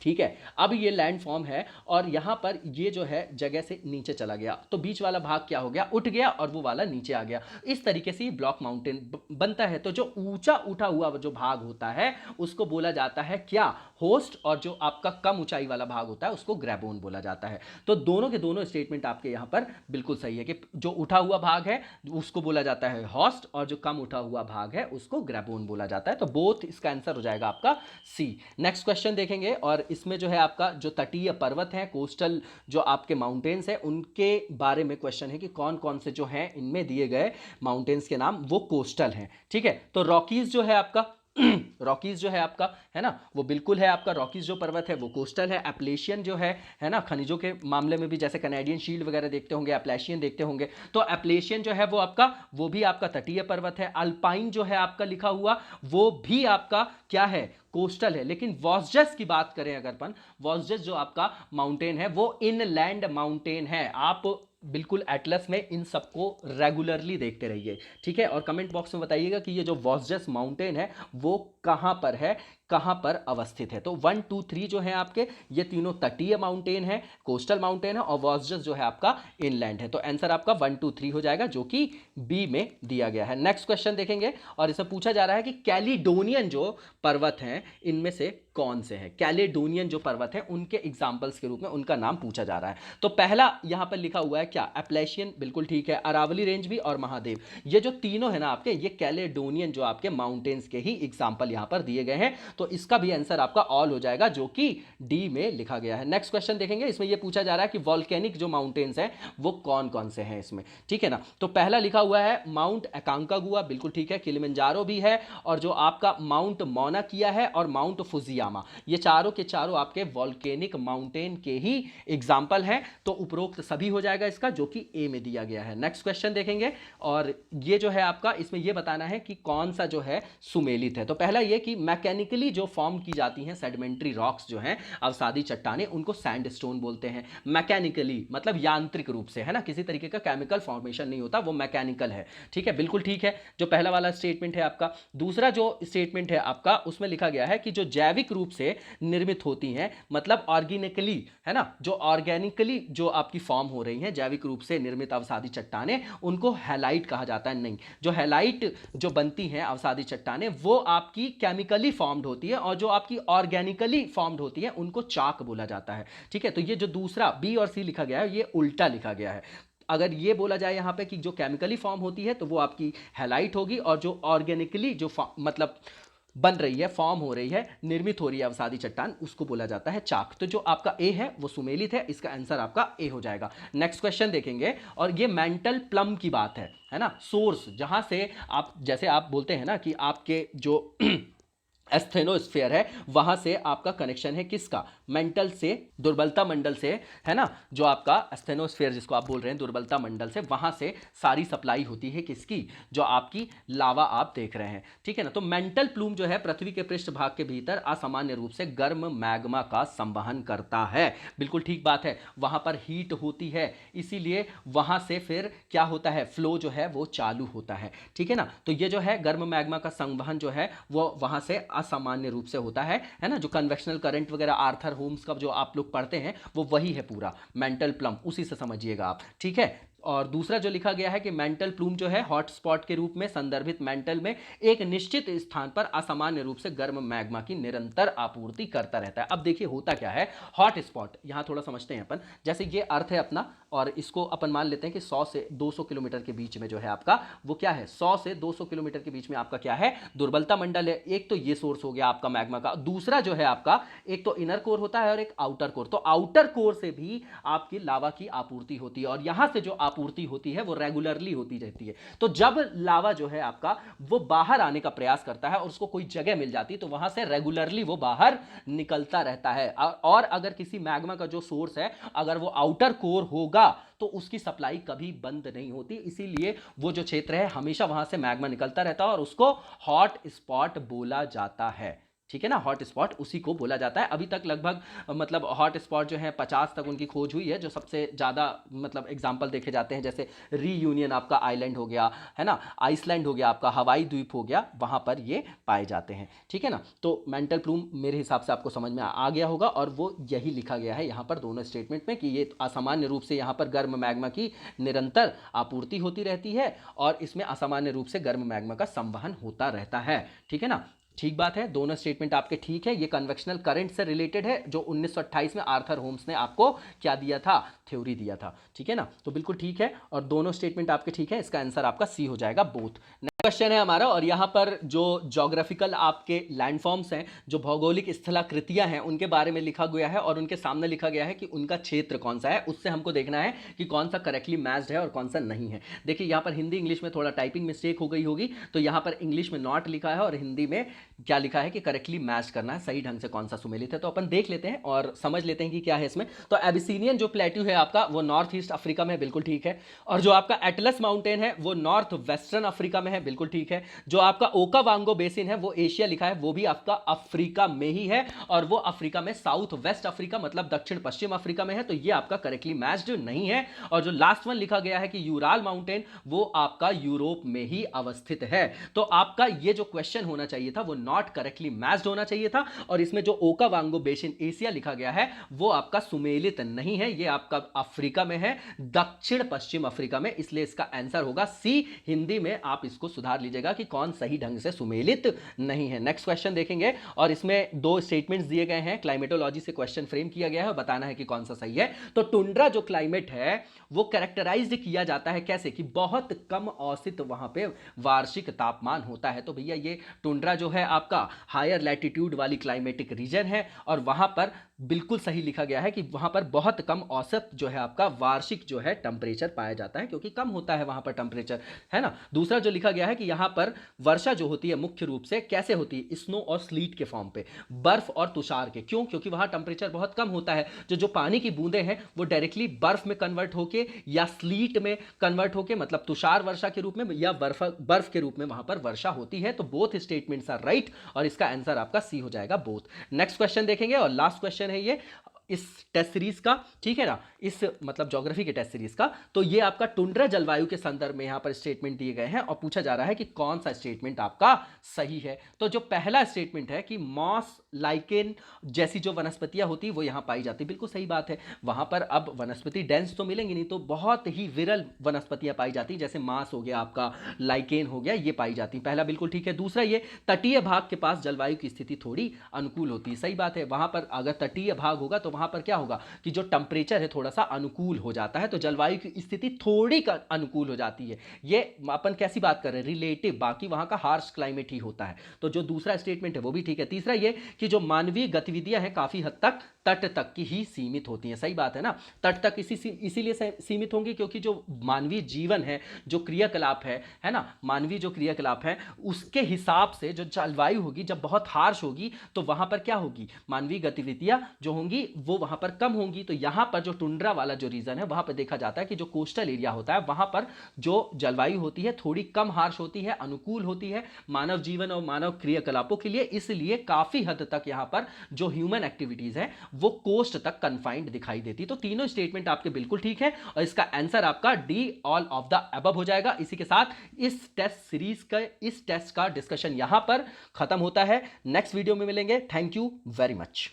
ठीक है, अब ये लैंडफॉर्म है और यहां पर ये जो है जगह से नीचे चला गया तो बीच वाला भाग क्या हो गया, उठ गया और वो वाला नीचे आ गया। इस तरीके से ब्लॉक माउंटेन बनता है। तो जो ऊंचा उठा हुआ जो भाग होता है उसको बोला जाता है क्या, होस्ट, और जो आपका कम ऊंचाई वाला भाग होता है उसको ग्रैबोन बोला जाता है। तो दोनों के दोनों स्टेटमेंट आपके यहां पर बिल्कुल सही है कि जो उठा हुआ भाग है उसको बोला जाता है होस्ट और जो कम उठा हुआ भाग है उसको ग्रैबोन बोला जाता है। तो बोथ इसका आंसर हो जाएगा आपका सी। नेक्स्ट क्वेश्चन देखेंगे और इसमें जो है आपका जो तटीय पर्वत है, कोस्टल जो आपके माउंटेन्स हैं उनके बारे में क्वेश्चन है कि कौन कौन से जो हैं इनमें दिए गए माउंटेन्स के नाम वो कोस्टल हैं, ठीक है। तो रॉकीज जो है आपका रॉकीज जो है आपका, है ना, वो बिल्कुल है आपका, रॉकीज जो पर्वत है वो कोस्टल है। एप्लेशियन जो है ना, खनिजों के मामले में भी जैसे कैनेडियन शील्ड वगैरह देखते होंगे, एप्लेशियन देखते होंगे, तो एप्लेशियन जो है वो आपका वो भी आपका तटीय पर्वत है। अल्पाइन जो है आपका लिखा हुआ वो भी आपका क्या है, कोस्टल है। लेकिन वॉसजस की बात करें अगर अपन, वॉसजस जो आपका माउंटेन है वो इनलैंड माउंटेन है। आप बिल्कुल एटलस में इन सबको रेगुलरली देखते रहिए, ठीक है। और कमेंट बॉक्स में बताइएगा कि ये जो वॉसजस माउंटेन है वो कहां पर है, कहां पर अवस्थित है। तो 1 2 3 जो है आपके ये तीनों तटीय माउंटेन है, कोस्टल माउंटेन है और वॉसजस जो है आपका इनलैंड है। तो आंसर आपका 1 2 3 हो जाएगा, जो कि बी में दिया गया है। नेक्स्ट क्वेश्चन देखेंगे और इसमें पूछा जा रहा है कि कैलिडोनियन जो पर्वत हैं इनमें से कौन से हैं। कैलेडोनियन जो पर्वत है उनके एग्जाम्पल्स के रूप में उनका नाम पूछा जा रहा है। तो पहला यहां पर लिखा हुआ है क्या, एप्लेशियन, बिल्कुल ठीक है। अरावली रेंज भी और महादेव, ये जो तीनों है ना आपके, ये कैलेडोनियन जो आपके माउंटेन्स के ही एग्जाम्पल यहां पर दिए गए हैं। तो इसका भी आंसर आपका ऑल हो जाएगा, जो कि डी में लिखा गया है। नेक्स्ट क्वेश्चन देखेंगे, इसमें यह पूछा जा रहा है कि वॉल्केनिक जो माउंटेन्स हैं वो कौन कौन से हैं इसमें, ठीक है ना। तो पहला लिखा हुआ है माउंट एकांकागुआ, बिल्कुल ठीक है। किलिमंजारो भी है और जो आपका माउंट मौना किया है और माउंट फुजियामा, ये चारों के चारों आपके वॉल्केनिक माउंटेन के ही एग्जाम्पल हैं। तो उपरोक्त सभी हो जाएगा इसका, जो कि ए में दिया गया है। नेक्स्ट क्वेश्चन देखेंगे और ये जो है आपका, इसमें ये बताना है कि कौन सा जो है सुमेलित है। तो पहला ये कि मैकेनिकली जो फॉर्म की जाती हैं सेडिमेंट्री रॉक्स जो हैं, अवसादी चट्टानें, उनको सैंडस्टोन बोलते हैं। मैकेनिकली मतलब यांत्रिक रूप से, है ना, किसी तरीके का केमिकल फॉर्मेशन नहीं होता, वो मैकेनिकल है, ठीक है, बिल्कुल ठीक है। जो पहला वाला स्टेटमेंट है आपका। दूसरा जो स्टेटमेंट है आपका उसमें लिखा गया है कि जो जैविक रूप से निर्मित होती हैं, मतलब ऑर्गेनिकली, है ना, जो ऑर्गेनिकली जो आपकी फॉर्म हो रही हैं जैविक रूप से निर्मित अवसादी चट्टानें, उनको हैलाइट कहा जाता है। नहीं, जो हैलाइट जो बनती हैं अवसादी चट्टानें वो आपकी केमिकली फॉर्म्ड होती है और जो आपकी ऑर्गेनिकली फॉर्म्ड होती है उनको चाक बोला जाता है, ठीक है। तो ये जो दूसरा बी और सी लिखा गया है ये उल्टा लिखा गया है। अगर ये बोला जाए यहाँ पे कि जो केमिकली फॉर्म होती है तो वो आपकी हैलाइट होगी और जो ऑर्गेनिकली जो मतलब बन रही है, फॉर्म हो रही है, निर्मित हो रही है अवसादी चट्टान, उसको बोला जाता है चाक। तो जो आपका ए है वो सुमेलित है, इसका आंसर आपका ए हो जाएगा। नेक्स्ट क्वेश्चन देखेंगे और ये मेंटल प्लम की बात है ना, सोर्स जहां से आप, जैसे आप बोलते हैं ना कि आपके जो एस्थेनोस्फेयर है, वहां से आपका कनेक्शन है किसका, मेंटल से, दुर्बलता मंडल से, है ना, जो आपका एस्थेनोस्फेयर जिसको आप बोल रहे हैं दुर्बलता मंडल से, वहां से सारी सप्लाई होती है किसकी, जो आपकी लावा आप देख रहे हैं, ठीक है ना। तो मेंटल प्लूम जो है पृथ्वी के पृष्ठ भाग के भीतर असामान्य रूप से गर्म मैग्मा का संवहन करता है, बिल्कुल ठीक बात है, वहां पर हीट होती है, इसीलिए वहां से फिर क्या होता है, फ्लो जो है वो चालू होता है, ठीक है ना। तो ये जो है गर्म मैग्मा का संवहन जो है वो वहां से असामान्य रूप से होता है ना। जो कन्वेक्शनल करंट वगैरह आर्थर होम्स का जो आप लोग पढ़ते हैं वो वही है पूरा मेंटल प्लम, उसी से समझिएगा आप, ठीक है। और दूसरा जो लिखा गया है कि मेंटल प्लूम जो है हॉटस्पॉट के रूप में संदर्भित मेंटल में एक निश्चित स्थान पर असामान्य रूप से गर्म मैग्मा की निरंतर आपूर्ति करता रहता है। अब देखिए होता क्या है, हॉट स्पॉट यहां थोड़ा समझते हैं अपन, जैसे ये अर्थ है अपना, और इसको अपन मान लेते हैं कि 100 से 200 किलोमीटर के बीच में जो है आपका वो क्या है, 100 से 200 किलोमीटर के बीच में आपका क्या है, दुर्बलता मंडल है। एक तो ये सोर्स हो गया आपका मैग्मा का, दूसरा जो है आपका एक तो इनर कोर होता है और एक आउटर कोर। तो आउटर कोर से भी आपकी लावा की आपूर्ति होती है, और यहां से जो आपूर्ति होती है वो रेगुलरली होती रहती है। तो जब लावा जो है आपका वो बाहर आने का प्रयास करता है और उसको कोई जगह मिल जाती है तो वहां से रेगुलरली वो बाहर निकलता रहता है। और अगर किसी मैग्मा का जो सोर्स है अगर वो आउटर कोर होगा तो उसकी सप्लाई कभी बंद नहीं होती, इसीलिए वो जो क्षेत्र है हमेशा वहां से मैग्मा निकलता रहता है और उसको हॉट स्पॉट बोला जाता है, ठीक है ना। हॉट स्पॉट उसी को बोला जाता है। अभी तक लगभग मतलब हॉट स्पॉट जो है 50 तक उनकी खोज हुई है, जो सबसे ज़्यादा मतलब एग्जांपल देखे जाते हैं, जैसे रीयूनियन आपका आइलैंड हो गया, है ना, आइसलैंड हो गया, आपका हवाई द्वीप हो गया, वहाँ पर ये पाए जाते हैं, ठीक है ना। तो मेंटल प्लूम मेरे हिसाब से आपको समझ में आ गया होगा, और वो यही लिखा गया है यहाँ पर दोनों स्टेटमेंट में कि ये असामान्य रूप से यहाँ पर गर्म मैग्मा की निरंतर आपूर्ति होती रहती है और इसमें असामान्य रूप से गर्म मैग्मा का संवहन होता रहता है, ठीक है ना। ठीक बात है, दोनों स्टेटमेंट आपके ठीक है। ये कन्वेक्शनल करंट से रिलेटेड है जो 1928 में आर्थर होम्स ने आपको क्या दिया था, थ्योरी दिया था, ठीक है ना। तो बिल्कुल ठीक है, और दोनों स्टेटमेंट आपके ठीक है, इसका आंसर आपका सी हो जाएगा, बोथ। क्वेश्चन है हमारा, और यहाँ पर जो ज्योग्राफिकल आपके लैंडफॉर्म्स हैं, जो भौगोलिक स्थलाकृतियां हैं, उनके बारे में लिखा गया है और उनके सामने लिखा गया है कि उनका क्षेत्र कौन सा है, उससे हमको देखना है कि कौन सा करेक्टली मैच्ड है और कौन सा नहीं है। देखिए यहाँ पर हिंदी इंग्लिश में थोड़ा टाइपिंग मिस्टेक हो गई होगी, तो यहाँ पर इंग्लिश में नॉट लिखा है और हिंदी में क्या लिखा है कि करेक्टली मैच करना है, सही ढंग से कौन सा सुमेलित है। तो अपन देख लेते हैं और समझ लेते हैं कि क्या है इसमें। तो एबिसिनियन जो प्लेट्यू है आपका वो नॉर्थ ईस्ट अफ्रीका में है, बिल्कुल ठीक है। और जो आपका एटलस माउंटेन है वो नॉर्थ वेस्टर्न अफ्रीका में है, बिल्कुल ठीक है। जो आपका ओकावांगो बेसिन है वो एशिया लिखा है, वो भी आपका अफ्रीका में ही है, और वो अफ्रीका में साउथ वेस्ट अफ्रीका मतलब दक्षिण पश्चिम अफ्रीका में है, तो ये आपका करेक्टली मैच्ड नहीं है। और जो लास्ट वन लिखा गया है कि यूराल माउंटेन, वो आपका यूरोप में ही अवस्थित है। तो आपका ये जो क्वेश्चन होना चाहिए था वो नॉट करेक्टली मैच्ड होना चाहिए था, और इसमें जो ओकावांगो बेसिन एशिया लिखा गया है वो आपका सुमेलित नहीं है, ये आपका अफ्रीका में है, दक्षिण पश्चिम अफ्रीका में, इसलिए इसका आंसर होगा सी। हिंदी में आप इसको सुधार लीजिएगा कि कौन सही ढंग से सुमेलित नहीं है। नेक्स्ट क्वेश्चन देखेंगे, और इसमें दो स्टेटमेंट्स दिए गए हैं, क्लाइमेटोलॉजी से क्वेश्चन फ्रेम किया गया है और बताना है कि कौन सा सही है। तो टुंड्रा जो क्लाइमेट है वो कैरेक्टराइज्ड किया जाता है कैसे, कि बहुत कम औसत वहां पे वार्षिक तापमान होता है। तो भैया ये टुंड्रा जो है आपका हायर लैटिट्यूड वाली क्लाइमेटिक रीजन है, और वहां पर बिल्कुल सही लिखा गया है कि वहां पर बहुत कम औसत जो है आपका वार्षिक जो है टेम्परेचर पाया जाता है, क्योंकि कम होता है वहां पर टेम्परेचर, है ना। दूसरा जो लिखा गया है कि यहां पर वर्षा जो होती है मुख्य रूप से कैसे होती है, स्नो और स्लीट के फॉर्म पे, बर्फ और तुषार के। क्यों, क्योंकि वहां टेम्परेचर बहुत कम होता है, जो पानी की बूंदें हैं वो डायरेक्टली बर्फ में कन्वर्ट होके या स्लीट में कन्वर्ट होके, मतलब तुषार वर्षा के रूप में या बर्फ के रूप में वहां पर वर्षा होती है। तो बोथ स्टेटमेंट्स आर राइट, और इसका आंसर आपका सी हो जाएगा, बोथ। नेक्स्ट क्वेश्चन देखेंगे, और लास्ट क्वेश्चन है ये इस टेस्ट सीरीज का, ठीक है ना, इस मतलब ज्योग्राफी के टेस्ट सीरीज का। तो ये आपका टुंड्रा जलवायु के संदर्भ में यहां पर स्टेटमेंट दिए गए हैं, और पूछा जा रहा है कि कौन सा स्टेटमेंट आपका सही है। तो जो पहला स्टेटमेंट है कि मॉस लाइकेन जैसी जो वनस्पतियां होती वो यहां पाई जाती, बिल्कुल सही बात है। वहां पर अब वनस्पति डेंस तो मिलेंगी नहीं, तो बहुत ही विरल वनस्पतियां पाई जाती, जैसे मांस हो गया आपका, लाइकेन हो गया, ये पाई जाती। पहला बिल्कुल ठीक है। दूसरा, ये तटीय भाग के पास जलवायु की स्थिति थोड़ी अनुकूल होती है, सही बात है। वहां पर अगर तटीय भाग होगा तो वहां पर क्या होगा कि जो टेम्परेचर है थोड़ा सा अनुकूल हो जाता है, तो जलवायु की स्थिति थोड़ी का अनुकूल हो जाती है। ये अपन कैसी बात कर रहे हैं, रिलेटिव, बाकी वहां का हार्श क्लाइमेट ही होता है। तो जो दूसरा स्टेटमेंट है वो भी ठीक है। तीसरा ये कि जो मानवीय गतिविधियां हैं काफी हद तक तट तक की ही सीमित होती हैं। सही बात है ना, तट तक इसीलिए सीमित होंगी क्योंकि जो मानवीय जीवन है, जो क्रियाकलाप है ना, मानवीय जो क्रियाकलाप है उसके हिसाब से जो जलवायु होगी जब बहुत हार्श होगी तो वहां पर क्या होगी, मानवीय गतिविधियां जो होंगी वो वहां पर कम होंगी। तो यहां पर जो टुंड्रा वाला जो रीजन है वहां पर देखा जाता है कि जो कोस्टल एरिया होता है वहां पर जो जलवायु होती है थोड़ी कम हार्श होती है, अनुकूल होती है मानव जीवन और मानव क्रियाकलापों के लिए, इसलिए काफी हद तक यहां पर जो ह्यूमन एक्टिविटीज है वो कोस्ट तक कन्फाइंड दिखाई देती। तो तीनों स्टेटमेंट आपके बिल्कुल ठीक है और इसका आंसर आपका D all of the above हो जाएगा। इसी के साथ इस टेस्ट का डिस्कशन यहां पर खत्म होता है। नेक्स्ट वीडियो में मिलेंगे। Thank you very much.